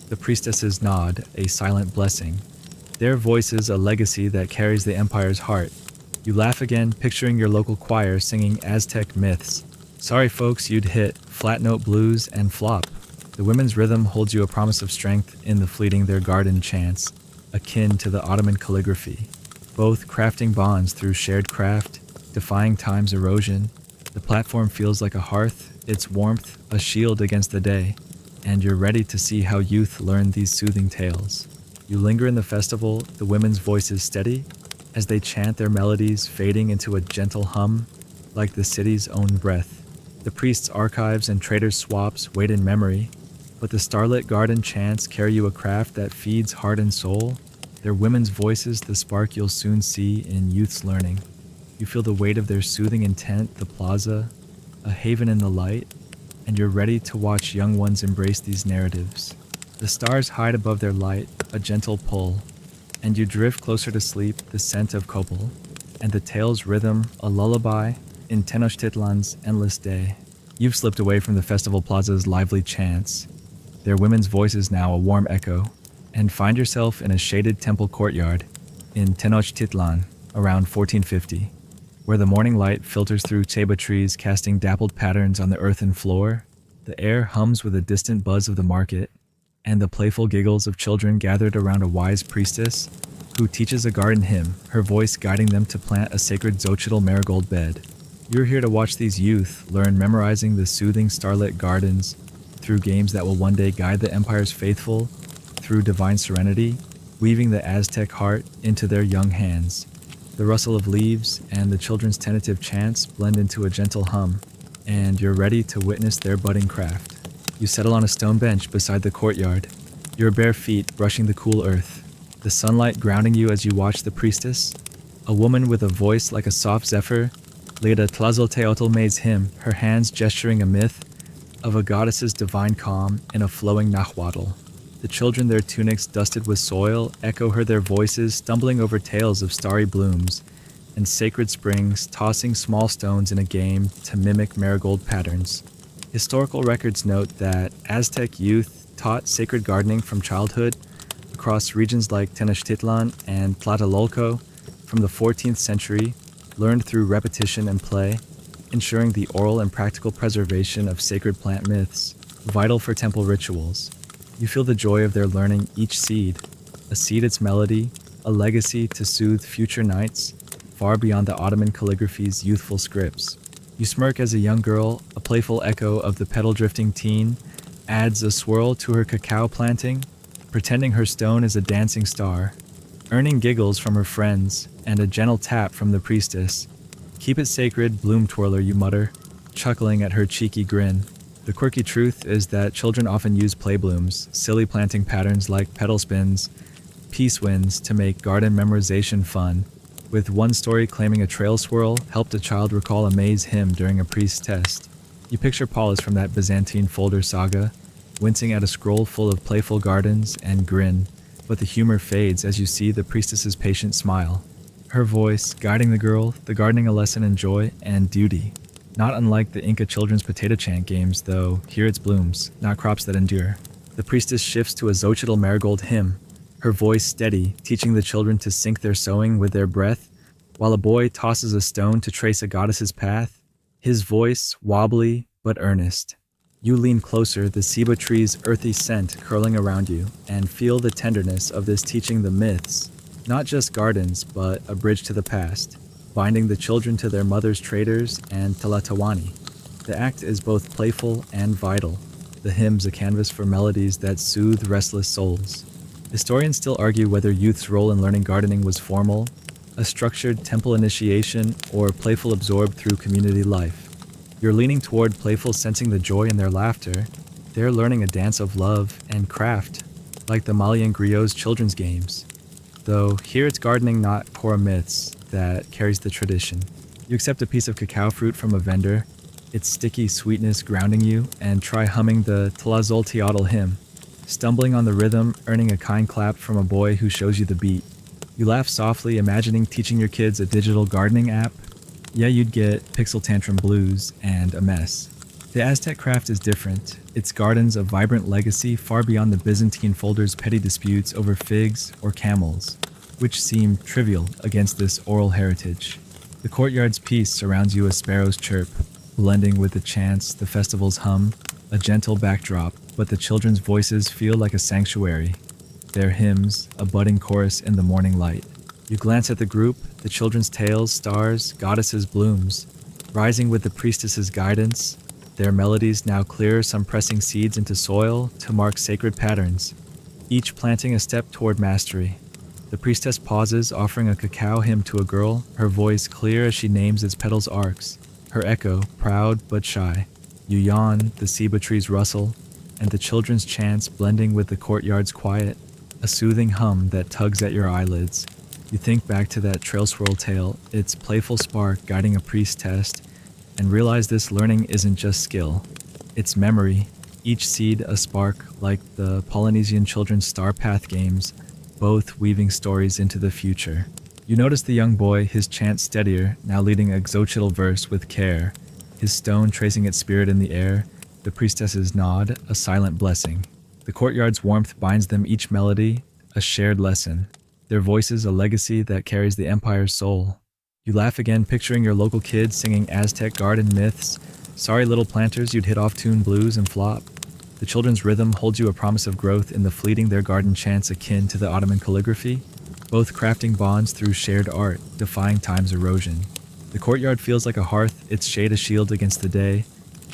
The priestess's nod, a silent blessing. Their voices a legacy that carries the empire's heart. You laugh again, picturing your local choir singing Aztec myths. Sorry folks, you'd hit flat note blues and flop. The women's rhythm holds you a promise of strength in the fleeting their garden chants, akin to the Ottoman calligraphy, both crafting bonds through shared craft, defying time's erosion. The platform feels like a hearth, its warmth a shield against the day, and you're ready to see how youth learn these soothing tales. You linger in the festival, the women's voices steady, as they chant their melodies fading into a gentle hum, like the city's own breath. The priest's archives and traders' swaps wait in memory, but the starlit garden chants carry you a craft that feeds heart and soul. Their women's voices the spark you'll soon see in youth's learning. You feel the weight of their soothing intent, the plaza, a haven in the light, and you're ready to watch young ones embrace these narratives. The stars hide above their light, a gentle pull, and you drift closer to sleep, the scent of copal, and the tale's rhythm, a lullaby in Tenochtitlan's endless day. You've slipped away from the festival plaza's lively chants, their women's voices now a warm echo, and find yourself in a shaded temple courtyard in Tenochtitlan around 1450, where the morning light filters through ceiba trees casting dappled patterns on the earthen floor. The air hums with the distant buzz of the market, and the playful giggles of children gathered around a wise priestess who teaches a garden hymn, her voice guiding them to plant a sacred Xochitl marigold bed. You're here to watch these youth learn, memorizing the soothing starlit gardens through games that will one day guide the empire's faithful through divine serenity, weaving the Aztec heart into their young hands. The rustle of leaves and the children's tentative chants blend into a gentle hum, and you're ready to witness their budding craft. You settle on a stone bench beside the courtyard, your bare feet brushing the cool earth, the sunlight grounding you as you watch the priestess, a woman with a voice like a soft zephyr, lead a Tlazolteotl maize hymn, her hands gesturing a myth of a goddess's divine calm in a flowing Nahuatl. The children, their tunics dusted with soil, echo her their voices, stumbling over tales of starry blooms and sacred springs, tossing small stones in a game to mimic marigold patterns. Historical records note that Aztec youth taught sacred gardening from childhood across regions like Tenochtitlan and Tlatelolco from the 14th century, learned through repetition and play, ensuring the oral and practical preservation of sacred plant myths, vital for temple rituals. You feel the joy of their learning, each seed, a seed its melody, a legacy to soothe future nights, far beyond the Ottoman calligraphy's youthful scripts. You smirk as a young girl, a playful echo of the petal-drifting teen, adds a swirl to her cacao planting, pretending her stone is a dancing star, earning giggles from her friends and a gentle tap from the priestess. Keep it sacred, bloom twirler, you mutter, chuckling at her cheeky grin. The quirky truth is that children often use play blooms, silly planting patterns like petal spins, peace winds to make garden memorization fun, with one story claiming a trail swirl helped a child recall a maize hymn during a priest's test. You picture Paulus from that Byzantine folder saga, wincing at a scroll full of playful gardens, and grin, but the humor fades as you see the priestess's patient smile. Her voice guiding the gardening a lesson in joy and duty. Not unlike the Inca children's potato chant games, though here it's blooms, not crops that endure. The priestess shifts to a Xochitl marigold hymn, her voice steady, teaching the children to sync their sowing with their breath, while a boy tosses a stone to trace a goddess's path, his voice wobbly but earnest. You lean closer, the ceiba tree's earthy scent curling around you, and feel the tenderness of this teaching the myths, not just gardens, but a bridge to the past, binding the children to their mother's traders and Talatawani. The act is both playful and vital, the hymns a canvas for melodies that soothe restless souls. Historians still argue whether youth's role in learning gardening was formal, a structured temple initiation, or playful absorbed through community life. You're leaning toward playful, sensing the joy in their laughter. They're learning a dance of love and craft, like the Malian griots children's games. Though here it's gardening, not core myths, that carries the tradition. You accept a piece of cacao fruit from a vendor, its sticky sweetness grounding you, and try humming the Tlazolteotl hymn, stumbling on the rhythm, earning a kind clap from a boy who shows you the beat. You laugh softly, imagining teaching your kids a digital gardening app. Yeah, you'd get Pixel Tantrum Blues and a mess. The Aztec craft is different. Its gardens a vibrant legacy far beyond the Byzantine folder's petty disputes over figs or camels, which seem trivial against this oral heritage. The courtyard's peace surrounds you as sparrows chirp, blending with the chants, the festival's hum, a gentle backdrop, but the children's voices feel like a sanctuary. Their hymns, a budding chorus in the morning light. You glance at the group, the children's tales, stars, goddesses, blooms, rising with the priestess's guidance, their melodies now clear, some pressing seeds into soil to mark sacred patterns, each planting a step toward mastery. The priestess pauses, offering a cacao hymn to a girl, her voice clear as she names its petals arcs, her echo proud but shy. You yawn, the ceiba trees rustle, and the children's chants blending with the courtyard's quiet, a soothing hum that tugs at your eyelids. You think back to that trail swirl tale, its playful spark guiding a priest test, and realize this learning isn't just skill. It's memory, each seed a spark like the Polynesian children's Star Path games, both weaving stories into the future. You notice the young boy, his chant steadier, now leading a Xochitl verse with care, his stone tracing its spirit in the air, the priestess's nod, a silent blessing. The courtyard's warmth binds them, each melody, a shared lesson. Their voices a legacy that carries the empire's soul. You laugh again, picturing your local kids singing Aztec garden myths. Sorry little planters, you'd hit off-tune blues and flop. The children's rhythm holds you a promise of growth in the fleeting their garden chants akin to the Ottoman calligraphy, both crafting bonds through shared art, defying time's erosion. The courtyard feels like a hearth, its shade a shield against the day,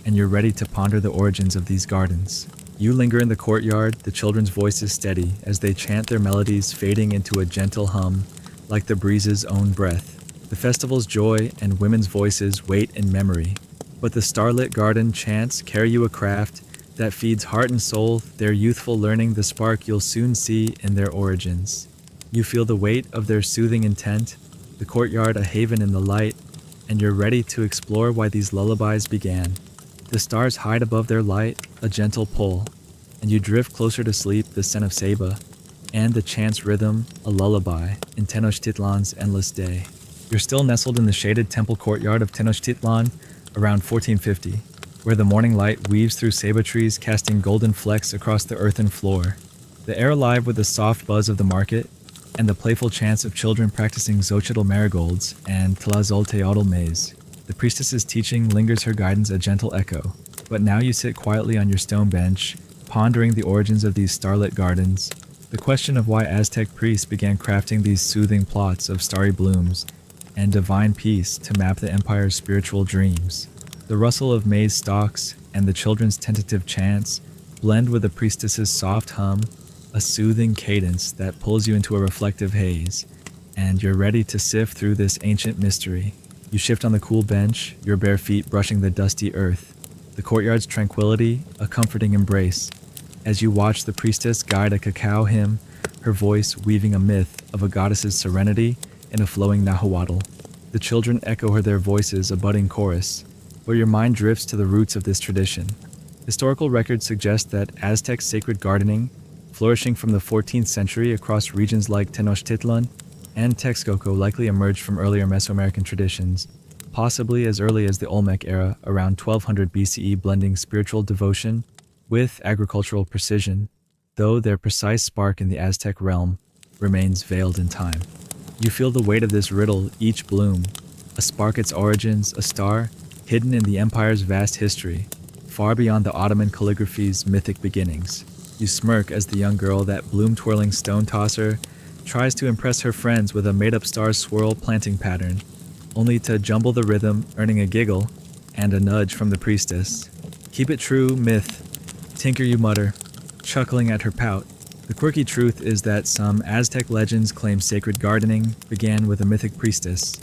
and you're ready to ponder the origins of these gardens. You linger in the courtyard, the children's voices steady as they chant their melodies, fading into a gentle hum, like the breeze's own breath. The festival's joy and women's voices wait in memory, but the starlit garden chants carry you a craft that feeds heart and soul, their youthful learning the spark you'll soon see in their origins. You feel the weight of their soothing intent, the courtyard a haven in the light, and you're ready to explore why these lullabies began. The stars hide above their light, a gentle pull, and you drift closer to sleep, the scent of ceiba, and the chant's rhythm, a lullaby, in Tenochtitlan's endless day. You're still nestled in the shaded temple courtyard of Tenochtitlan around 1450, where the morning light weaves through ceiba trees, casting golden flecks across the earthen floor. The air alive with the soft buzz of the market, and the playful chants of children practicing Xochitl marigolds and Tlazolteotl maize. The priestess's teaching lingers her guidance a gentle echo, but now you sit quietly on your stone bench, pondering the origins of these starlit gardens, the question of why Aztec priests began crafting these soothing plots of starry blooms and divine peace to map the empire's spiritual dreams. The rustle of maize stalks and the children's tentative chants blend with the priestess's soft hum, a soothing cadence that pulls you into a reflective haze, and you're ready to sift through this ancient mystery. You shift on the cool bench, your bare feet brushing the dusty earth. The courtyard's tranquility, a comforting embrace, as you watch the priestess guide a cacao hymn, her voice weaving a myth of a goddess's serenity in a flowing Nahuatl. The children echo her their voices, a budding chorus, where your mind drifts to the roots of this tradition. Historical records suggest that Aztec sacred gardening flourishing from the 14th century across regions like Tenochtitlan and Texcoco, likely emerged from earlier Mesoamerican traditions, possibly as early as the Olmec era around 1200 BCE, blending spiritual devotion with agricultural precision, though their precise spark in the Aztec realm remains veiled in time. You feel the weight of this riddle, each bloom, a spark its origins, a star hidden in the empire's vast history, far beyond the Ottoman calligraphy's mythic beginnings. You smirk as the young girl, that bloom-twirling stone tosser, tries to impress her friends with a made-up star swirl planting pattern, only to jumble the rhythm, earning a giggle and a nudge from the priestess. "Keep it true, myth," tinker you mutter, chuckling at her pout. The quirky truth is that some Aztec legends claim sacred gardening began with a mythic priestess,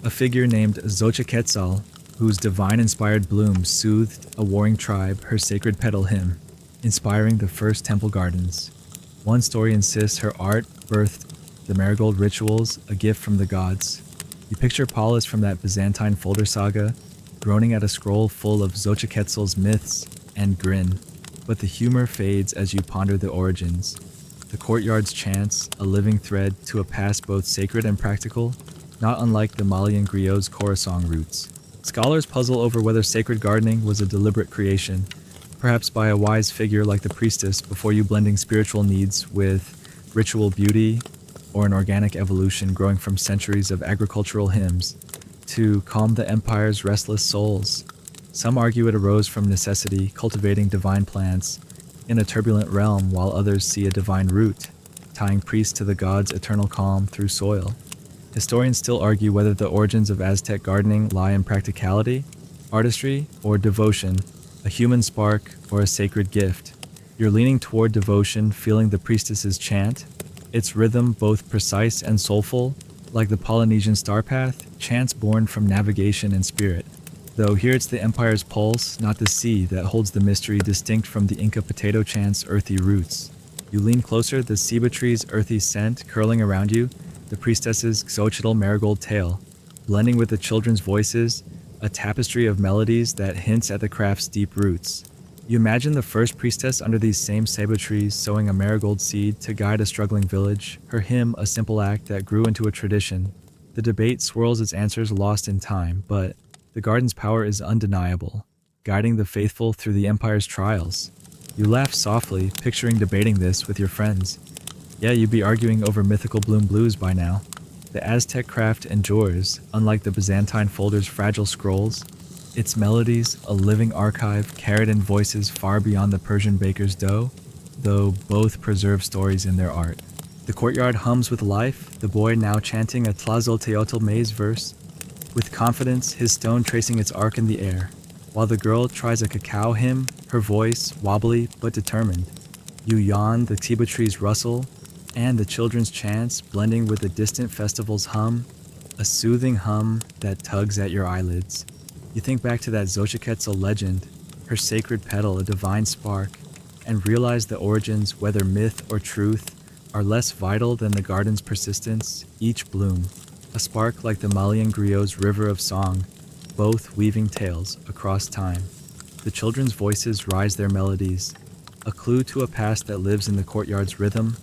a figure named Xochiquetzal, whose divine-inspired bloom soothed a warring tribe, her sacred petal hymn, inspiring the first temple gardens. One story insists her art birthed the marigold rituals, a gift from the gods. You picture Paulus from that Byzantine folder saga, groaning at a scroll full of Xochiquetzal's myths, and grin. But the humor fades as you ponder the origins. The courtyard's chants, a living thread to a past both sacred and practical, not unlike the Malian griot's chorusong roots. Scholars puzzle over whether sacred gardening was a deliberate creation, perhaps by a wise figure like the priestess, before you blending spiritual needs with ritual beauty, or an organic evolution growing from centuries of agricultural hymns to calm the empire's restless souls. Some argue it arose from necessity, cultivating divine plants in a turbulent realm, while others see a divine root, tying priests to the gods' eternal calm through soil. Historians still argue whether the origins of Aztec gardening lie in practicality, artistry, or devotion, a human spark or a sacred gift. You're leaning toward devotion, feeling the priestess's chant, its rhythm both precise and soulful, like the Polynesian star path, chants born from navigation and spirit. Though here it's the empire's pulse, not the sea, that holds the mystery, distinct from the Inca potato chant's earthy roots. You lean closer, the ceiba tree's earthy scent curling around you, the priestess's Xochitl marigold tail, blending with the children's voices, a tapestry of melodies that hints at the craft's deep roots. You imagine the first priestess under these same ceiba trees sowing a marigold seed to guide a struggling village, her hymn a simple act that grew into a tradition. The debate swirls its answers lost in time, but the garden's power is undeniable, guiding the faithful through the empire's trials. You laugh softly, picturing debating this with your friends. Yeah, you'd be arguing over mythical bloom blues by now. The Aztec craft endures, unlike the Byzantine folder's fragile scrolls. Its melodies, a living archive carried in voices far beyond the Persian baker's dough, though both preserve stories in their art. The courtyard hums with life, the boy now chanting a Tlazolteotl maze verse, with confidence, his stone tracing its arc in the air, while the girl tries a cacao hymn, her voice wobbly but determined. You yawn, the ceiba trees rustle, and the children's chants blending with the distant festival's hum, a soothing hum that tugs at your eyelids. You think back to that Xochiquetzal legend, her sacred petal a divine spark, and realize the origins, whether myth or truth, are less vital than the garden's persistence, each bloom, a spark like the Malian griot's river of song, both weaving tales across time. The children's voices rise their melodies, a clue to a past that lives in the courtyard's rhythm,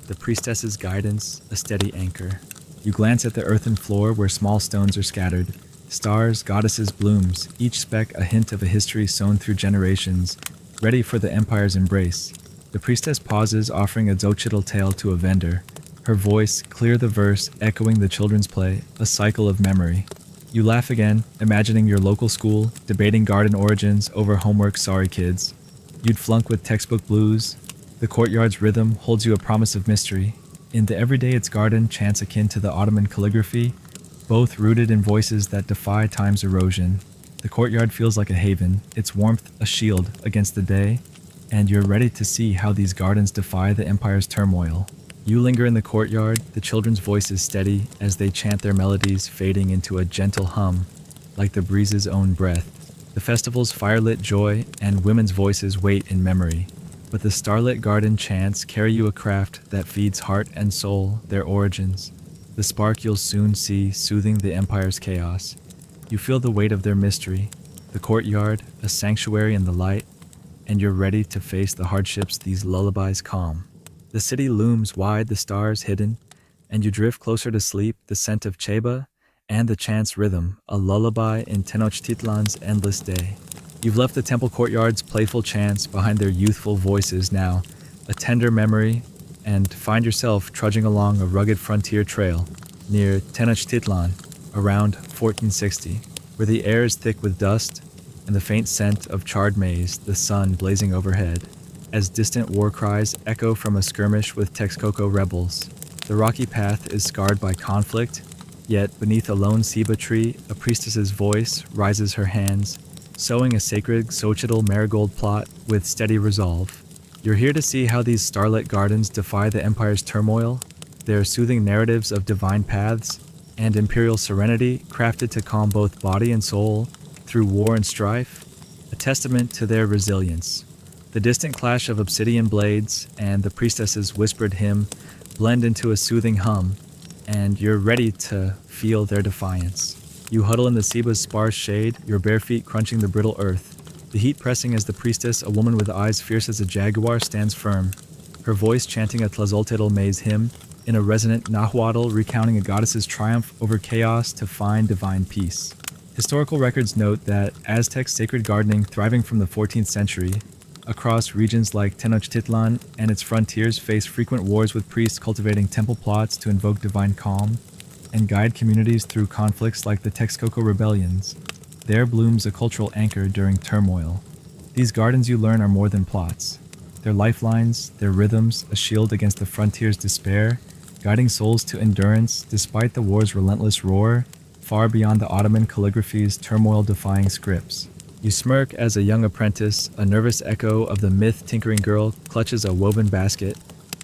the priestess's guidance, a steady anchor. You glance at the earthen floor where small stones are scattered, stars, goddesses, blooms, each speck a hint of a history sown through generations, ready for the empire's embrace. The priestess pauses, offering a Xochitl tale to a vendor, her voice, clear the verse, echoing the children's play, a cycle of memory. You laugh again, imagining your local school, debating garden origins over homework, sorry kids. You'd flunk with textbook blues. The courtyard's rhythm holds you a promise of mystery. In the everyday its garden, chants akin to the Ottoman calligraphy, both rooted in voices that defy time's erosion. The courtyard feels like a haven, its warmth a shield against the day, and you're ready to see how these gardens defy the empire's turmoil. You linger in the courtyard, the children's voices steady as they chant their melodies, fading into a gentle hum, like the breeze's own breath. The festival's firelit joy and women's voices wait in memory, but the starlit garden chants carry you a craft that feeds heart and soul, their origins. The spark you'll soon see soothing the empire's chaos. You feel the weight of their mystery, the courtyard, a sanctuary in the light, and you're ready to face the hardships these lullabies calm. The city looms wide, the stars hidden, and you drift closer to sleep, the scent of cheba and the chant's rhythm, a lullaby in Tenochtitlan's endless day. You've left the temple courtyard's playful chants behind their youthful voices now, a tender memory, and find yourself trudging along a rugged frontier trail near Tenochtitlan around 1460, where the air is thick with dust and the faint scent of charred maize, the sun blazing overhead, as distant war cries echo from a skirmish with Texcoco rebels. The rocky path is scarred by conflict, yet beneath a lone ceiba tree, a priestess's voice rises her hands, sowing a sacred Xochitl marigold plot with steady resolve. You're here to see how these starlit gardens defy the Empire's turmoil, their soothing narratives of divine paths and imperial serenity crafted to calm both body and soul through war and strife, a testament to their resilience. The distant clash of obsidian blades and the priestess's whispered hymn blend into a soothing hum, and you're ready to feel their defiance. You huddle in the Ceba's sparse shade, your bare feet crunching the brittle earth, the heat pressing as the priestess, a woman with eyes fierce as a jaguar, stands firm, her voice chanting a Tlazolteotl maize hymn in a resonant Nahuatl recounting a goddess's triumph over chaos to find divine peace. Historical records note that Aztec sacred gardening thriving from the 14th century across regions like Tenochtitlan and its frontiers faced frequent wars with priests cultivating temple plots to invoke divine calm and guide communities through conflicts like the Texcoco rebellions. There blooms a cultural anchor during turmoil. These gardens, you learn, are more than plots. They're lifelines, their rhythms, a shield against the frontier's despair, guiding souls to endurance despite the war's relentless roar, far beyond the Ottoman calligraphy's turmoil-defying scripts. You smirk as a young apprentice, a nervous echo of the myth tinkering girl clutches a woven basket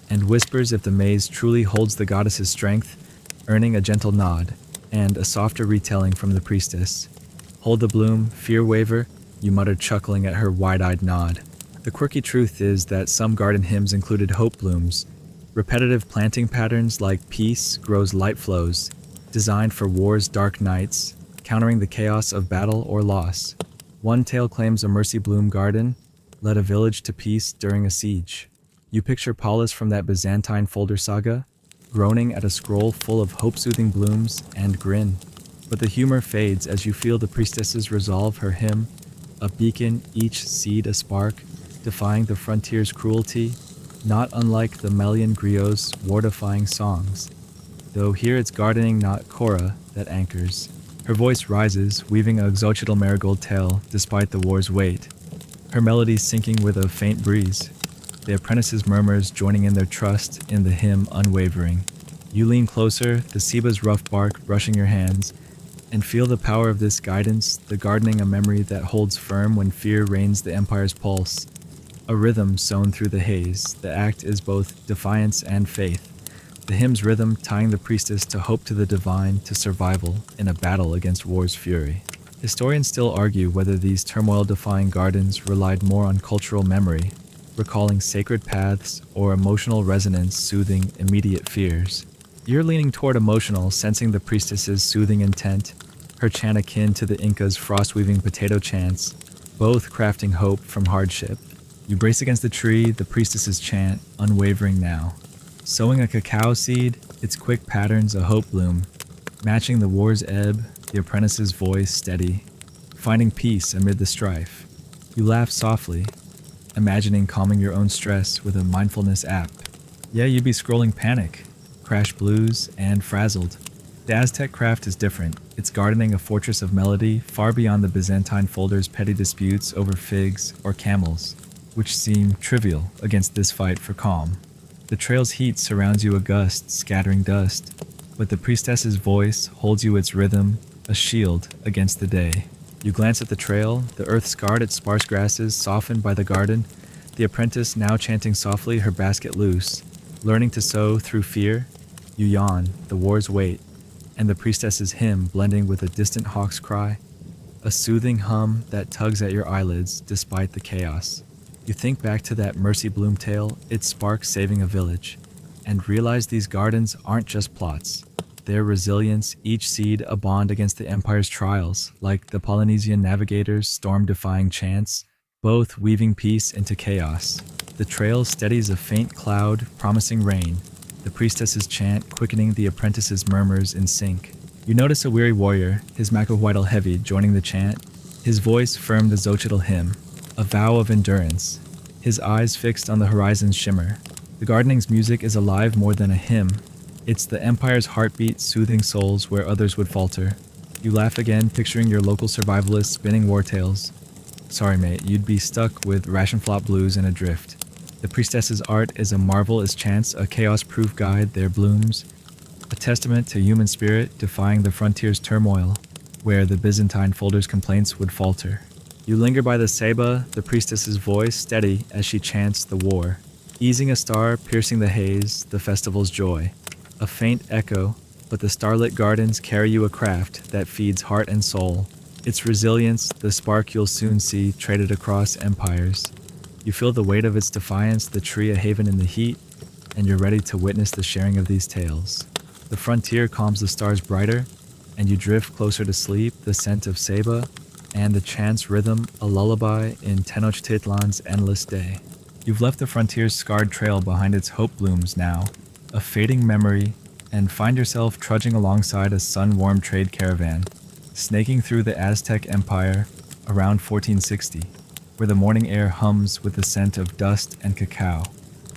and whispers if the maze truly holds the goddess's strength, earning a gentle nod and a softer retelling from the priestess. Hold the bloom, fear waver, you muttered, chuckling at her wide-eyed nod. The quirky truth is that some garden hymns included hope blooms, repetitive planting patterns like peace grows light flows, designed for war's dark nights, countering the chaos of battle or loss. One tale claims a mercy bloom garden led a village to peace during a siege. You picture Paulus from that Byzantine folder saga, groaning at a scroll full of hope-soothing blooms, and grin. But the humor fades as you feel the priestess's resolve, her hymn, a beacon, each seed a spark, defying the frontier's cruelty, not unlike the Melian griot's war-defying songs. Though here it's gardening, not Cora, that anchors. Her voice rises, weaving a Xochitl marigold tale despite the war's weight, her melody syncing with a faint breeze. The apprentice's murmurs joining in their trust in the hymn unwavering. You lean closer, the Ceba's rough bark brushing your hands, and feel the power of this guidance, the gardening a memory that holds firm when fear reigns the Empire's pulse. A rhythm sown through the haze, the act is both defiance and faith. The hymn's rhythm tying the priestess to hope, to the divine, to survival in a battle against war's fury. Historians still argue whether these turmoil-defying gardens relied more on cultural memory, recalling sacred paths, or emotional resonance soothing immediate fears. You're leaning toward emotional, sensing the priestess's soothing intent, her chant akin to the Inca's frost-weaving potato chants, both crafting hope from hardship. You brace against the tree, the priestess's chant, unwavering now. Sowing a cacao seed, its quick patterns a hope bloom, matching the war's ebb, the apprentice's voice steady, finding peace amid the strife. You laugh softly, imagining calming your own stress with a mindfulness app. Yeah, you'd be scrolling panic, crash blues, and frazzled. The Aztec craft is different. It's gardening a fortress of melody far beyond the Byzantine folder's petty disputes over figs or camels, which seem trivial against this fight for calm. The trail's heat surrounds you, a gust, scattering dust, but the priestess's voice holds you its rhythm, a shield against the day. You glance at the trail, the earth scarred its sparse grasses softened by the garden, the apprentice now chanting softly, her basket loose, learning to sow through fear. You yawn, the war's weight, and the priestess's hymn blending with a distant hawk's cry, a soothing hum that tugs at your eyelids despite the chaos. You think back to that Mercy Bloom tale, its spark saving a village, and realize these gardens aren't just plots. Their resilience, each seed a bond against the Empire's trials, like the Polynesian navigator's storm-defying chants, both weaving peace into chaos. The trail steadies a faint cloud, promising rain, the priestess's chant quickening the apprentice's murmurs in sync. You notice a weary warrior, his macahuital heavy, joining the chant, his voice firm the Xochitl hymn, a vow of endurance, his eyes fixed on the horizon's shimmer. The gardening's music is alive more than a hymn. It's the empire's heartbeat soothing souls where others would falter. You laugh again, picturing your local survivalists spinning war tales. Sorry, mate, you'd be stuck with ration flop blues and adrift. The priestess's art is a marvel as chants, a chaos-proof guide there blooms, a testament to human spirit defying the frontier's turmoil, where the Byzantine folder's complaints would falter. You linger by the Seba, the priestess's voice steady as she chants the war, easing a star, piercing the haze, the festival's joy. A faint echo, but the starlit gardens carry you a craft that feeds heart and soul. Its resilience, the spark you'll soon see traded across empires. You feel the weight of its defiance, the tree a haven in the heat, and you're ready to witness the sharing of these tales. The frontier calms the stars brighter, and you drift closer to sleep, the scent of Seba, and the chant's rhythm, a lullaby in Tenochtitlan's endless day. You've left the frontier's scarred trail behind its hope blooms now, a fading memory, and find yourself trudging alongside a sun-warmed trade caravan, snaking through the Aztec Empire around 1460, where the morning air hums with the scent of dust and cacao,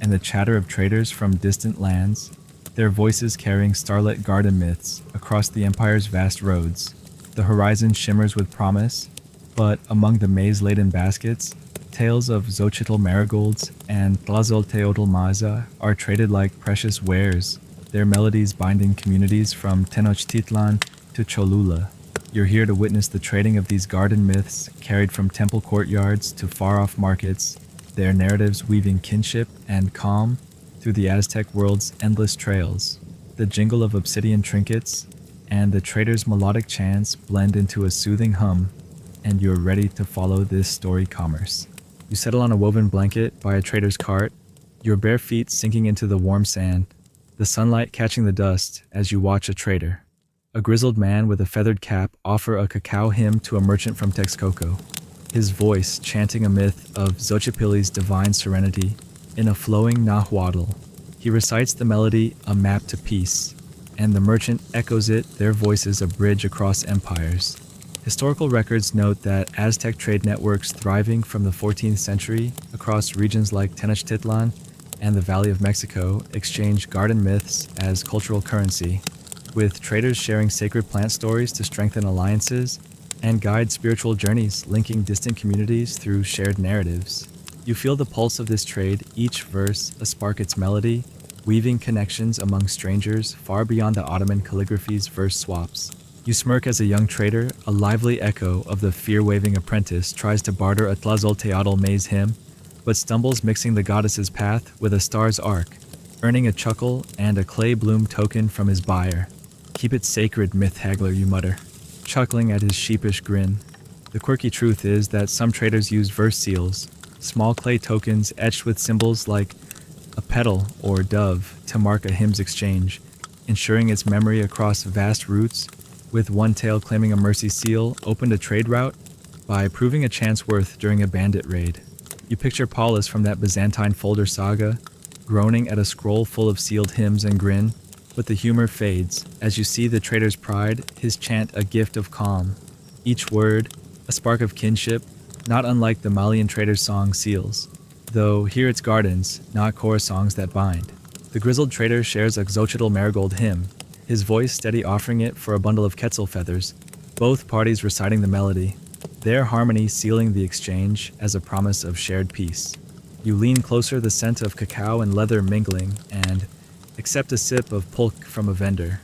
and the chatter of traders from distant lands, their voices carrying starlit garden myths across the empire's vast roads. The horizon shimmers with promise, but among the maize-laden baskets, tales of Xochitl marigolds and Tlazolteotl maza are traded like precious wares, their melodies binding communities from Tenochtitlan to Cholula. You're here to witness the trading of these garden myths carried from temple courtyards to far-off markets, their narratives weaving kinship and calm through the Aztec world's endless trails. The jingle of obsidian trinkets and the trader's melodic chants blend into a soothing hum, and you're ready to follow this story commerce. You settle on a woven blanket by a trader's cart, your bare feet sinking into the warm sand, the sunlight catching the dust as you watch a trader, a grizzled man with a feathered cap, offer a cacao hymn to a merchant from Texcoco, his voice chanting a myth of Xochipilli's divine serenity in a flowing Nahuatl. He recites the melody, a map to peace, and the merchant echoes it, their voices a bridge across empires. Historical records note that Aztec trade networks thriving from the 14th century across regions like Tenochtitlan and the Valley of Mexico exchanged garden myths as cultural currency, with traders sharing sacred plant stories to strengthen alliances and guide spiritual journeys linking distant communities through shared narratives. You feel the pulse of this trade, each verse a spark its melody, weaving connections among strangers far beyond the Ottoman calligraphy's verse swaps. You smirk as a young trader, a lively echo of the fear-waving apprentice tries to barter a Tlazolteotl maze hymn, but stumbles mixing the goddess's path with a star's arc, earning a chuckle and a clay bloom token from his buyer. Keep it sacred, myth haggler, you mutter, chuckling at his sheepish grin. The quirky truth is that some traders use verse seals, small clay tokens etched with symbols like a petal or dove to mark a hymn's exchange, ensuring its memory across vast routes, with one tale claiming a mercy seal opened a trade route by proving a chance worth during a bandit raid. You picture Paulus from that Byzantine folder saga, groaning at a scroll full of sealed hymns and grin, but the humor fades as you see the trader's pride, his chant a gift of calm. Each word, a spark of kinship, not unlike the Malian trader's song Seals, though here it's gardens, not chorus songs that bind. The grizzled trader shares a Xochitl marigold hymn, his voice steady offering it for a bundle of quetzal feathers, both parties reciting the melody, their harmony sealing the exchange as a promise of shared peace. You lean closer, the scent of cacao and leather mingling, and accept a sip of pulque from a vendor,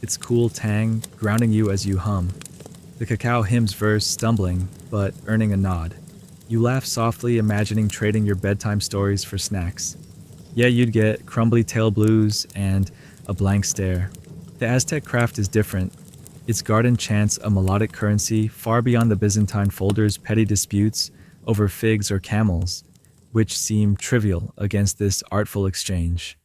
its cool tang grounding you as you hum. The cacao hymn's verse stumbling, but earning a nod. You laugh softly, imagining trading your bedtime stories for snacks. Yeah, you'd get crumbly tail blues and a blank stare. The Aztec craft is different. Its garden chants a melodic currency far beyond the Byzantine folder's petty disputes over figs or camels, which seem trivial against this artful exchange.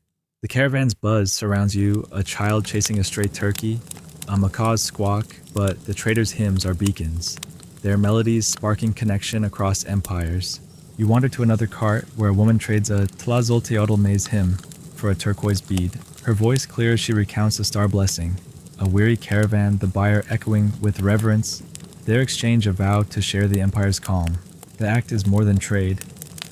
The caravan's buzz surrounds you, a child chasing a stray turkey, a macaw's squawk, but the trader's hymns are beacons. their melodies sparking connection across empires. You wander to another cart where a woman trades a Tlazolteotl maize hymn for a turquoise bead. Her voice clear as she recounts a star blessing. A weary caravan, the buyer echoing with reverence, their exchange a vow to share the empire's calm. The act is more than trade.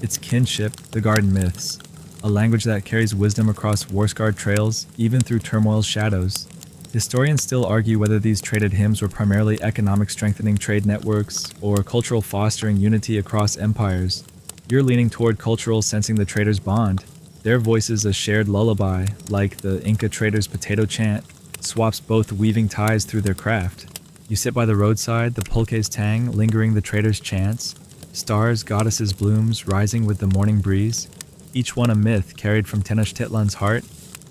It's kinship, the garden myths, a language that carries wisdom across war-scarred trails, even through turmoil's shadows. Historians still argue whether these traded hymns were primarily economic strengthening trade networks or cultural fostering unity across empires. You're leaning toward cultural, sensing the traders' bond. Their voices a shared lullaby, like the Inca traders' potato chant, swaps both weaving ties through their craft. You sit by the roadside, the pulque's tang lingering the traders' chants, stars, goddesses' blooms rising with the morning breeze, each one a myth carried from Tenochtitlan's heart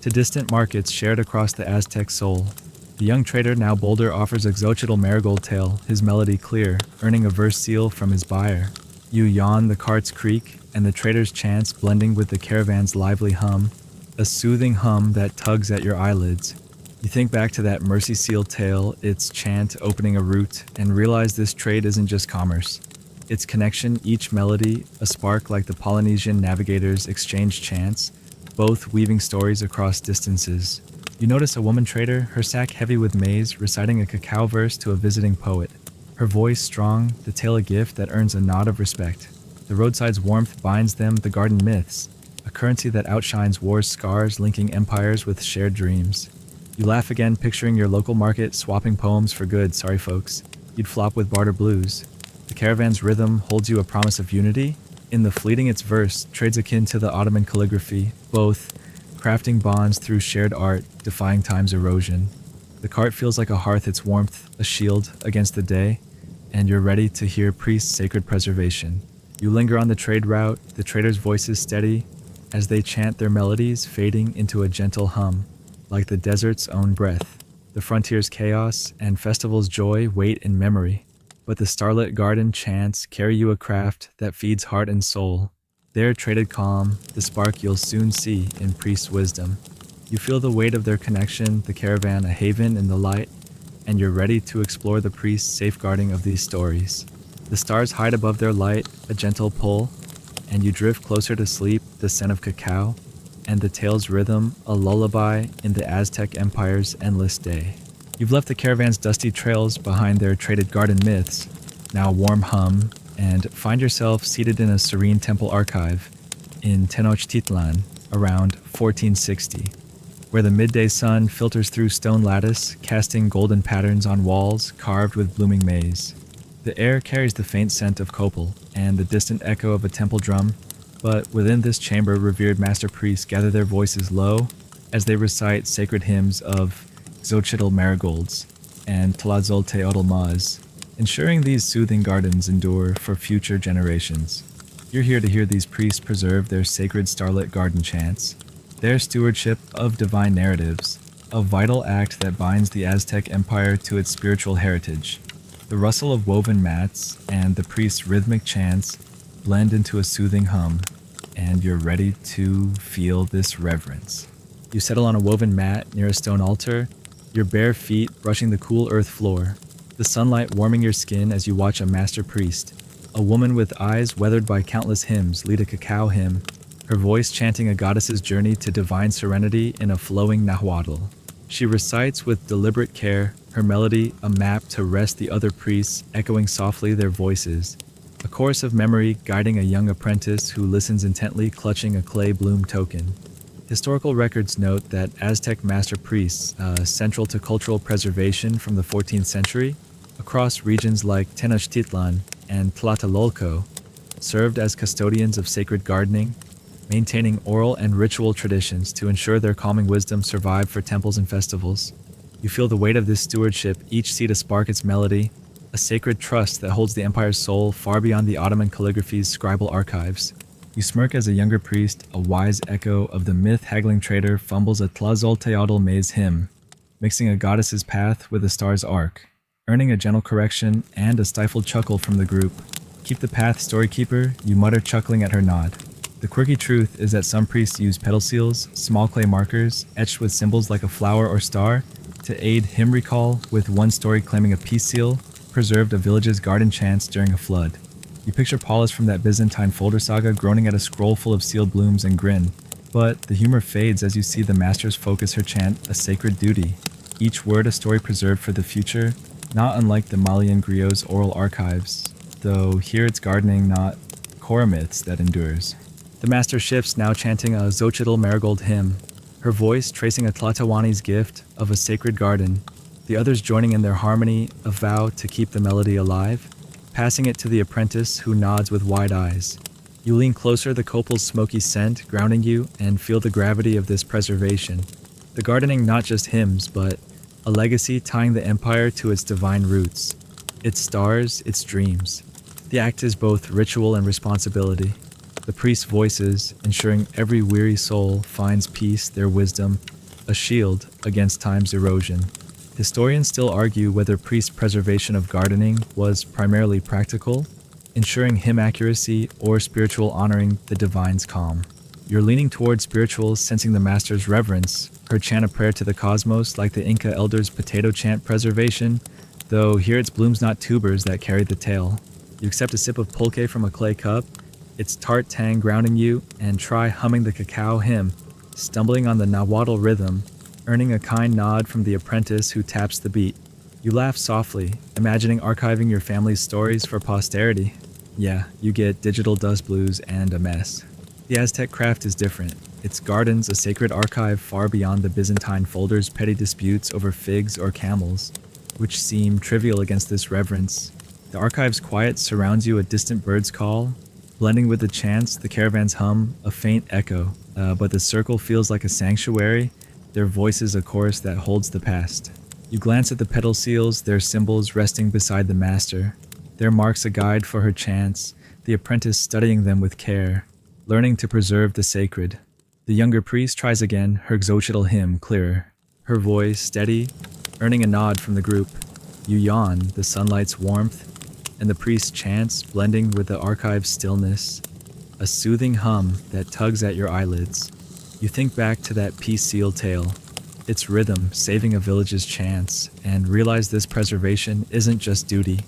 to distant markets shared across the Aztec soul. The young trader, now bolder, offers a Xochitl marigold tale, his melody clear, earning a verse seal from his buyer. You yawn, the cart's creak, and the trader's chants blending with the caravan's lively hum, a soothing hum that tugs at your eyelids. You think back to that mercy seal tale, its chant opening a route, and realize this trade isn't just commerce. Its connection, each melody, a spark like the Polynesian navigators' exchange chants, both weaving stories across distances. You notice a woman trader, her sack heavy with maize, reciting a cacao verse to a visiting poet. Her voice strong, the tale a gift that earns a nod of respect. The roadside's warmth binds them, the garden myths, a currency that outshines war's scars, linking empires with shared dreams. You laugh again, picturing your local market, swapping poems for good, sorry folks. You'd flop with barter blues. The caravan's rhythm holds you a promise of unity. In the fleeting its verse, trades akin to the Ottoman calligraphy, both crafting bonds through shared art, defying time's erosion. The cart feels like a hearth, its warmth, a shield against the day, and you're ready to hear priests' sacred preservation. You linger on the trade route, the traders' voices steady, as they chant their melodies, fading into a gentle hum, like the desert's own breath. The frontier's chaos and festival's joy wait in memory. But the starlit garden chants carry you a craft that feeds heart and soul. There traded calm, the spark you'll soon see in priest's wisdom. You feel the weight of their connection, the caravan a haven in the light, and you're ready to explore the priest's safeguarding of these stories. The stars hide above their light, a gentle pull, and you drift closer to sleep, the scent of cacao, and the tale's rhythm, a lullaby in the Aztec Empire's endless day. You've left the caravan's dusty trails behind their traded garden myths, now warm hum, and find yourself seated in a serene temple archive in Tenochtitlan around 1460, where the midday sun filters through stone lattice, casting golden patterns on walls carved with blooming maize. The air carries the faint scent of copal and the distant echo of a temple drum, but within this chamber, revered master priests gather their voices low as they recite sacred hymns of Xochitl marigolds and Tlazolteotl maz, ensuring these soothing gardens endure for future generations. You're here to hear these priests preserve their sacred starlit garden chants, their stewardship of divine narratives, a vital act that binds the Aztec Empire to its spiritual heritage. The rustle of woven mats and the priest's rhythmic chants blend into a soothing hum, and you're ready to feel this reverence. You settle on a woven mat near a stone altar, your bare feet brushing the cool earth floor, the sunlight warming your skin as you watch a master priest, a woman with eyes weathered by countless hymns, lead a cacao hymn, her voice chanting a goddess's journey to divine serenity in a flowing Nahuatl. She recites with deliberate care, her melody a map to rest the other priests, echoing softly their voices, a chorus of memory guiding a young apprentice who listens intently, clutching a clay bloom token. Historical records note that Aztec master priests, central to cultural preservation from the 14th century, across regions like Tenochtitlan and Tlatelolco, served as custodians of sacred gardening, maintaining oral and ritual traditions to ensure their calming wisdom survived for temples and festivals. You feel the weight of this stewardship, each seed a spark its melody, a sacred trust that holds the empire's soul far beyond the Ottoman calligraphy's scribal archives. You smirk as a younger priest, a wise echo of the myth-haggling trader, fumbles a Tlazolteotl maize hymn, mixing a goddess's path with a star's arc, earning a gentle correction and a stifled chuckle from the group. Keep the path, storykeeper, you mutter, chuckling at her nod. The quirky truth is that some priests use pedal seals, small clay markers, etched with symbols like a flower or star, to aid hymn recall, with one story claiming a peace seal, preserved a village's garden chants during a flood. You picture Paulus from that Byzantine folder saga groaning at a scroll full of sealed blooms and grin. But the humor fades as you see the masters focus her chant a sacred duty. Each word a story preserved for the future, not unlike the Malian griot's oral archives, though here it's gardening, not core myths, that endures. The master shifts, now chanting a Xochitl marigold hymn, her voice tracing a Tlatawani's gift of a sacred garden, the others joining in their harmony, a vow to keep the melody alive, passing it to the apprentice who nods with wide eyes. You lean closer, the copal's smoky scent grounding you, and feel the gravity of this preservation. The gardening not just hymns, but a legacy tying the empire to its divine roots, its stars, its dreams. The act is both ritual and responsibility. The priest's voices, ensuring every weary soul finds peace, their wisdom, a shield against time's erosion. Historians still argue whether priest preservation of gardening was primarily practical, ensuring hymn accuracy, or spiritual, honoring the divine's calm. You're leaning toward spiritual, sensing the master's reverence, her chant a prayer to the cosmos like the Inca elders' potato chant preservation, though here it's blooms not tubers that carry the tale. You accept a sip of pulque from a clay cup, its tart tang grounding you, and try humming the cacao hymn, stumbling on the Nahuatl rhythm, earning a kind nod from the apprentice who taps the beat. You laugh softly, imagining archiving your family's stories for posterity. Yeah, you get digital dust blues and a mess. The Aztec craft is different. Its gardens a sacred archive far beyond the Byzantine folders' petty disputes over figs or camels, which seem trivial against this reverence. The archive's quiet surrounds you, a distant bird's call, blending with the chants, the caravan's hum, a faint echo, but the circle feels like a sanctuary, their voices a chorus that holds the past. You glance at the petal seals, their symbols resting beside the master, their marks a guide for her chants, the apprentice studying them with care, learning to preserve the sacred. The younger priest tries again, her Xochitl hymn clearer, her voice steady, earning a nod from the group. You yawn, the sunlight's warmth, and the priest's chants blending with the archive's stillness, a soothing hum that tugs at your eyelids. You think back to that peace-sealed tale, its rhythm saving a village's chants, and realize this preservation isn't just duty.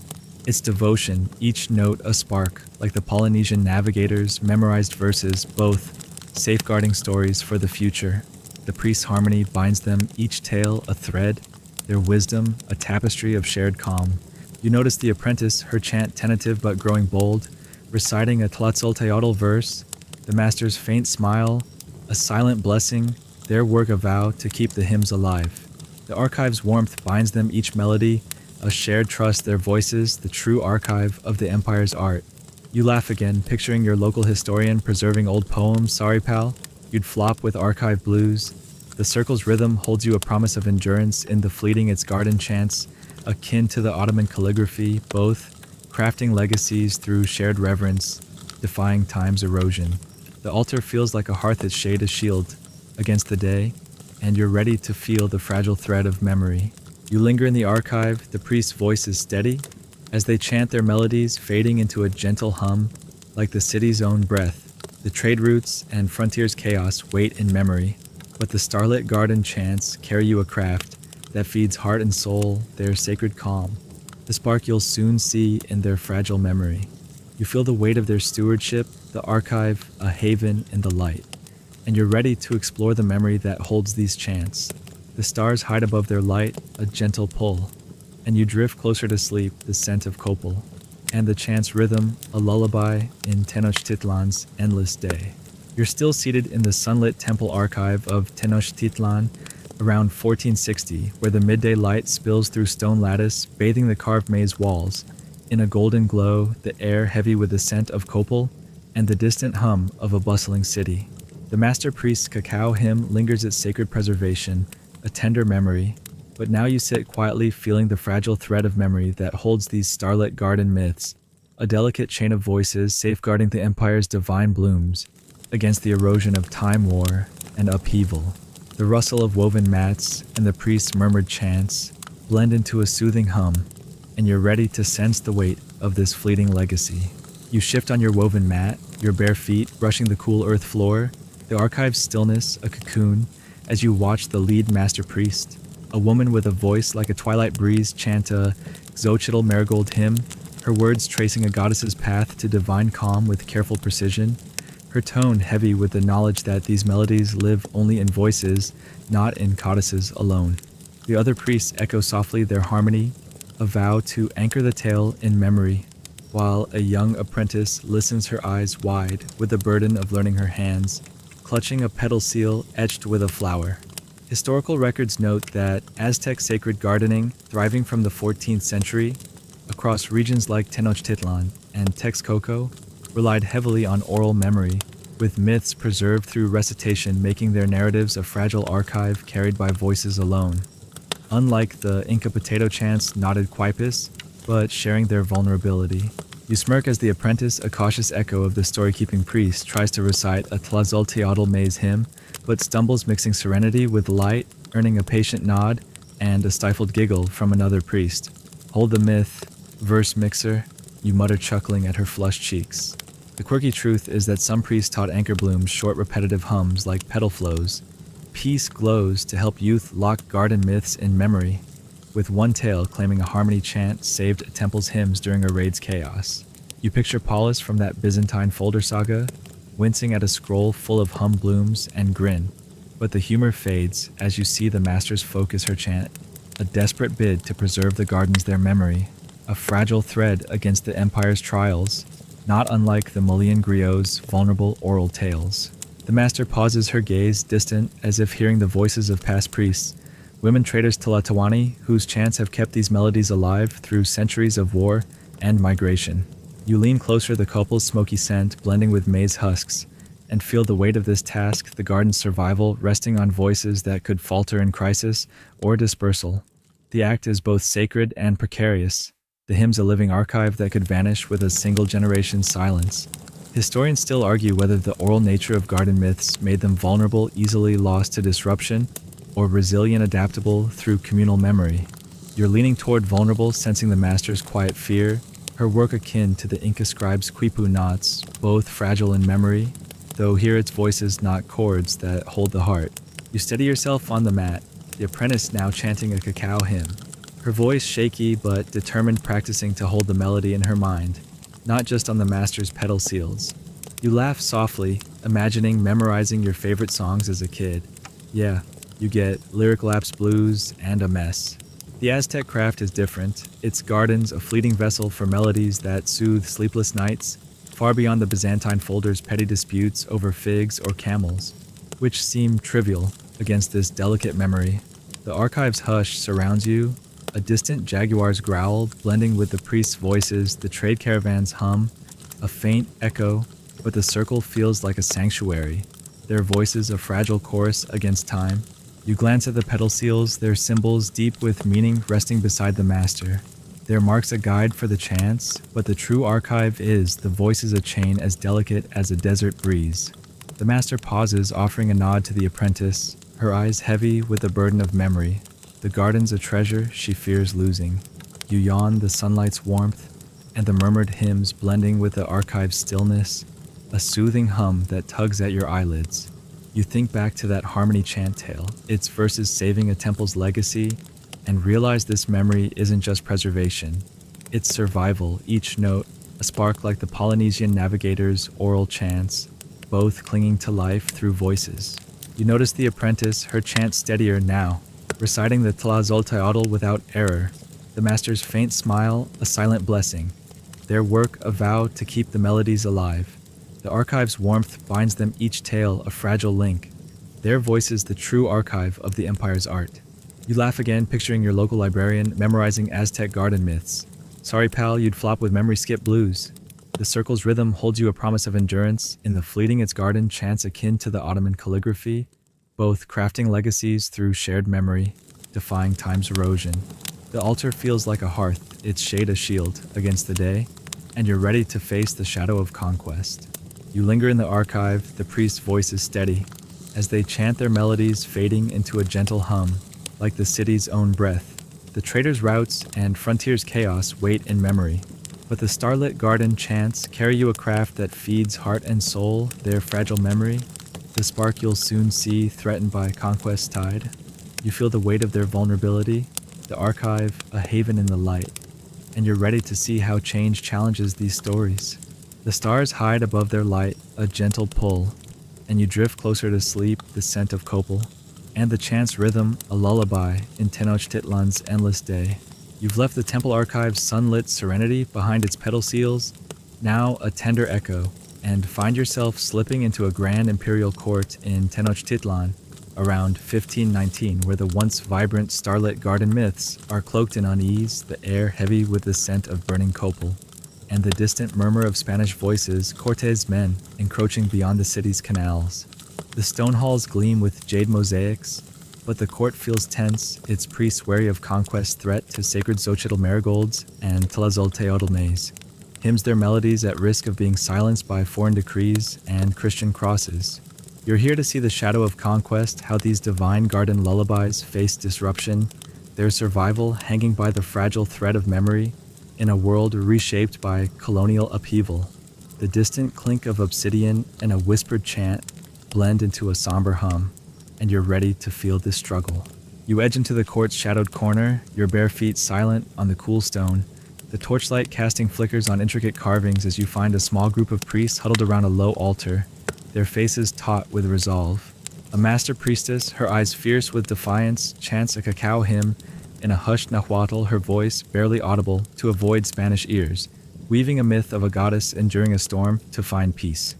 It's devotion, each note a spark, like the Polynesian navigators' memorized verses, both safeguarding stories for the future. The priest's harmony binds them, each tale a thread, their wisdom a tapestry of shared calm. You notice the apprentice, her chant tentative but growing bold, reciting a Tlatzolteotl verse, the master's faint smile, a silent blessing, their work a vow to keep the hymns alive. The archive's warmth binds them, each melody, a shared trust, their voices, the true archive of the empire's art. You laugh again, picturing your local historian preserving old poems. Sorry, pal, you'd flop with archive blues. The circle's rhythm holds you, a promise of endurance in the fleeting, its garden chants, akin to the Ottoman calligraphy, both crafting legacies through shared reverence, defying time's erosion. The altar feels like a hearth its shade a shield against the day, and you're ready to feel the fragile thread of memory. You linger in the archive, the priest's voice is steady, as they chant their melodies, fading into a gentle hum, like the city's own breath. The trade routes and frontier's chaos wait in memory, but the starlit garden chants carry you a craft that feeds heart and soul, their sacred calm, the spark you'll soon see in their fragile memory. You feel the weight of their stewardship, the archive a haven in the light, and you're ready to explore the memory that holds these chants. The stars hide above their light, a gentle pull, and you drift closer to sleep, the scent of copal, and the chant's rhythm, a lullaby in Tenochtitlan's endless day. You're still seated in the sunlit temple archive of Tenochtitlan around 1460, where the midday light spills through stone lattice, bathing the carved maze walls. In a golden glow, the air heavy with the scent of copal, and the distant hum of a bustling city. The master priest's cacao hymn lingers its sacred preservation, a tender memory, but now you sit quietly feeling the fragile thread of memory that holds these starlit garden myths, a delicate chain of voices safeguarding the empire's divine blooms against the erosion of time, war, and upheaval. The rustle of woven mats and the priest's murmured chants blend into a soothing hum, and you're ready to sense the weight of this fleeting legacy. You shift on your woven mat, your bare feet brushing the cool earth floor, the archive's stillness a cocoon, as you watch the lead master priest, A woman with a voice like a twilight breeze chant a Xochitl marigold hymn, her words tracing a goddess's path to divine calm with careful precision, her tone heavy with the knowledge that these melodies live only in voices, not in goddesses alone. The other priests echo softly their harmony, a vow to anchor the tale in memory, while a young apprentice listens, her eyes wide with the burden of learning, her hands clutching a petal seal etched with a flower. Historical records note that Aztec sacred gardening, thriving from the 14th century across regions like Tenochtitlan and Texcoco, relied heavily on oral memory, with myths preserved through recitation making their narratives a fragile archive carried by voices alone. Unlike the Inca potato chants knotted quipus, but sharing their vulnerability. You smirk as the apprentice, a cautious echo of the story-keeping priest, tries to recite a Tlazolteotl maze hymn, but stumbles, mixing serenity with light, earning a patient nod and a stifled giggle from another priest. Hold the myth, verse mixer, you mutter, chuckling at her flushed cheeks. The quirky truth is that some priests taught Anchorbloom short repetitive hums like petal flows. Peace glows to help youth lock garden myths in memory, with one tale claiming a harmony chant saved a temple's hymns during a raid's chaos. You picture Paulus from that Byzantine folder saga, wincing at a scroll full of hum blooms and grin. But the humor fades as you see the masters focus her chant, a desperate bid to preserve the gardens their memory, a fragile thread against the empire's trials, not unlike the Mullion griot's vulnerable oral tales. The master pauses, her gaze distant as if hearing the voices of past priests, women traders Tlatoani, whose chants have kept these melodies alive through centuries of war and migration. You lean closer, the couple's smoky scent blending with maize husks, and feel the weight of this task, the garden's survival, resting on voices that could falter in crisis or dispersal. The act is both sacred and precarious. The hymn's a living archive that could vanish with a single generation's silence. Historians still argue whether the oral nature of garden myths made them vulnerable, easily lost to disruption, or resilient, adaptable through communal memory. You're leaning toward vulnerable, sensing the master's quiet fear, her work akin to the Inca scribe's quipu knots, both fragile in memory, though here it's voices, not chords, that hold the heart. You steady yourself on the mat, the apprentice now chanting a cacao hymn, her voice shaky but determined, practicing to hold the melody in her mind, not just on the master's pedal seals. You laugh softly, imagining memorizing your favorite songs as a kid. Yeah, you get Lyric Lapse Blues and a mess. The Aztec craft is different. Its gardens a fleeting vessel for melodies that soothe sleepless nights, far beyond the Byzantine folder's petty disputes over figs or camels, which seem trivial against this delicate memory. The archive's hush surrounds you, a distant jaguar's growl blending with the priest's voices, the trade caravan's hum, a faint echo, but the circle feels like a sanctuary, their voices a fragile chorus against time. You glance at the petal seals, their symbols deep with meaning resting beside the master. Their marks a guide for the chants, but the true archive is the voices a chain as delicate as a desert breeze. The master pauses, offering a nod to the apprentice, her eyes heavy with the burden of memory. The garden's a treasure she fears losing. You yawn, the sunlight's warmth, and the murmured hymns blending with the archive's stillness, a soothing hum that tugs at your eyelids. You think back to that harmony chant tale, its verses saving a temple's legacy, and realize this memory isn't just preservation. It's survival, each note, a spark like the Polynesian navigator's oral chants, both clinging to life through voices. You notice the apprentice, her chant steadier now, reciting the Tlazolteotl without error, the master's faint smile a silent blessing, their work a vow to keep the melodies alive. The archive's warmth binds them, each tale a fragile link, their voices the true archive of the empire's art. You laugh again, picturing your local librarian memorizing Aztec garden myths. Sorry pal, you'd flop with memory skip blues. The circle's rhythm holds you a promise of endurance, in the fleeting its garden chants akin to the Ottoman calligraphy, both crafting legacies through shared memory, defying time's erosion. The altar feels like a hearth, its shade a shield against the day, and you're ready to face the shadow of conquest. You linger in the archive, the priest's voice is steady, as they chant their melodies fading into a gentle hum, like the city's own breath. The trader's routes and frontier's chaos wait in memory, but the starlit garden chants carry you a craft that feeds heart and soul, their fragile memory, the spark you'll soon see threatened by conquest's tide. You feel the weight of their vulnerability, the archive, a haven in the light, and you're ready to see how change challenges these stories. The stars hide above their light, a gentle pull, and you drift closer to sleep, the scent of copal, and the chant's rhythm, a lullaby in Tenochtitlan's endless day. You've left the temple archive's sunlit serenity behind its petal seals, now a tender echo, and find yourself slipping into a grand imperial court in Tenochtitlan around 1519, where the once vibrant starlit garden myths are cloaked in unease, the air heavy with the scent of burning copal, and the distant murmur of Spanish voices, Cortes men encroaching beyond the city's canals. The stone halls gleam with jade mosaics, but the court feels tense, its priests wary of conquest's threat to sacred Xochitl marigolds and Tlazolteotl maize. Hymns their melodies at risk of being silenced by foreign decrees and Christian crosses. You're here to see the shadow of conquest, how these divine garden lullabies face disruption, their survival hanging by the fragile thread of memory in a world reshaped by colonial upheaval. The distant clink of obsidian and a whispered chant blend into a somber hum, and you're ready to feel this struggle. You edge into the court's shadowed corner, your bare feet silent on the cool stone, the torchlight casting flickers on intricate carvings as you find a small group of priests huddled around a low altar, their faces taut with resolve. A master priestess, her eyes fierce with defiance, chants a cacao hymn in a hushed Nahuatl, her voice barely audible to avoid Spanish ears, weaving a myth of a goddess enduring a storm to find peace.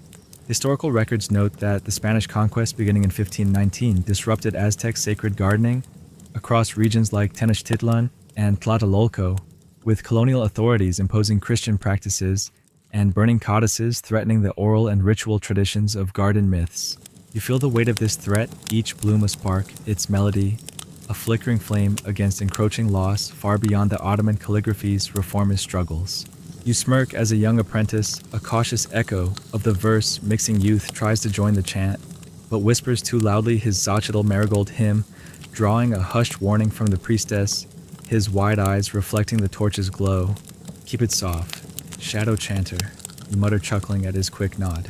Historical records note that the Spanish conquest beginning in 1519 disrupted Aztec sacred gardening across regions like Tenochtitlan and Tlatelolco, with colonial authorities imposing Christian practices and burning codices threatening the oral and ritual traditions of garden myths. You feel the weight of this threat, each bloom a spark, its melody, a flickering flame against encroaching loss far beyond the Ottoman calligraphy's reformist struggles. You smirk as a young apprentice, a cautious echo of the verse mixing youth tries to join the chant, but whispers too loudly his Xochitl marigold hymn, drawing a hushed warning from the priestess, his wide eyes reflecting the torch's glow. Keep it soft, shadow chanter, you mutter, chuckling at his quick nod.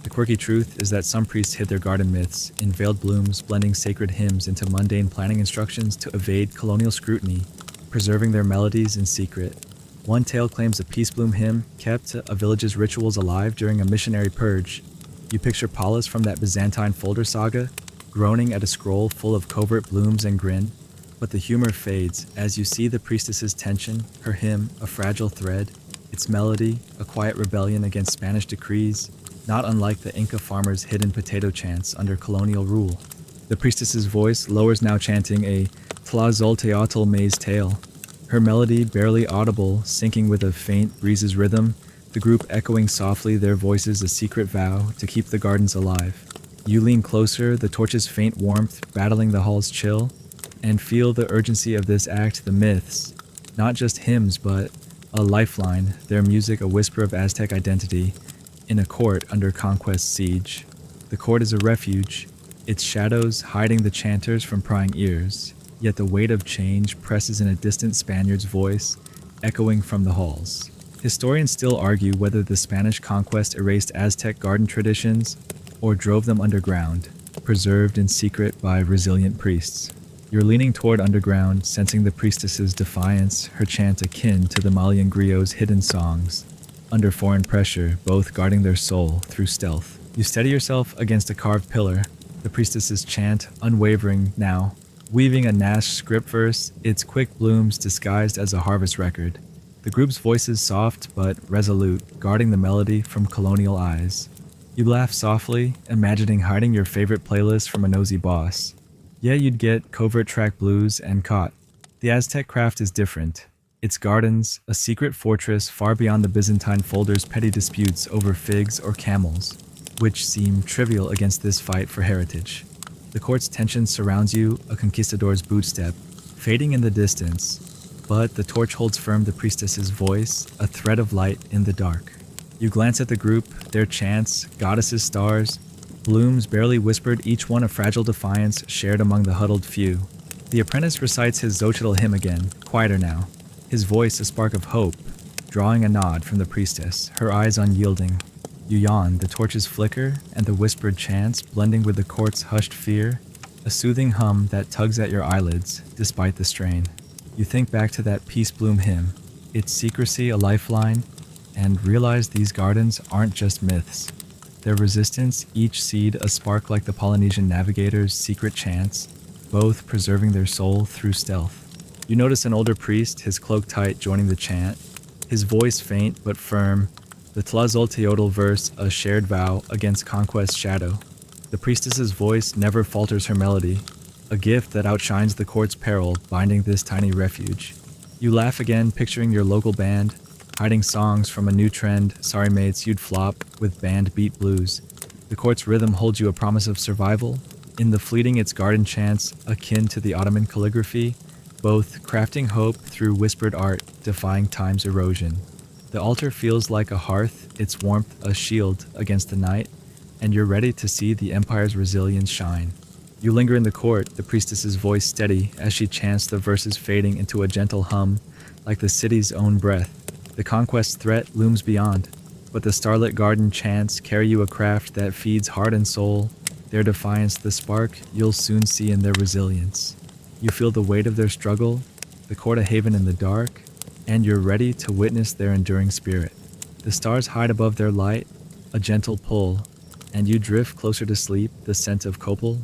The quirky truth is that some priests hid their garden myths in veiled blooms, blending sacred hymns into mundane planning instructions to evade colonial scrutiny, preserving their melodies in secret. One tale claims a peace bloom hymn kept a village's rituals alive during a missionary purge. You picture Paulus from that Byzantine folder saga, groaning at a scroll full of covert blooms and grin, but the humor fades as you see the priestess's tension, her hymn a fragile thread, its melody a quiet rebellion against Spanish decrees, not unlike the Inca farmers' hidden potato chants under colonial rule. The priestess's voice lowers, now chanting a Tlazolteotl maize tale, her melody barely audible, syncing with a faint breeze's rhythm, the group echoing softly, their voices a secret vow to keep the gardens alive. You lean closer, the torch's faint warmth battling the hall's chill, and feel the urgency of this act, the myths, not just hymns but a lifeline, their music a whisper of Aztec identity, in a court under conquest siege. The court is a refuge, its shadows hiding the chanters from prying ears, yet the weight of change presses in a distant Spaniard's voice, echoing from the halls. Historians still argue whether the Spanish conquest erased Aztec garden traditions or drove them underground, preserved in secret by resilient priests. You're leaning toward underground, sensing the priestess's defiance, her chant akin to the Malian griot's hidden songs. Under foreign pressure, both guarding their soul through stealth. You steady yourself against a carved pillar, the priestess's chant unwavering now, weaving a Nash script verse, its quick blooms disguised as a harvest record. The group's voices soft but resolute, guarding the melody from colonial eyes. You laugh softly, imagining hiding your favorite playlist from a nosy boss. Yeah, you'd get covert track blues and caught. The Aztec craft is different. Its gardens, a secret fortress far beyond the Byzantine folder's petty disputes over figs or camels, which seem trivial against this fight for heritage. The court's tension surrounds you, a conquistador's bootstep, fading in the distance, but the torch holds firm the priestess's voice, a thread of light in the dark. You glance at the group, their chants, goddesses' stars, blooms barely whispered, each one a fragile defiance shared among the huddled few. The apprentice recites his Xochitl hymn again, quieter now, his voice a spark of hope, drawing a nod from the priestess, her eyes unyielding. You yawn, the torches flicker, and the whispered chants, blending with the court's hushed fear, a soothing hum that tugs at your eyelids despite the strain. You think back to that peace bloom hymn, its secrecy a lifeline, and realize these gardens aren't just myths. Their resistance, each seed a spark like the Polynesian navigator's secret chants, both preserving their soul through stealth. You notice an older priest, his cloak tight, joining the chant, his voice faint but firm, the Tlazolteotl verse a shared vow against conquest's shadow. The priestess's voice never falters her melody, a gift that outshines the court's peril binding this tiny refuge. You laugh again, picturing your local band, hiding songs from a new trend, sorry mates, you'd flop with band beat blues. The court's rhythm holds you a promise of survival. In the fleeting its garden chants, akin to the Ottoman calligraphy, both crafting hope through whispered art, defying time's erosion. The altar feels like a hearth, its warmth a shield against the night, and you're ready to see the empire's resilience shine. You linger in the court, the priestess's voice steady as she chants, the verses fading into a gentle hum, like the city's own breath. The conquest threat looms beyond, but the starlit garden chants carry you a craft that feeds heart and soul, their defiance the spark you'll soon see in their resilience. You feel the weight of their struggle, the court a haven in the dark, and you're ready to witness their enduring spirit. The stars hide above their light, a gentle pull, and you drift closer to sleep, the scent of copal,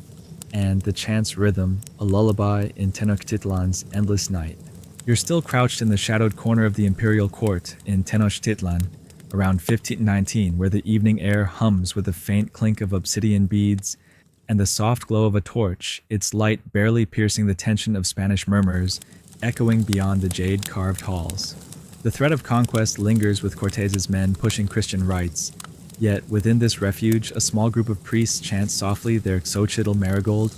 and the chant's rhythm, a lullaby in Tenochtitlan's endless night. You're still crouched in the shadowed corner of the imperial court in Tenochtitlan, around 1519, where the evening air hums with the faint clink of obsidian beads and the soft glow of a torch, its light barely piercing the tension of Spanish murmurs, echoing beyond the jade-carved halls. The threat of conquest lingers with Cortez's men pushing Christian rites, yet within this refuge, a small group of priests chant softly their Xochitl marigold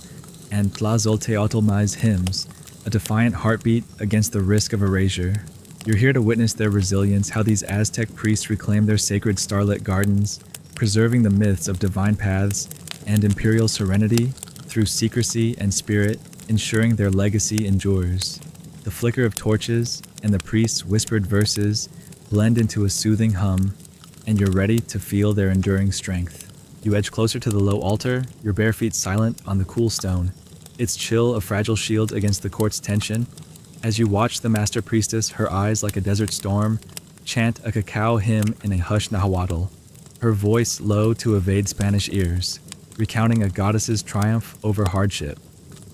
and Tlazolteotl's hymns, a defiant heartbeat against the risk of erasure. You're here to witness their resilience, how these Aztec priests reclaim their sacred starlit gardens, preserving the myths of divine paths and imperial serenity through secrecy and spirit, ensuring their legacy endures. The flicker of torches and the priest's whispered verses blend into a soothing hum, and you're ready to feel their enduring strength. You edge closer to the low altar, your bare feet silent on the cool stone, its chill a fragile shield against the court's tension. As you watch the master priestess, her eyes like a desert storm, chant a cacao hymn in a hushed Nahuatl, her voice low to evade Spanish ears, recounting a goddess's triumph over hardship.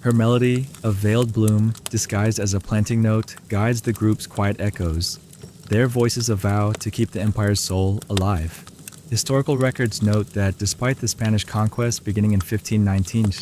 Her melody, a veiled bloom disguised as a planting note, guides the group's quiet echoes, their voices a vow to keep the empire's soul alive. Historical records note that despite the Spanish conquest beginning in 1519,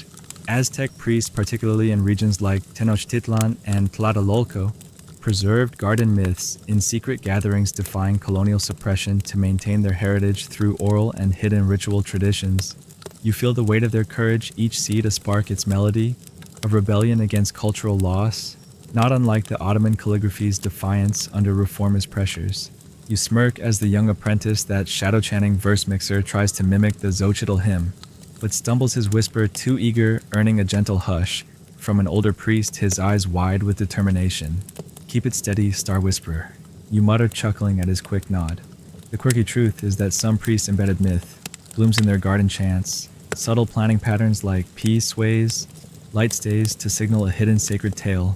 Aztec priests, particularly in regions like Tenochtitlan and Tlatelolco, preserved garden myths in secret gatherings defying colonial suppression to maintain their heritage through oral and hidden ritual traditions. You feel the weight of their courage, each seed a spark its melody, a rebellion against cultural loss, not unlike the Ottoman calligraphy's defiance under reformist pressures. You smirk as the young apprentice, that shadow-chanting verse mixer, tries to mimic the Xochitl hymn, but stumbles his whisper too eager, earning a gentle hush from an older priest, his eyes wide with determination. Keep it steady, star whisperer. You mutter, chuckling at his quick nod. The quirky truth is that some priests' embedded myth blooms in their garden chants, subtle planning patterns like pea sways, light stays to signal a hidden sacred tale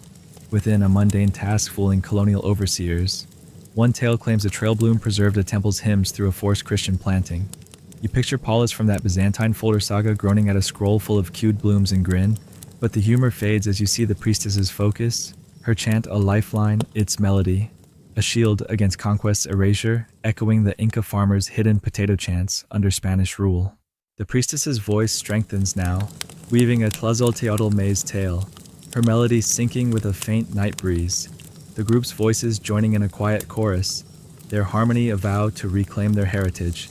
within a mundane task fooling colonial overseers. One tale claims a trail bloom preserved a temple's hymns through a forced Christian planting. You picture Paulus from that Byzantine folder saga groaning at a scroll full of cued blooms and grin, but the humor fades as you see the priestess's focus, her chant a lifeline, its melody, a shield against conquest's erasure, echoing the Inca farmers' hidden potato chants under Spanish rule. The priestess's voice strengthens now, weaving a Tlazolteotl maze tale, her melody syncing with a faint night breeze, the group's voices joining in a quiet chorus, their harmony a vow to reclaim their heritage,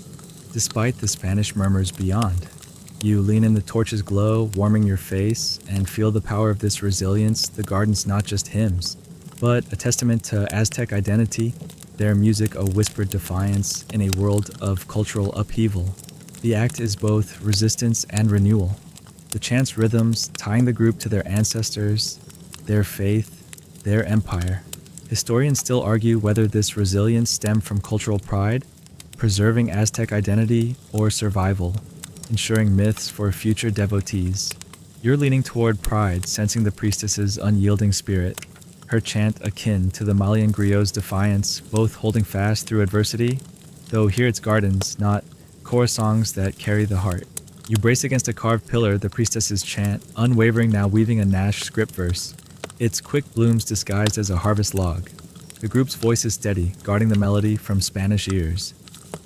despite the Spanish murmurs beyond. You lean in the torch's glow, warming your face, and feel the power of this resilience. The garden's not just hymns, but a testament to Aztec identity, their music a whispered defiance in a world of cultural upheaval. The act is both resistance and renewal, the chant's rhythms tying the group to their ancestors, their faith, their empire. Historians still argue whether this resilience stemmed from cultural pride, preserving Aztec identity, or survival, ensuring myths for future devotees. You're leaning toward pride, sensing the priestess's unyielding spirit, her chant akin to the Malian griot's defiance, both holding fast through adversity, though here it's gardens, not chorus songs that carry the heart. You brace against a carved pillar, the priestess's chant, unwavering now weaving a Nash script verse, its quick blooms disguised as a harvest log. The group's voice is steady, guarding the melody from Spanish ears.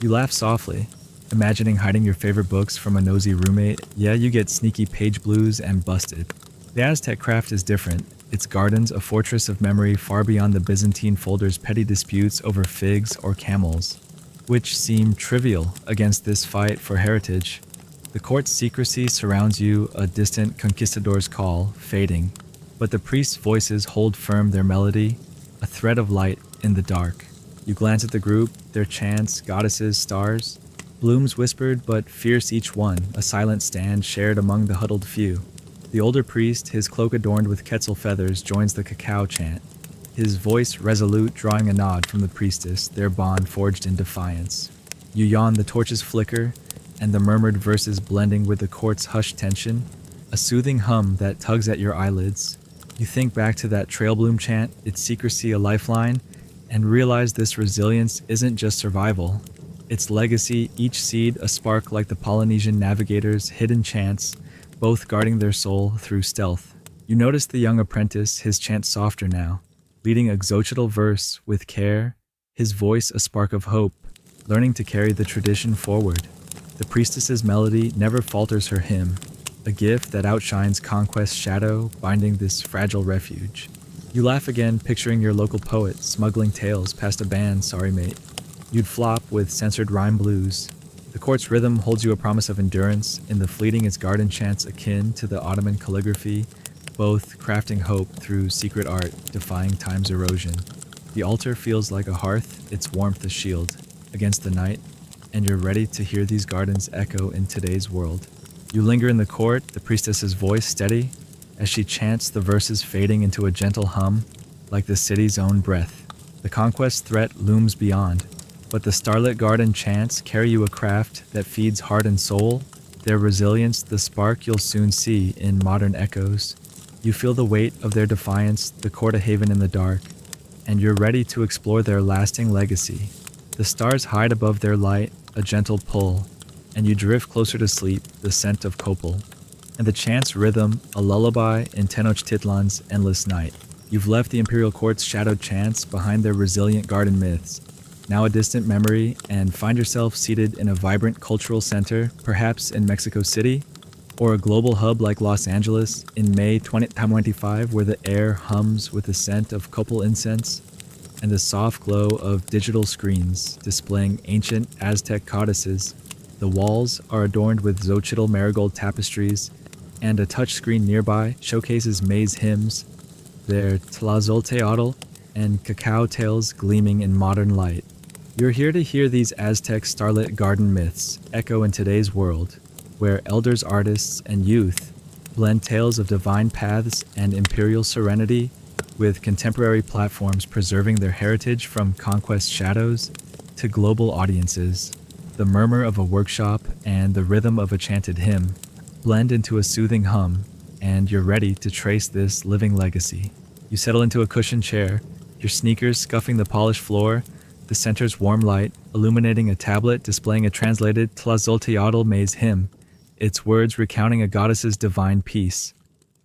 You laugh softly, imagining hiding your favorite books from a nosy roommate. Yeah, you get sneaky page blues and busted. The Aztec craft is different. Its gardens a fortress of memory far beyond the Byzantine folder's petty disputes over figs or camels, which seem trivial against this fight for heritage. The court's secrecy surrounds you, a distant conquistador's call, fading, but the priests' voices hold firm their melody, a thread of light in the dark. You glance at the group, their chants, goddesses, stars. Blooms whispered, but fierce each one, a silent stand shared among the huddled few. The older priest, his cloak adorned with quetzal feathers, joins the cacao chant, his voice resolute, drawing a nod from the priestess, their bond forged in defiance. You yawn, the torches flicker, and the murmured verses blending with the court's hushed tension, a soothing hum that tugs at your eyelids. You think back to that trail bloom chant, its secrecy a lifeline, and realize this resilience isn't just survival. Its legacy, each seed a spark like the Polynesian navigators' hidden chants, both guarding their soul through stealth. You notice the young apprentice, his chant softer now, leading a xochitl verse with care, his voice a spark of hope, learning to carry the tradition forward. The priestess's melody never falters her hymn, a gift that outshines conquest's shadow, binding this fragile refuge. You laugh again, picturing your local poet smuggling tales past a band, sorry mate. You'd flop with censored rhyme blues. The court's rhythm holds you a promise of endurance, in the fleeting its garden chants akin to the Ottoman calligraphy, both crafting hope through secret art, defying time's erosion. The altar feels like a hearth, its warmth a shield against the night, and you're ready to hear these gardens echo in today's world. You linger in the court, the priestess's voice steady, as she chants, the verses fading into a gentle hum, like the city's own breath. The conquest threat looms beyond, but the starlit garden chants carry you a craft that feeds heart and soul, their resilience the spark you'll soon see in modern echoes. You feel the weight of their defiance, the court a haven in the dark, and you're ready to explore their lasting legacy. The stars hide above their light, a gentle pull, and you drift closer to sleep, the scent of copal, and the chant's rhythm, a lullaby in Tenochtitlan's endless night. You've left the imperial court's shadowed chants behind their resilient garden myths, now a distant memory, and find yourself seated in a vibrant cultural center, perhaps in Mexico City, or a global hub like Los Angeles in May 2025, where the air hums with the scent of copal incense and the soft glow of digital screens displaying ancient Aztec codices. The walls are adorned with xochitl marigold tapestries, and a touchscreen nearby showcases maize hymns, their tlazolteotl and cacao tales gleaming in modern light. You're here to hear these Aztec starlit garden myths echo in today's world, where elders, artists, and youth blend tales of divine paths and imperial serenity with contemporary platforms preserving their heritage from conquest shadows to global audiences. The murmur of a workshop and the rhythm of a chanted hymn blend into a soothing hum, and you're ready to trace this living legacy. You settle into a cushioned chair, your sneakers scuffing the polished floor, the center's warm light illuminating a tablet displaying a translated Tlazolteotl maize hymn, its words recounting a goddess's divine peace,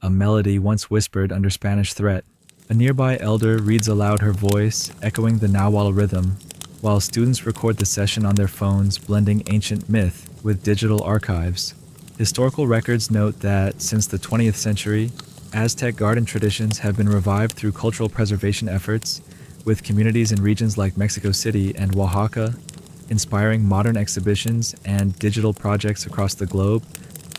a melody once whispered under Spanish threat. A nearby elder reads aloud, her voice echoing the Nahuatl rhythm, while students record the session on their phones, blending ancient myth with digital archives. Historical records note that since the 20th century, Aztec garden traditions have been revived through cultural preservation efforts, with communities in regions like Mexico City and Oaxaca inspiring modern exhibitions and digital projects across the globe,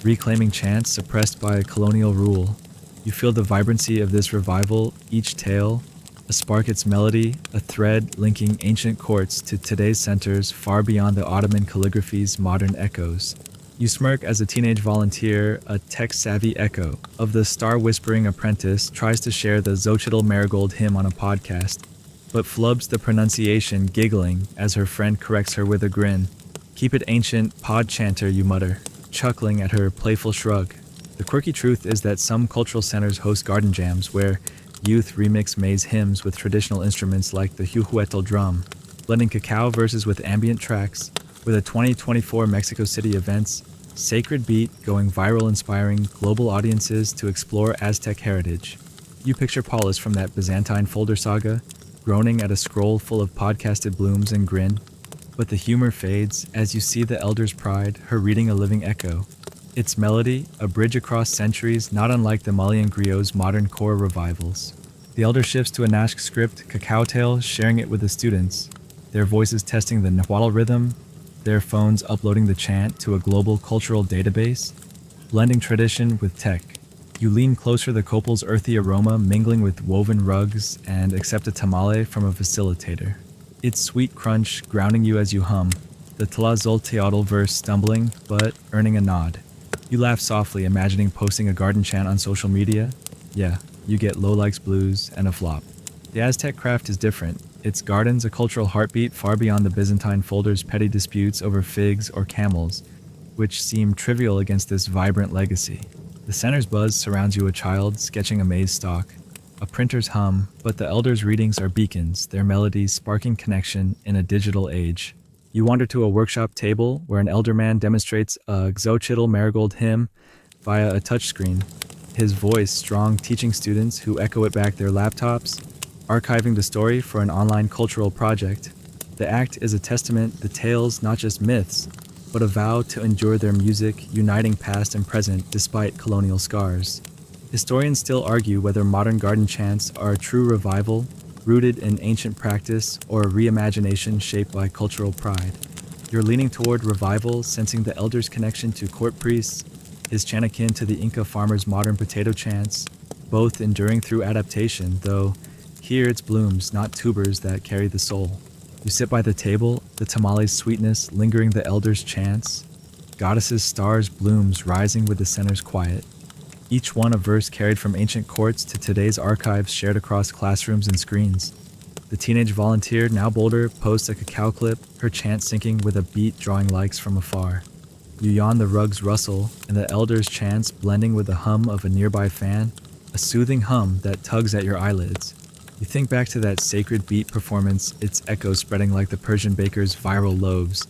reclaiming chants suppressed by colonial rule. You feel the vibrancy of this revival, each tale, a spark its melody, a thread linking ancient courts to today's centers far beyond the Ottoman calligraphy's modern echoes. You smirk as a teenage volunteer, a tech-savvy echo of the star-whispering apprentice tries to share the Xochitl Marigold hymn on a podcast, but flubs the pronunciation, giggling as her friend corrects her with a grin. "Keep it ancient, pod chanter," you mutter, chuckling at her playful shrug. The quirky truth is that some cultural centers host garden jams where youth remix maize hymns with traditional instruments like the huehuetel drum, blending cacao verses with ambient tracks, with a 2024 Mexico City event's Sacred Beat going viral, inspiring global audiences to explore Aztec heritage. You picture Paulus from that Byzantine folder saga, groaning at a scroll full of podcasted blooms and grin, but the humor fades as you see the elder's pride, her reading a living echo. Its melody, a bridge across centuries, not unlike the Malian griot's modern core revivals. The elder shifts to a Nash script, cacao tale, sharing it with the students, their voices testing the Nahuatl rhythm, their phones uploading the chant to a global cultural database, blending tradition with tech. You lean closer, the copal's earthy aroma mingling with woven rugs, and accept a tamale from a facilitator. Its sweet crunch grounding you as you hum, the Tlazolteotl verse stumbling, but earning a nod. You laugh softly, imagining posting a garden chant on social media. Yeah, you get low likes blues and a flop. The Aztec craft is different. Its gardens a cultural heartbeat far beyond the Byzantine folder's petty disputes over figs or camels, which seem trivial against this vibrant legacy. The center's buzz surrounds you, a child sketching a maize stalk, a printer's hum, but the elders' readings are beacons, their melodies sparking connection in a digital age. You wander to a workshop table where an elder man demonstrates a Xochitl marigold hymn via a touchscreen, his voice strong, teaching students who echo it back their laptops, archiving the story for an online cultural project. The act is a testament, the tales not just myths, but a vow to endure their music, uniting past and present despite colonial scars. Historians still argue whether modern garden chants are a true revival, rooted in ancient practice, or a reimagination shaped by cultural pride. You're leaning toward revival, sensing the elder's connection to court priests, his chant akin to the Inca farmer's modern potato chants, both enduring through adaptation, though here it's blooms, not tubers, that carry the soul. You sit by the table, the tamale's sweetness lingering the elder's chants, goddesses, stars, blooms rising with the center's quiet. Each one a verse carried from ancient courts to today's archives shared across classrooms and screens. The teenage volunteer, now bolder, posts a cacao clip, her chant syncing with a beat drawing likes from afar. You yawn, the rugs rustle, and the elder's chants blending with the hum of a nearby fan, a soothing hum that tugs at your eyelids. You think back to that Sacred Beat performance, its echo spreading like the Persian baker's viral loaves,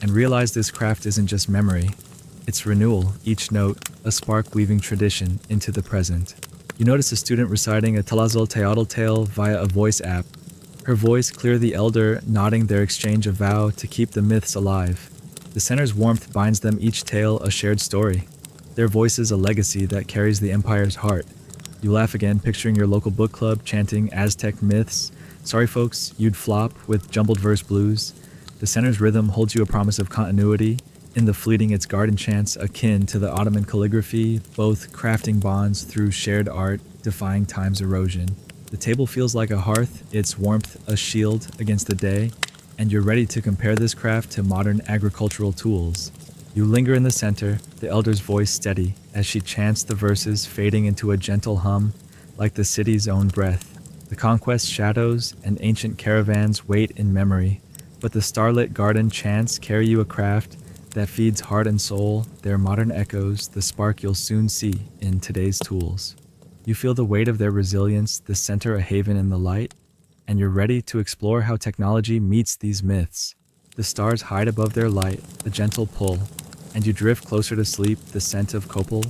and realize this craft isn't just memory, it's renewal, each note a spark weaving tradition into the present. You notice a student reciting a Tlazolteotl tale via a voice app, her voice clear, the elder nodding, their exchange a vow to keep the myths alive. The center's warmth binds them, each tale a shared story, their voices a legacy that carries the empire's heart. You laugh again, picturing your local book club chanting Aztec myths. Sorry folks, you'd flop with jumbled verse blues. The center's rhythm holds you a promise of continuity. In the fleeting, its garden chants akin to the Ottoman calligraphy, both crafting bonds through shared art, defying time's erosion. The table feels like a hearth, its warmth a shield against the day, and you're ready to compare this craft to modern agricultural tools. You linger in the center, the elder's voice steady, as she chants the verses fading into a gentle hum, like the city's own breath. The conquest shadows and ancient caravans wait in memory, but the starlit garden chants carry you, a craft that feeds heart and soul, their modern echoes, the spark you'll soon see in today's tools. You feel the weight of their resilience, the center a haven in the light, and you're ready to explore how technology meets these myths. The stars hide above their light, a gentle pull, and you drift closer to sleep, the scent of copal,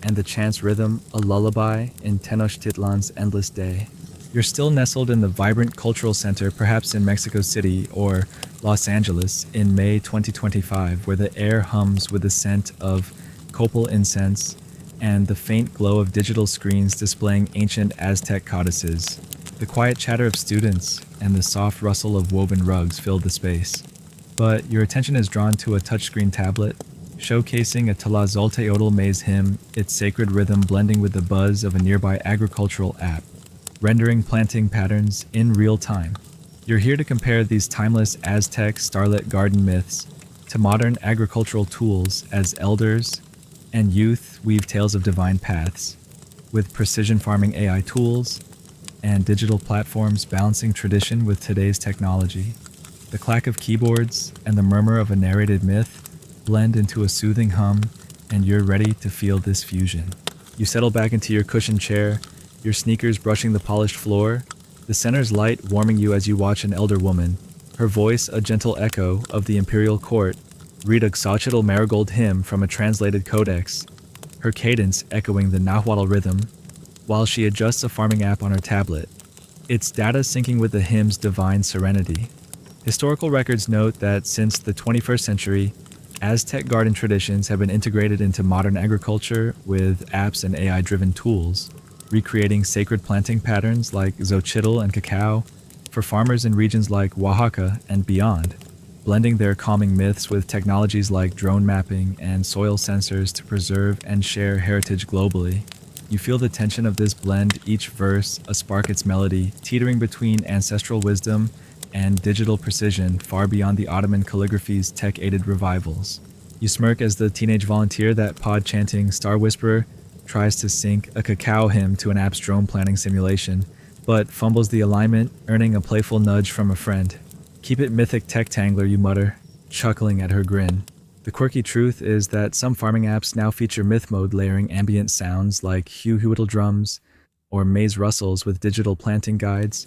and the chant's rhythm, a lullaby in Tenochtitlan's endless day. You're still nestled in the vibrant cultural center, perhaps in Mexico City or Los Angeles in May 2025, where the air hums with the scent of copal incense and the faint glow of digital screens displaying ancient Aztec codices. The quiet chatter of students and the soft rustle of woven rugs filled the space. But your attention is drawn to a touchscreen tablet, showcasing a Tlazolteotl maize hymn, its sacred rhythm blending with the buzz of a nearby agricultural app, rendering planting patterns in real time. You're here to compare these timeless Aztec starlit garden myths to modern agricultural tools as elders and youth weave tales of divine paths, with precision farming AI tools and digital platforms balancing tradition with today's technology. The clack of keyboards and the murmur of a narrated myth blend into a soothing hum, and you're ready to feel this fusion. You settle back into your cushioned chair, your sneakers brushing the polished floor, the center's light warming you as you watch an elder woman, her voice a gentle echo of the imperial court, read a Xochitl marigold hymn from a translated codex, her cadence echoing the Nahuatl rhythm, while she adjusts a farming app on her tablet, its data syncing with the hymn's divine serenity. Historical records note that since the 21st century, Aztec garden traditions have been integrated into modern agriculture with apps and AI-driven tools, recreating sacred planting patterns like Xochitl and cacao for farmers in regions like Oaxaca and beyond, blending their calming myths with technologies like drone mapping and soil sensors to preserve and share heritage globally. You feel the tension of this blend, each verse a spark its melody, teetering between ancestral wisdom and digital precision far beyond the Ottoman calligraphy's tech-aided revivals. You smirk as the teenage volunteer, that pod-chanting star whisperer, tries to sync a cacao hymn to an app's drone planning simulation, but fumbles the alignment, earning a playful nudge from a friend. "Keep it mythic, tech tangler," you mutter, chuckling at her grin. The quirky truth is that some farming apps now feature myth mode, layering ambient sounds like Hue-Whittle drums or maze rustles with digital planting guides,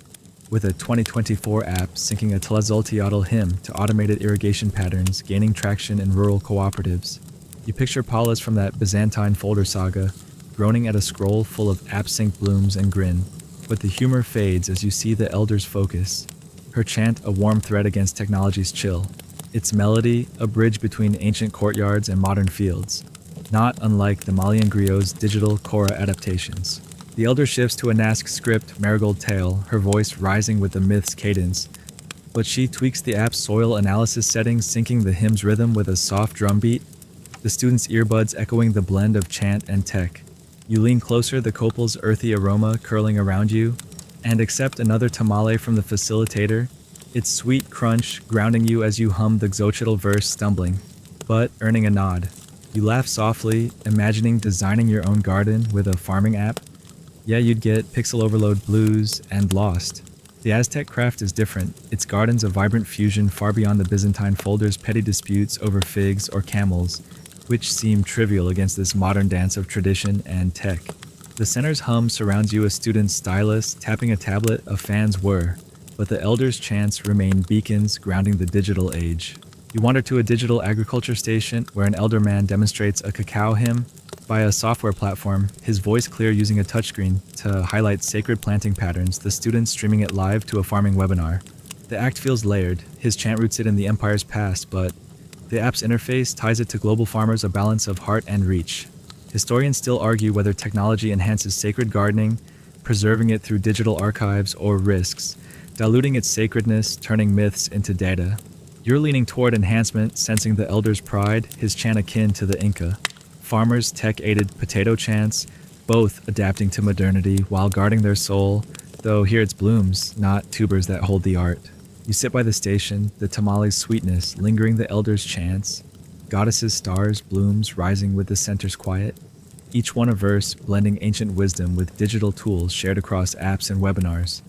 with a 2024 app syncing a Tlazolteotl hymn to automated irrigation patterns gaining traction in rural cooperatives. You picture Paulus from that Byzantine folder saga, groaning at a scroll full of app-synced blooms and grin, but the humor fades as you see the elder's focus, her chant a warm thread against technology's chill, its melody a bridge between ancient courtyards and modern fields, not unlike the Malian griot's digital Korra adaptations. The elder shifts to a Nask script marigold tale, her voice rising with the myth's cadence, but she tweaks the app's soil analysis settings, syncing the hymn's rhythm with a soft drum beat, the student's earbuds echoing the blend of chant and tech. You lean closer, the copal's earthy aroma curling around you, and accept another tamale from the facilitator, its sweet crunch grounding you as you hum the Xochitl verse, stumbling, but earning a nod. You laugh softly, imagining designing your own garden with a farming app. Yeah, you'd get pixel overload blues and lost. The Aztec craft is different. Its garden's a vibrant fusion far beyond the Byzantine folder's petty disputes over figs or camels, which seem trivial against this modern dance of tradition and tech. The center's hum surrounds you, a student's stylus tapping a tablet, a fan's whir, but the elders' chants remain beacons grounding the digital age. You wander to a digital agriculture station where an elder man demonstrates a cacao hymn by a software platform, his voice clear using a touchscreen to highlight sacred planting patterns, the student streaming it live to a farming webinar. The act feels layered, his chant roots it in the empire's past, but the app's interface ties it to global farmers, a balance of heart and reach. Historians still argue whether technology enhances sacred gardening, preserving it through digital archives, or risks, diluting its sacredness, turning myths into data. You're leaning toward enhancement, sensing the elder's pride, his chant akin to the Inca. Farmers' tech-aided potato chants, both adapting to modernity while guarding their soul, though here it's blooms, not tubers that hold the art. You sit by the station, the tamale's sweetness lingering the elder's chants, goddesses' stars, blooms rising with the center's quiet, each one a verse blending ancient wisdom with digital tools shared across apps and webinars.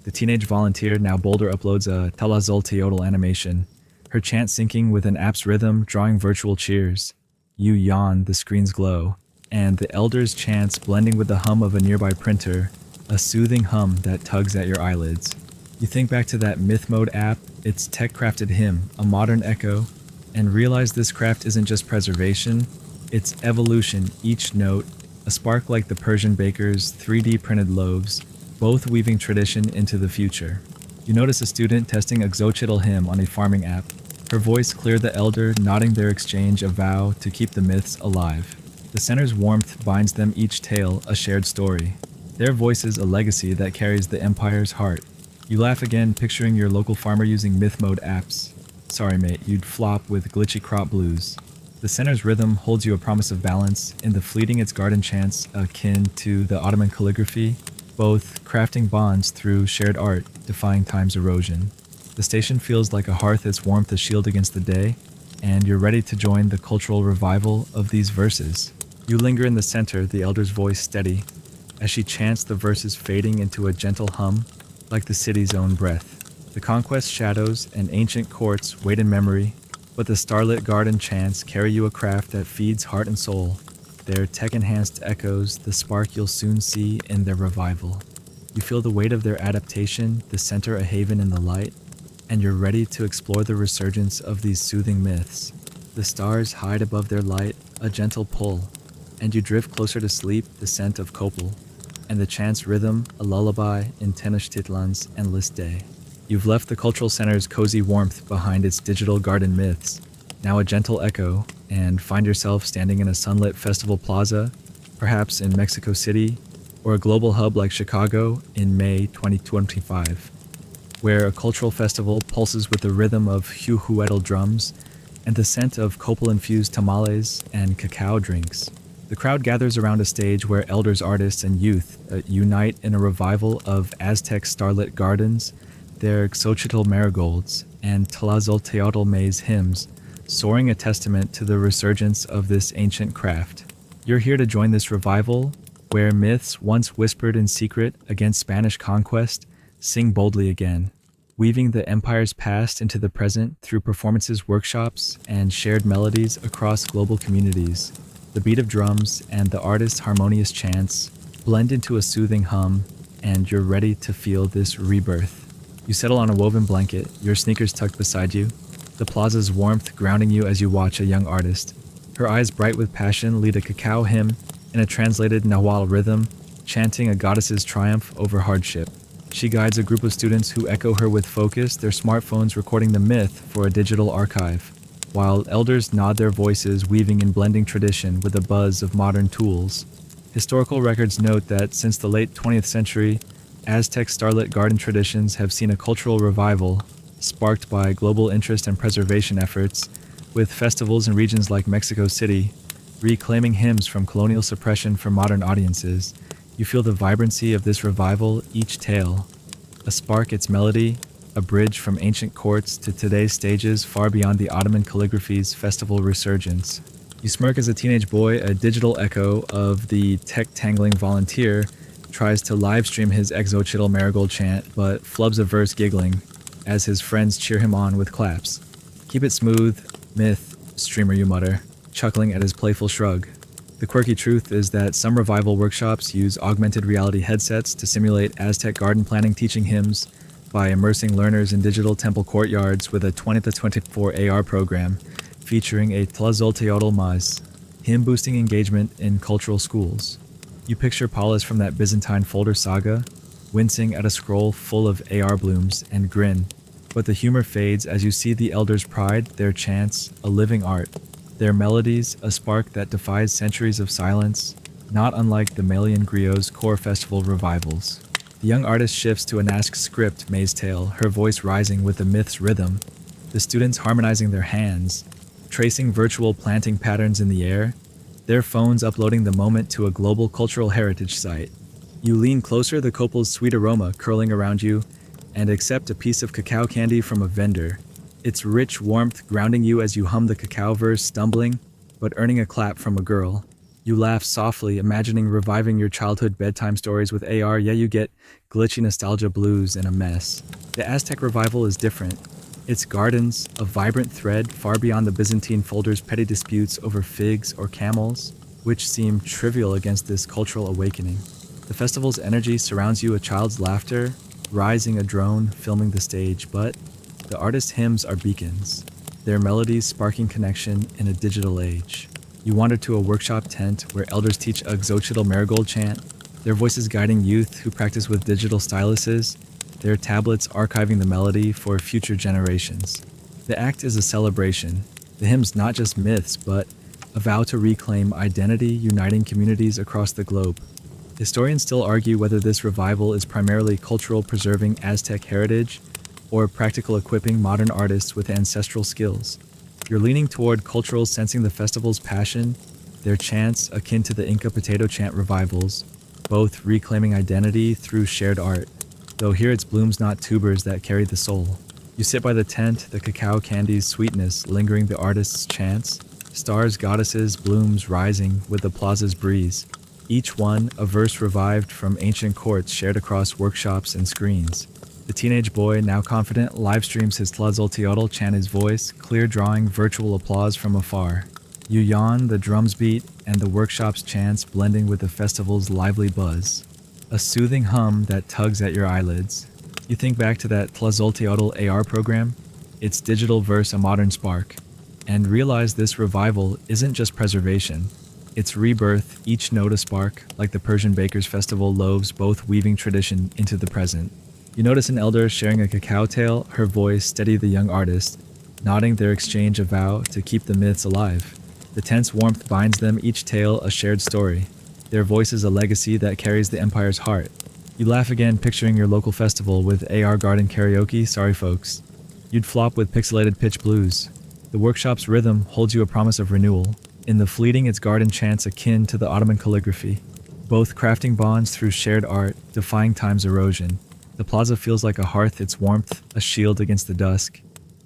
The teenage volunteer, now bolder, uploads a Tlazolteotl animation, her chant syncing with an app's rhythm, drawing virtual cheers. You yawn, the screen's glow, and the elder's chants blending with the hum of a nearby printer, a soothing hum that tugs at your eyelids. You think back to that myth mode app, its tech-crafted hymn, a modern echo, and realize this craft isn't just preservation, it's evolution, each note, a spark like the Persian baker's 3D printed loaves, both weaving tradition into the future. You notice a student testing a Xochitl hymn on a farming app, her voice clear, the elder nodding their exchange a vow to keep the myths alive. The center's warmth binds them, each tale a shared story, their voices a legacy that carries the empire's heart. You laugh again, picturing your local farmer using myth mode apps. Sorry mate, you'd flop with glitchy crop blues. The center's rhythm holds you a promise of balance, in the fleeting its garden chants akin to the Ottoman calligraphy, both crafting bonds through shared art, defying time's erosion. The station feels like a hearth, its warmth a shield against the day, and you're ready to join the cultural revival of these verses. You linger in the center, the elder's voice steady, as she chants, the verses fading into a gentle hum, like the city's own breath. The conquest shadows and ancient courts wait in memory, but the starlit garden chants carry you a craft that feeds heart and soul. their tech-enhanced echoes the spark you'll soon see in their revival. You feel the weight of their adaptation, the center a haven in the light, and you're ready to explore the resurgence of these soothing myths. The stars hide above their light, a gentle pull, and you drift closer to sleep, the scent of copal, and the chant's rhythm, a lullaby in Tenochtitlan's endless day. You've left the cultural center's cozy warmth behind its digital garden myths, now a gentle echo, and find yourself standing in a sunlit festival plaza, perhaps in Mexico City, or a global hub like Chicago in May 2025, where a cultural festival pulses with the rhythm of huehuetel drums and the scent of copal-infused tamales and cacao drinks. The crowd gathers around a stage where elders, artists, and youth unite in a revival of Aztec starlit gardens, their Xochitl marigolds, and Tlazolteotl maize hymns, soaring a testament to the resurgence of this ancient craft. You're here to join this revival, where myths once whispered in secret against Spanish conquest sing boldly again, weaving the empire's past into the present through performances, workshops, and shared melodies across global communities. The beat of drums and the artist's harmonious chants blend into a soothing hum, and you're ready to feel this rebirth. You settle on a woven blanket, your sneakers tucked beside you, the plaza's warmth grounding you as you watch a young artist. Her eyes bright with passion lead a cacao hymn in a translated Nahuatl rhythm, chanting a goddess's triumph over hardship. She guides a group of students who echo her with focus, their smartphones recording the myth for a digital archive, while elders nod their voices, weaving in blending tradition with a buzz of modern tools. Historical records note that since the late 20th century, Aztec starlit garden traditions have seen a cultural revival, sparked by global interest and preservation efforts, with festivals in regions like Mexico City reclaiming hymns from colonial suppression for modern audiences. You feel the vibrancy of this revival, each tale a spark, its melody, a bridge from ancient courts to today's stages far beyond the Ottoman calligraphy's festival resurgence. You smirk as a teenage boy, a digital echo of the tech-tangling volunteer tries to livestream his Exochitl marigold chant, but flubs a verse giggling as his friends cheer him on with claps. Keep it smooth, myth, streamer, you mutter, chuckling at his playful shrug. The quirky truth is that some revival workshops use augmented reality headsets to simulate Aztec garden planning teaching hymns by immersing learners in digital temple courtyards with a 2024 AR program featuring a Tlazolteotl maize, hymn-boosting engagement in cultural schools. You picture Paulus from that Byzantine folder saga, wincing at a scroll full of AR blooms, and grin. But the humor fades as you see the elders' pride, their chants, a living art. Their melodies, a spark that defies centuries of silence, not unlike the Malian Griot's core festival revivals. The young artist shifts to a Nask script maze tale, her voice rising with the myth's rhythm. The students harmonizing their hands, tracing virtual planting patterns in the air, their phones uploading the moment to a global cultural heritage site. You lean closer, the copal's sweet aroma curling around you, and accept a piece of cacao candy from a vendor, its rich warmth grounding you as you hum the cacao verse, stumbling, but earning a clap from a girl. You laugh softly, imagining reviving your childhood bedtime stories with AR, yeah, you get glitchy nostalgia blues in a mess. The Aztec revival is different. Its gardens, a vibrant thread far beyond the Byzantine folder's petty disputes over figs or camels, which seem trivial against this cultural awakening. The festival's energy surrounds you, a child's laughter, rising a drone, filming the stage, but the artist's hymns are beacons, their melodies sparking connection in a digital age. You wander to a workshop tent where elders teach a Xochitl marigold chant, their voices guiding youth who practice with digital styluses, their tablets archiving the melody for future generations. The act is a celebration, the hymns not just myths, but a vow to reclaim identity, uniting communities across the globe. Historians still argue whether this revival is primarily cultural preserving Aztec heritage or practical equipping modern artists with ancestral skills. You're leaning toward cultural, sensing the festival's passion, their chants akin to the Inca potato chant revivals, both reclaiming identity through shared art. Though here it's blooms, not tubers, that carry the soul. You sit by the tent, the cacao candy's sweetness lingering the artist's chants, stars, goddesses, blooms rising with the plaza's breeze. Each one a verse revived from ancient courts shared across workshops and screens. The teenage boy, now confident, live streams his Tlazolteotl chant, his voice, clear drawing virtual applause from afar. You yawn, the drums beat, and the workshop's chants blending with the festival's lively buzz. A soothing hum that tugs at your eyelids. You think back to that Tlazolteotl AR program, its digital verse a modern spark, and realize this revival isn't just preservation. It's rebirth, each note a spark, like the Persian Bakers Festival loaves, both weaving tradition into the present. You notice an elder sharing a cacao tale, her voice steady the young artist, nodding their exchange a vow to keep the myths alive. The tense warmth binds them, each tale a shared story. Their voice is a legacy that carries the empire's heart. You laugh again, picturing your local festival with AR garden karaoke, sorry folks. You'd flop with pixelated pitch blues. The workshop's rhythm holds you a promise of renewal. In the fleeting, its garden chants akin to the Ottoman calligraphy, both crafting bonds through shared art, defying time's erosion. The plaza feels like a hearth, its warmth a shield against the dusk,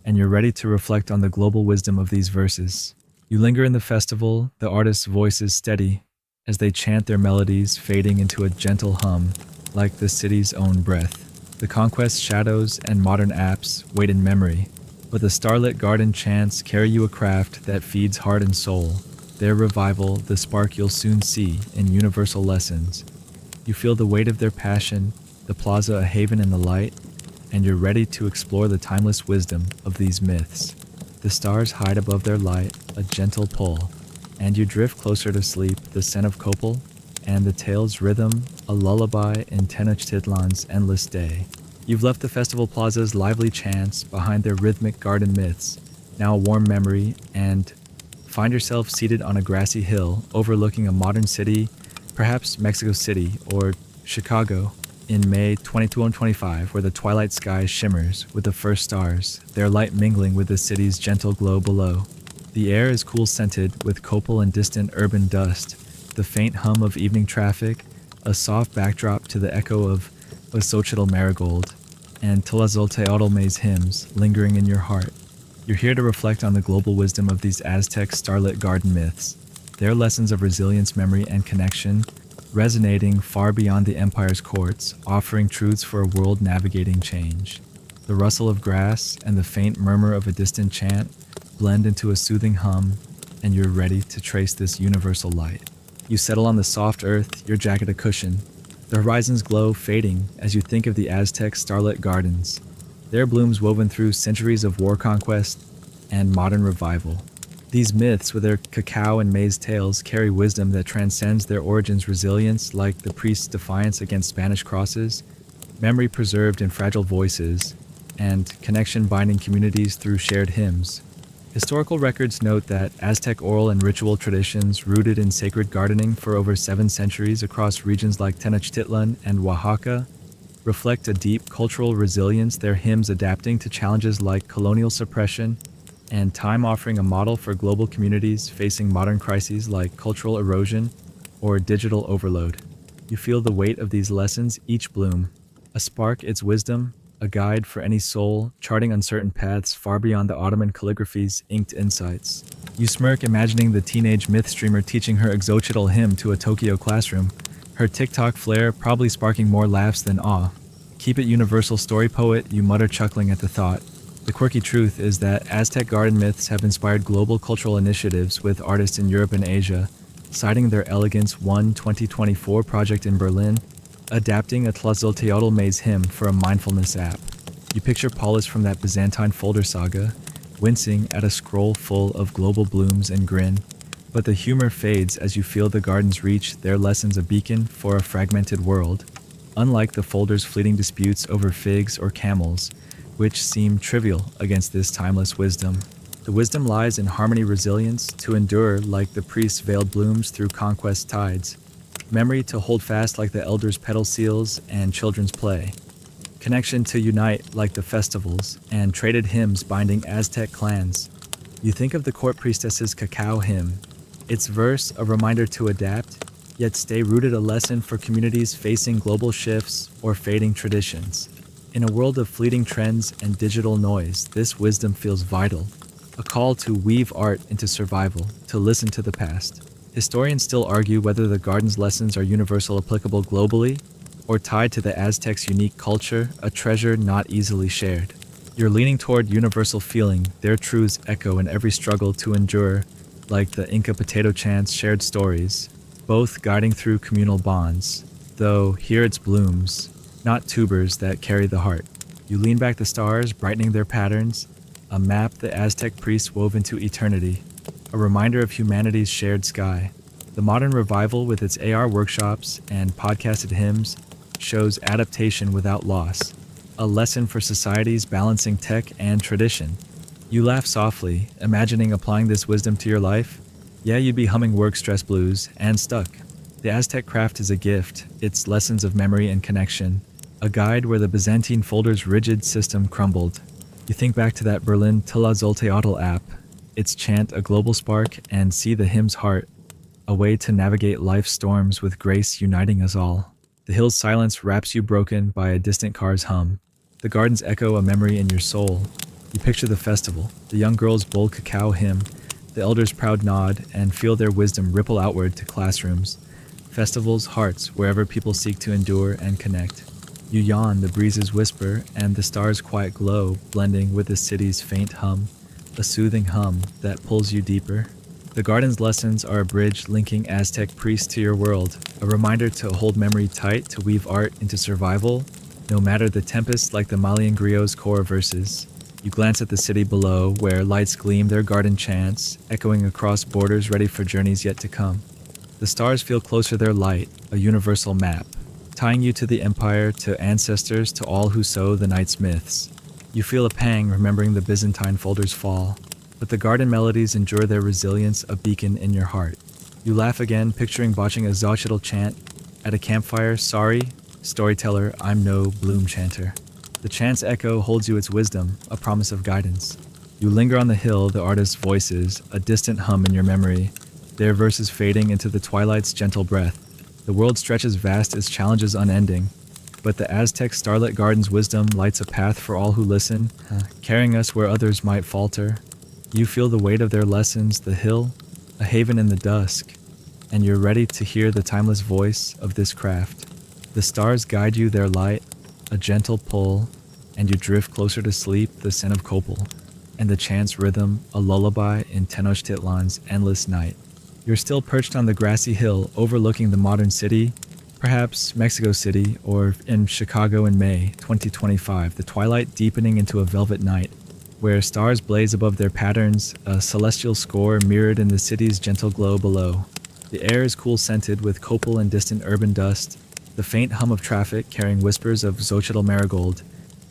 and you're ready to reflect on the global wisdom of these verses. You linger in the festival, the artists' voices steady, as they chant their melodies, fading into a gentle hum, like the city's own breath. The conquest shadows and modern apps wait in memory, but the starlit garden chants carry you a craft that feeds heart and soul. Their revival, the spark you'll soon see in universal lessons. You feel the weight of their passion, the plaza a haven in the light, and you're ready to explore the timeless wisdom of these myths. The stars hide above their light, a gentle pull, and you drift closer to sleep, the scent of copal, and the tale's rhythm, a lullaby in Tenochtitlan's endless day. You've left the festival plaza's lively chants behind their rhythmic garden myths, now a warm memory, and find yourself seated on a grassy hill overlooking a modern city, perhaps Mexico City or Chicago, in May 2025, where the twilight sky shimmers with the first stars, their light mingling with the city's gentle glow below. The air is cool-scented with copal and distant urban dust, the faint hum of evening traffic, a soft backdrop to the echo of Xochitl marigold, and Tlazolteotl hymns lingering in your heart. You're here to reflect on the global wisdom of these Aztec starlit garden myths, their lessons of resilience, memory, and connection, resonating far beyond the empire's courts, offering truths for a world navigating change. The rustle of grass and the faint murmur of a distant chant blend into a soothing hum, and you're ready to trace this universal light. You settle on the soft earth, your jacket a cushion. The horizon's glow fading as you think of the Aztec starlit gardens, their blooms woven through centuries of war conquest and modern revival. These myths, with their cacao and maize tales, carry wisdom that transcends their origins, resilience like the priest's defiance against Spanish crosses, memory preserved in fragile voices, and connection binding communities through shared hymns. Historical records note that Aztec oral and ritual traditions rooted in sacred gardening for over 7 centuries across regions like Tenochtitlan and Oaxaca reflect a deep cultural resilience, their hymns adapting to challenges like colonial suppression and time, offering a model for global communities facing modern crises like cultural erosion or digital overload. You feel the weight of these lessons, each bloom, a spark, its wisdom, a guide for any soul, charting uncertain paths far beyond the Ottoman calligraphy's inked insights. You smirk, imagining the teenage myth streamer teaching her Xochitl hymn to a Tokyo classroom, her TikTok flair probably sparking more laughs than awe. Keep it universal, story poet, you mutter, chuckling at the thought. The quirky truth is that Aztec garden myths have inspired global cultural initiatives with artists in Europe and Asia, citing their Elegance 1 2024 project in Berlin, adapting a Tlazolteotl hymn for a mindfulness app. You picture Paulus from that Byzantine folder saga, wincing at a scroll full of global blooms and grin, but the humor fades as you feel the garden's reach, their lessons a beacon for a fragmented world. Unlike the folder's fleeting disputes over figs or camels, which seem trivial against this timeless wisdom. The wisdom lies in harmony, resilience to endure like the priest's veiled blooms through conquest tides, memory to hold fast like the elder's petal seals and children's play, connection to unite like the festivals and traded hymns binding Aztec clans. You think of the court priestess's cacao hymn, its verse a reminder to adapt, yet stay rooted, a lesson for communities facing global shifts or fading traditions. In a world of fleeting trends and digital noise, this wisdom feels vital, a call to weave art into survival, to listen to the past. Historians still argue whether the garden's lessons are universal, applicable globally, or tied to the Aztecs' unique culture, a treasure not easily shared. You're leaning toward universal feeling, their truths echo in every struggle to endure, like the Inca potato chants shared stories, both guiding through communal bonds, though here it's blooms, not tubers that carry the heart. You lean back the stars, brightening their patterns, a map the Aztec priests wove into eternity, a reminder of humanity's shared sky. The modern revival, with its AR workshops and podcasted hymns, shows adaptation without loss, a lesson for societies balancing tech and tradition. You laugh softly, imagining applying this wisdom to your life. Yeah, you'd be humming work stress blues and stuck. The Aztec craft is a gift, its lessons of memory and connection, a guide where the Byzantine folder's rigid system crumbled. You think back to that Berlin Tillazolteotl app, its chant a global spark, and see the hymn's heart, a way to navigate life's storms with grace uniting us all. The hill's silence wraps you broken by a distant car's hum. The gardens echo a memory in your soul. You picture the festival, the young girl's bold cacao hymn, the elders' proud nod, and feel their wisdom ripple outward to classrooms. Festivals, hearts, wherever people seek to endure and connect. You yawn, the breezes whisper, and the stars' quiet glow, blending with the city's faint hum, a soothing hum that pulls you deeper. The garden's lessons are a bridge linking Aztec priests to your world, a reminder to hold memory tight, to weave art into survival, no matter the tempest, like the Malian griot's core verses. You glance at the city below, where lights gleam their garden chants, echoing across borders ready for journeys yet to come. The stars feel closer, their light, a universal map, tying you to the empire, to ancestors, to all who sow the night's myths. You feel a pang remembering the Byzantine folder's fall, but the garden melodies endure their resilience, a beacon in your heart. You laugh again, picturing botching a Xochitl chant at a campfire. Sorry, storyteller, I'm no bloom chanter. The chant's echo holds you its wisdom, a promise of guidance. You linger on the hill, the artist's voices, a distant hum in your memory, their verses fading into the twilight's gentle breath. The world stretches vast, its challenges unending, but the Aztec starlit garden's wisdom lights a path for all who listen, carrying us where others might falter. You feel the weight of their lessons, the hill, a haven in the dusk, and you're ready to hear the timeless voice of this craft. The stars guide you, their light, a gentle pull, and you drift closer to sleep, the scent of copal, and the chant's rhythm, a lullaby in Tenochtitlan's endless night. You're still perched on the grassy hill overlooking the modern city, perhaps Mexico City, or in Chicago in May 2025, the twilight deepening into a velvet night, where stars blaze above their patterns, a celestial score mirrored in the city's gentle glow below. The air is cool-scented with copal and distant urban dust, the faint hum of traffic carrying whispers of Xochitl marigold,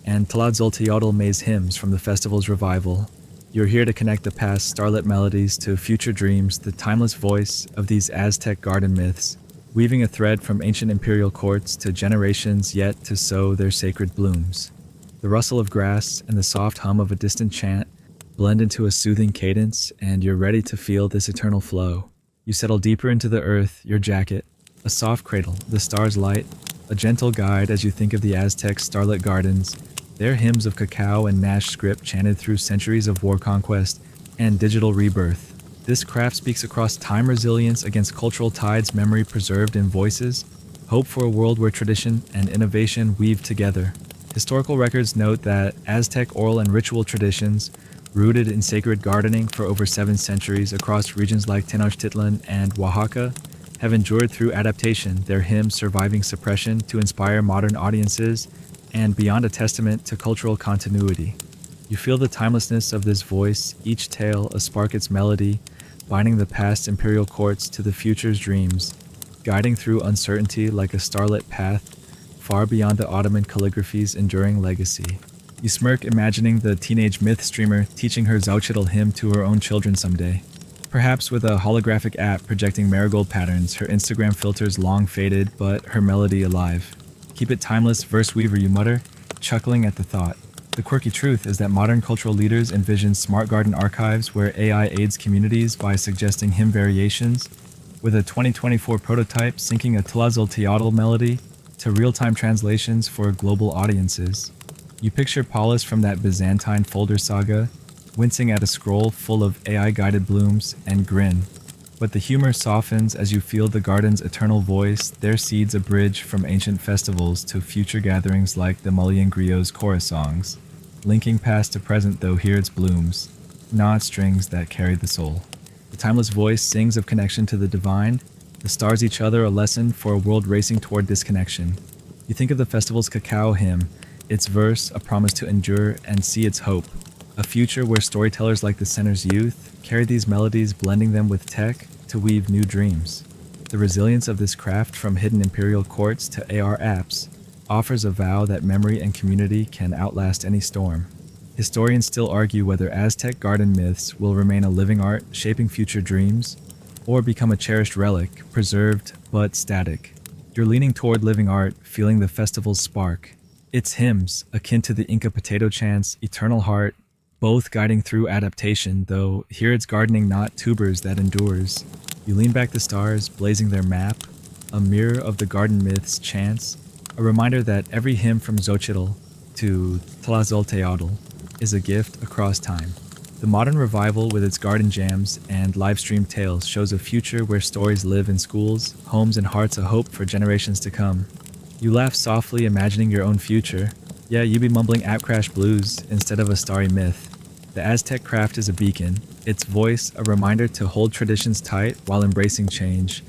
and Tlazolteotl maze hymns from the festival's revival. You're here to connect the past starlit melodies to future dreams, the timeless voice of these Aztec garden myths, weaving a thread from ancient imperial courts to generations yet to sow their sacred blooms. The rustle of grass and the soft hum of a distant chant blend into a soothing cadence, and you're ready to feel this eternal flow. You settle deeper into the earth, your jacket, a soft cradle, the stars' light, a gentle guide as you think of the Aztec starlit gardens, their hymns of cacao and Nash script chanted through centuries of war conquest and digital rebirth. This craft speaks across time, resilience against cultural tides, memory preserved in voices, hope for a world where tradition and innovation weave together. Historical records note that Aztec oral and ritual traditions, rooted in sacred gardening for over 7 centuries across regions like Tenochtitlan and Oaxaca, have endured through adaptation, their hymns surviving suppression to inspire modern audiences and beyond, a testament to cultural continuity. You feel the timelessness of this voice, each tale a spark its melody, binding the past imperial courts to the future's dreams, guiding through uncertainty like a starlit path, far beyond the Ottoman calligraphy's enduring legacy. You smirk, imagining the teenage myth streamer teaching her Xochitl hymn to her own children someday. Perhaps with a holographic app projecting marigold patterns, her Instagram filters long faded, but her melody alive. Keep it timeless, verse weaver, you mutter, chuckling at the thought. The quirky truth is that modern cultural leaders envision smart garden archives where AI aids communities by suggesting hymn variations, with a 2024 prototype syncing a Tlazolteotl melody to real-time translations for global audiences. You picture Paulus from that Byzantine folder saga, wincing at a scroll full of AI-guided blooms, and grin. But the humor softens as you feel the garden's eternal voice, their seeds a bridge from ancient festivals to future gatherings like the Malian griot's chorus songs, linking past to present, though here it's blooms, not strings that carry the soul. The The timeless voice sings of connection to the divine, the stars each other a lesson for a world racing toward disconnection. You think of the festival's cacao hymn, its verse a promise to endure and see its hope. A future where storytellers like the center's youth carry these melodies, blending them with tech to weave new dreams. The resilience of this craft, from hidden imperial courts to AR apps, offers a vow that memory and community can outlast any storm. Historians still argue whether Aztec garden myths will remain a living art shaping future dreams, or become a cherished relic, preserved but static. You're leaning toward living art, feeling the festival's spark. Its hymns, akin to the Inca potato chants, Eternal Heart, both guiding through adaptation, though here it's gardening, not tubers, that endures. You lean back the stars, blazing their map, a mirror of the garden myth's chants, a reminder that every hymn from Xochitl to Tlazolteotl is a gift across time. The modern revival, with its garden jams and live-stream tales, shows a future where stories live in schools, homes, and hearts, a hope for generations to come. You laugh softly, imagining your own future. Yeah, you be mumbling app crash blues instead of a starry myth. The Aztec craft is a beacon, its voice a reminder to hold traditions tight while embracing change,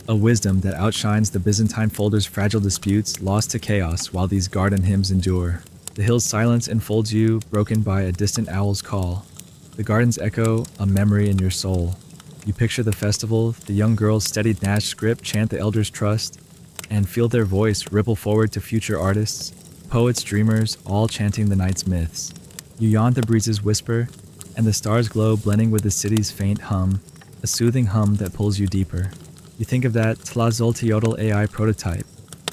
a wisdom that outshines the Byzantine folder's fragile disputes, lost to chaos while these garden hymns endure. The hill's silence enfolds you, broken by a distant owl's call. The garden's echo, a memory in your soul. You picture the festival, the young girls' steady Nash script chant the elders' trust, and feel their voice ripple forward to future artists, poets, dreamers, all chanting the night's myths. You yawn the breeze's whisper, and the stars glow, blending with the city's faint hum, a soothing hum that pulls you deeper. You think of that Tlazolteotl AI prototype,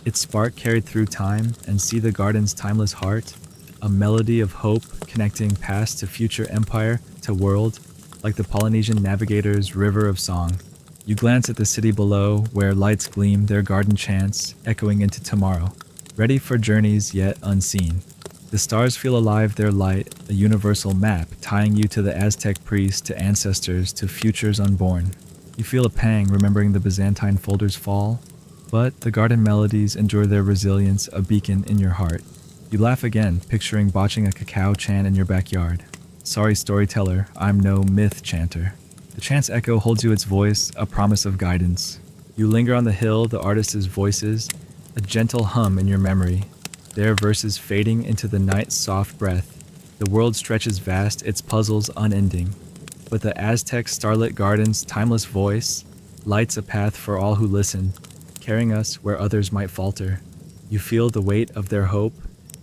its spark carried through time, and see the garden's timeless heart, a melody of hope connecting past to future, empire to world, like the Polynesian navigator's river of song. You glance at the city below, where lights gleam, their garden chants echoing into tomorrow, ready for journeys yet unseen. The stars feel alive, their light, a universal map tying you to the Aztec priests, to ancestors, to futures unborn. You feel a pang remembering the Byzantine folder's fall, but the garden melodies endure their resilience, a beacon in your heart. You laugh again, picturing botching a cacao chant in your backyard. Sorry, storyteller, I'm no myth chanter. The chant's echo holds you its voice, a promise of guidance. You linger on the hill, the artist's voices, a gentle hum in your memory, their verses fading into the night's soft breath. The world stretches vast, its puzzles unending, but the Aztec starlit garden's timeless voice lights a path for all who listen, carrying us where others might falter. You feel the weight of their hope,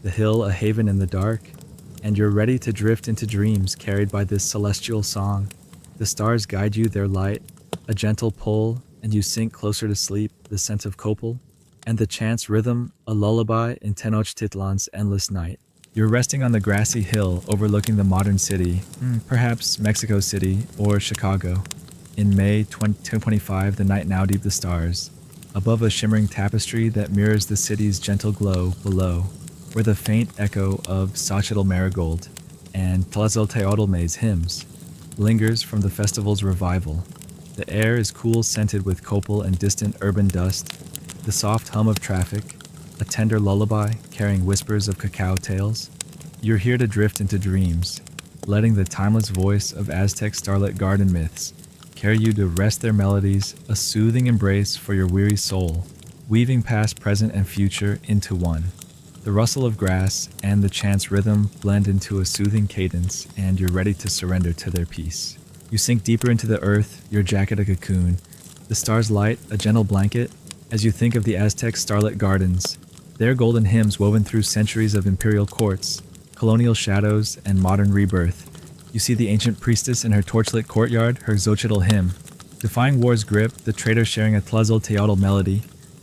the hill a haven in the dark, and you're ready to drift into dreams carried by this celestial song. The stars guide you, their light, a gentle pull, and you sink closer to sleep, the scent of copal, and the chant's rhythm, a lullaby in Tenochtitlan's endless night. You're resting on the grassy hill overlooking the modern city, perhaps Mexico City or Chicago. In May 2025, the night now deep the stars, above a shimmering tapestry that mirrors the city's gentle glow below, where the faint echo of Xochitl Marigold and Tlazolteotl hymns lingers from the festival's revival. The air is cool, scented with copal and distant urban dust, the soft hum of traffic, a tender lullaby carrying whispers of cacao tales. You're here to drift into dreams, letting the timeless voice of Aztec starlit garden myths carry you to rest, their melodies, a soothing embrace for your weary soul, weaving past, present, and future into one. The rustle of grass and the chant's rhythm blend into a soothing cadence, and you're ready to surrender to their peace. You sink deeper into the earth, your jacket a cocoon, the stars light a gentle blanket as you think of the Aztec starlit gardens, their golden hymns woven through centuries of imperial courts, colonial shadows, and modern rebirth. You see the ancient priestess in her torchlit courtyard, her Xochitl hymn, defying war's grip, the traitor sharing a Tlazolteotl melody.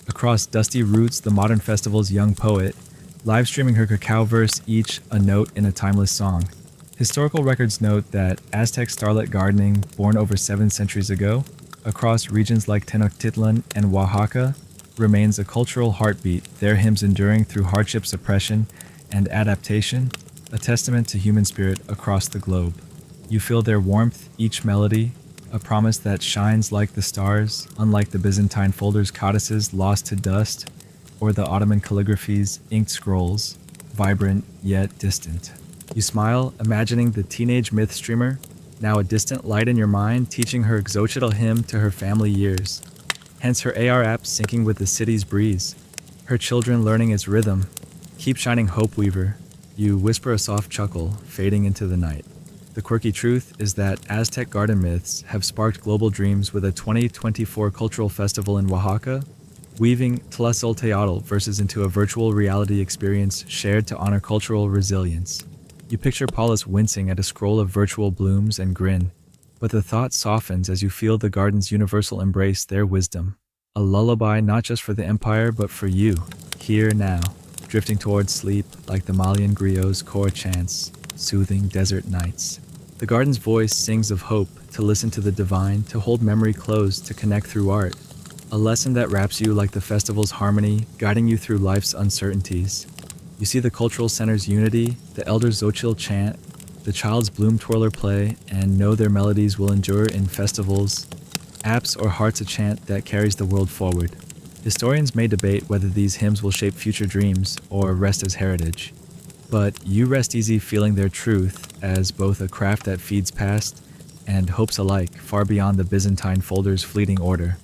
Across dusty roots, the modern festival's young poet, live streaming her cacao verse, each a note in a timeless song. Historical records note that Aztec starlit gardening, born over 7 centuries ago, across regions like Tenochtitlan and Oaxaca, remains a cultural heartbeat, their hymns enduring through hardship, suppression, and adaptation, a testament to human spirit across the globe. You feel their warmth, each melody, a promise that shines like the stars, unlike the Byzantine folder's codices lost to dust, or the Ottoman calligraphy's inked scrolls, vibrant yet distant. You smile, imagining the teenage myth streamer, now a distant light in your mind teaching her exochital hymn to her family years. Hence her AR app syncing with the city's breeze, her children learning its rhythm. Keep shining hope, Weaver. You whisper a soft chuckle, fading into the night. The quirky truth is that Aztec garden myths have sparked global dreams with a 2024 cultural festival in Oaxaca, weaving Tlazolteotl verses into a virtual reality experience shared to honor cultural resilience. You picture Paulus wincing at a scroll of virtual blooms and grin, but the thought softens as you feel the garden's universal embrace their wisdom. A lullaby not just for the empire but for you, here now, drifting towards sleep like the Malian griot's core chants, soothing desert nights. The garden's voice sings of hope, to listen to the divine, to hold memory close, to connect through art. A lesson that wraps you like the festival's harmony, guiding you through life's uncertainties. You see the cultural center's unity, the elder's Xochitl chant, the child's bloom twirler play, and know their melodies will endure in festivals, apps, or hearts a chant that carries the world forward. Historians may debate whether these hymns will shape future dreams or rest as heritage. But you rest easy feeling their truth as both a craft that feeds past and hopes alike far beyond the Byzantine folder's fleeting order.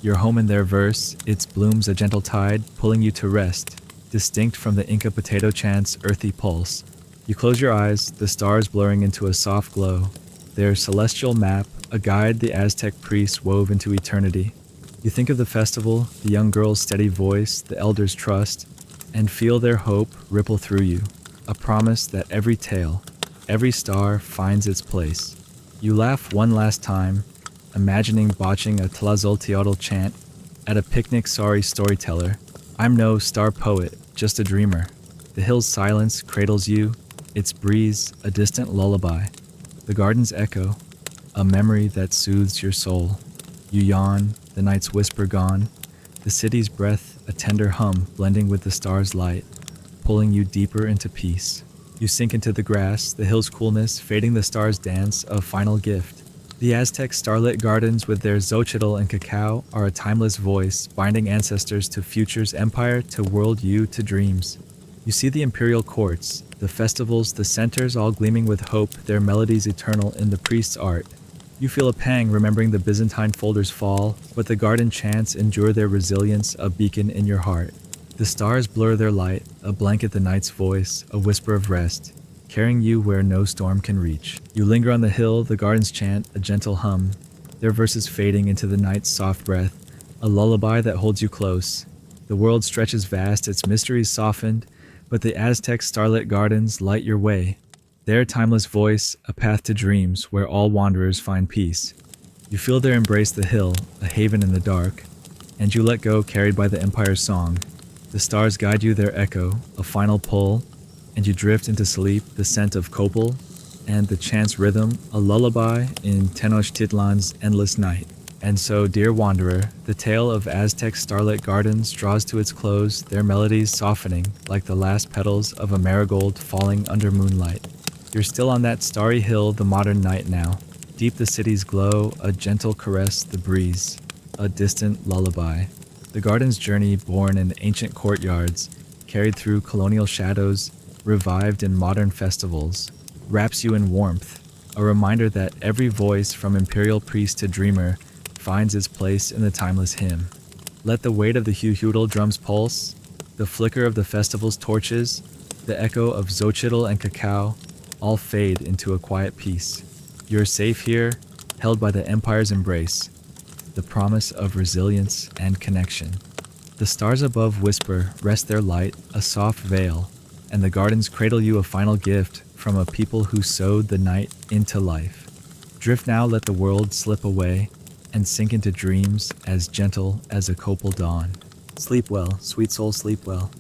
Your home in their verse, its blooms a gentle tide pulling you to rest, distinct from the Inca potato chant's earthy pulse. You close your eyes, the stars blurring into a soft glow, their celestial map, a guide the Aztec priests wove into eternity. You think of the festival, the young girl's steady voice, the elders' trust, and feel their hope ripple through you, a promise that every tale, every star finds its place. You laugh one last time, imagining botching a Tlazolteotl chant at a picnic. Sorry, storyteller, I'm no star poet, just a dreamer. The hill's silence cradles you, its breeze a distant lullaby, the garden's echo, a memory that soothes your soul. You yawn, the night's whisper gone, the city's breath a tender hum blending with the star's light, pulling you deeper into peace. You sink into the grass, the hill's coolness fading the stars' dance, a final gift. The Aztec starlit gardens with their Xochitl and cacao are a timeless voice, binding ancestors to future's empire, to world you, to dreams. You see the imperial courts, the festivals, the centers all gleaming with hope, their melodies eternal in the priest's art. You feel a pang remembering the Byzantine folder's fall, but the garden chants endure their resilience, a beacon in your heart. The stars blur their light, a blanket the night's voice, a whisper of rest, carrying you where no storm can reach. You linger on the hill, the gardens chant, a gentle hum, their verses fading into the night's soft breath, a lullaby that holds you close. The world stretches vast, its mysteries softened, but the Aztec starlit gardens light your way. Their timeless voice, a path to dreams where all wanderers find peace. You feel their embrace the hill, a haven in the dark, and you let go carried by the empire's song. The stars guide you their echo, a final pull, and you drift into sleep, the scent of copal, and the chant's rhythm, a lullaby in Tenochtitlan's endless night. And so, dear wanderer, the tale of Aztec starlit gardens draws to its close, their melodies softening like the last petals of a marigold falling under moonlight. You're still on that starry hill, the modern night now. Deep the city's glow, a gentle caress the breeze, a distant lullaby. The garden's journey born in ancient courtyards, carried through colonial shadows, revived in modern festivals, wraps you in warmth, a reminder that every voice from imperial priest to dreamer finds its place in the timeless hymn. Let the weight of the huhudal drum's pulse, the flicker of the festival's torches, the echo of Xochitl and cacao, all fade into a quiet peace. You're safe here, held by the empire's embrace, the promise of resilience and connection. The stars above whisper, rest their light, a soft veil, and the gardens cradle you a final gift from a people who sowed the night into life. Drift now, let the world slip away, and sink into dreams as gentle as a copal dawn. Sleep well, sweet soul, sleep well.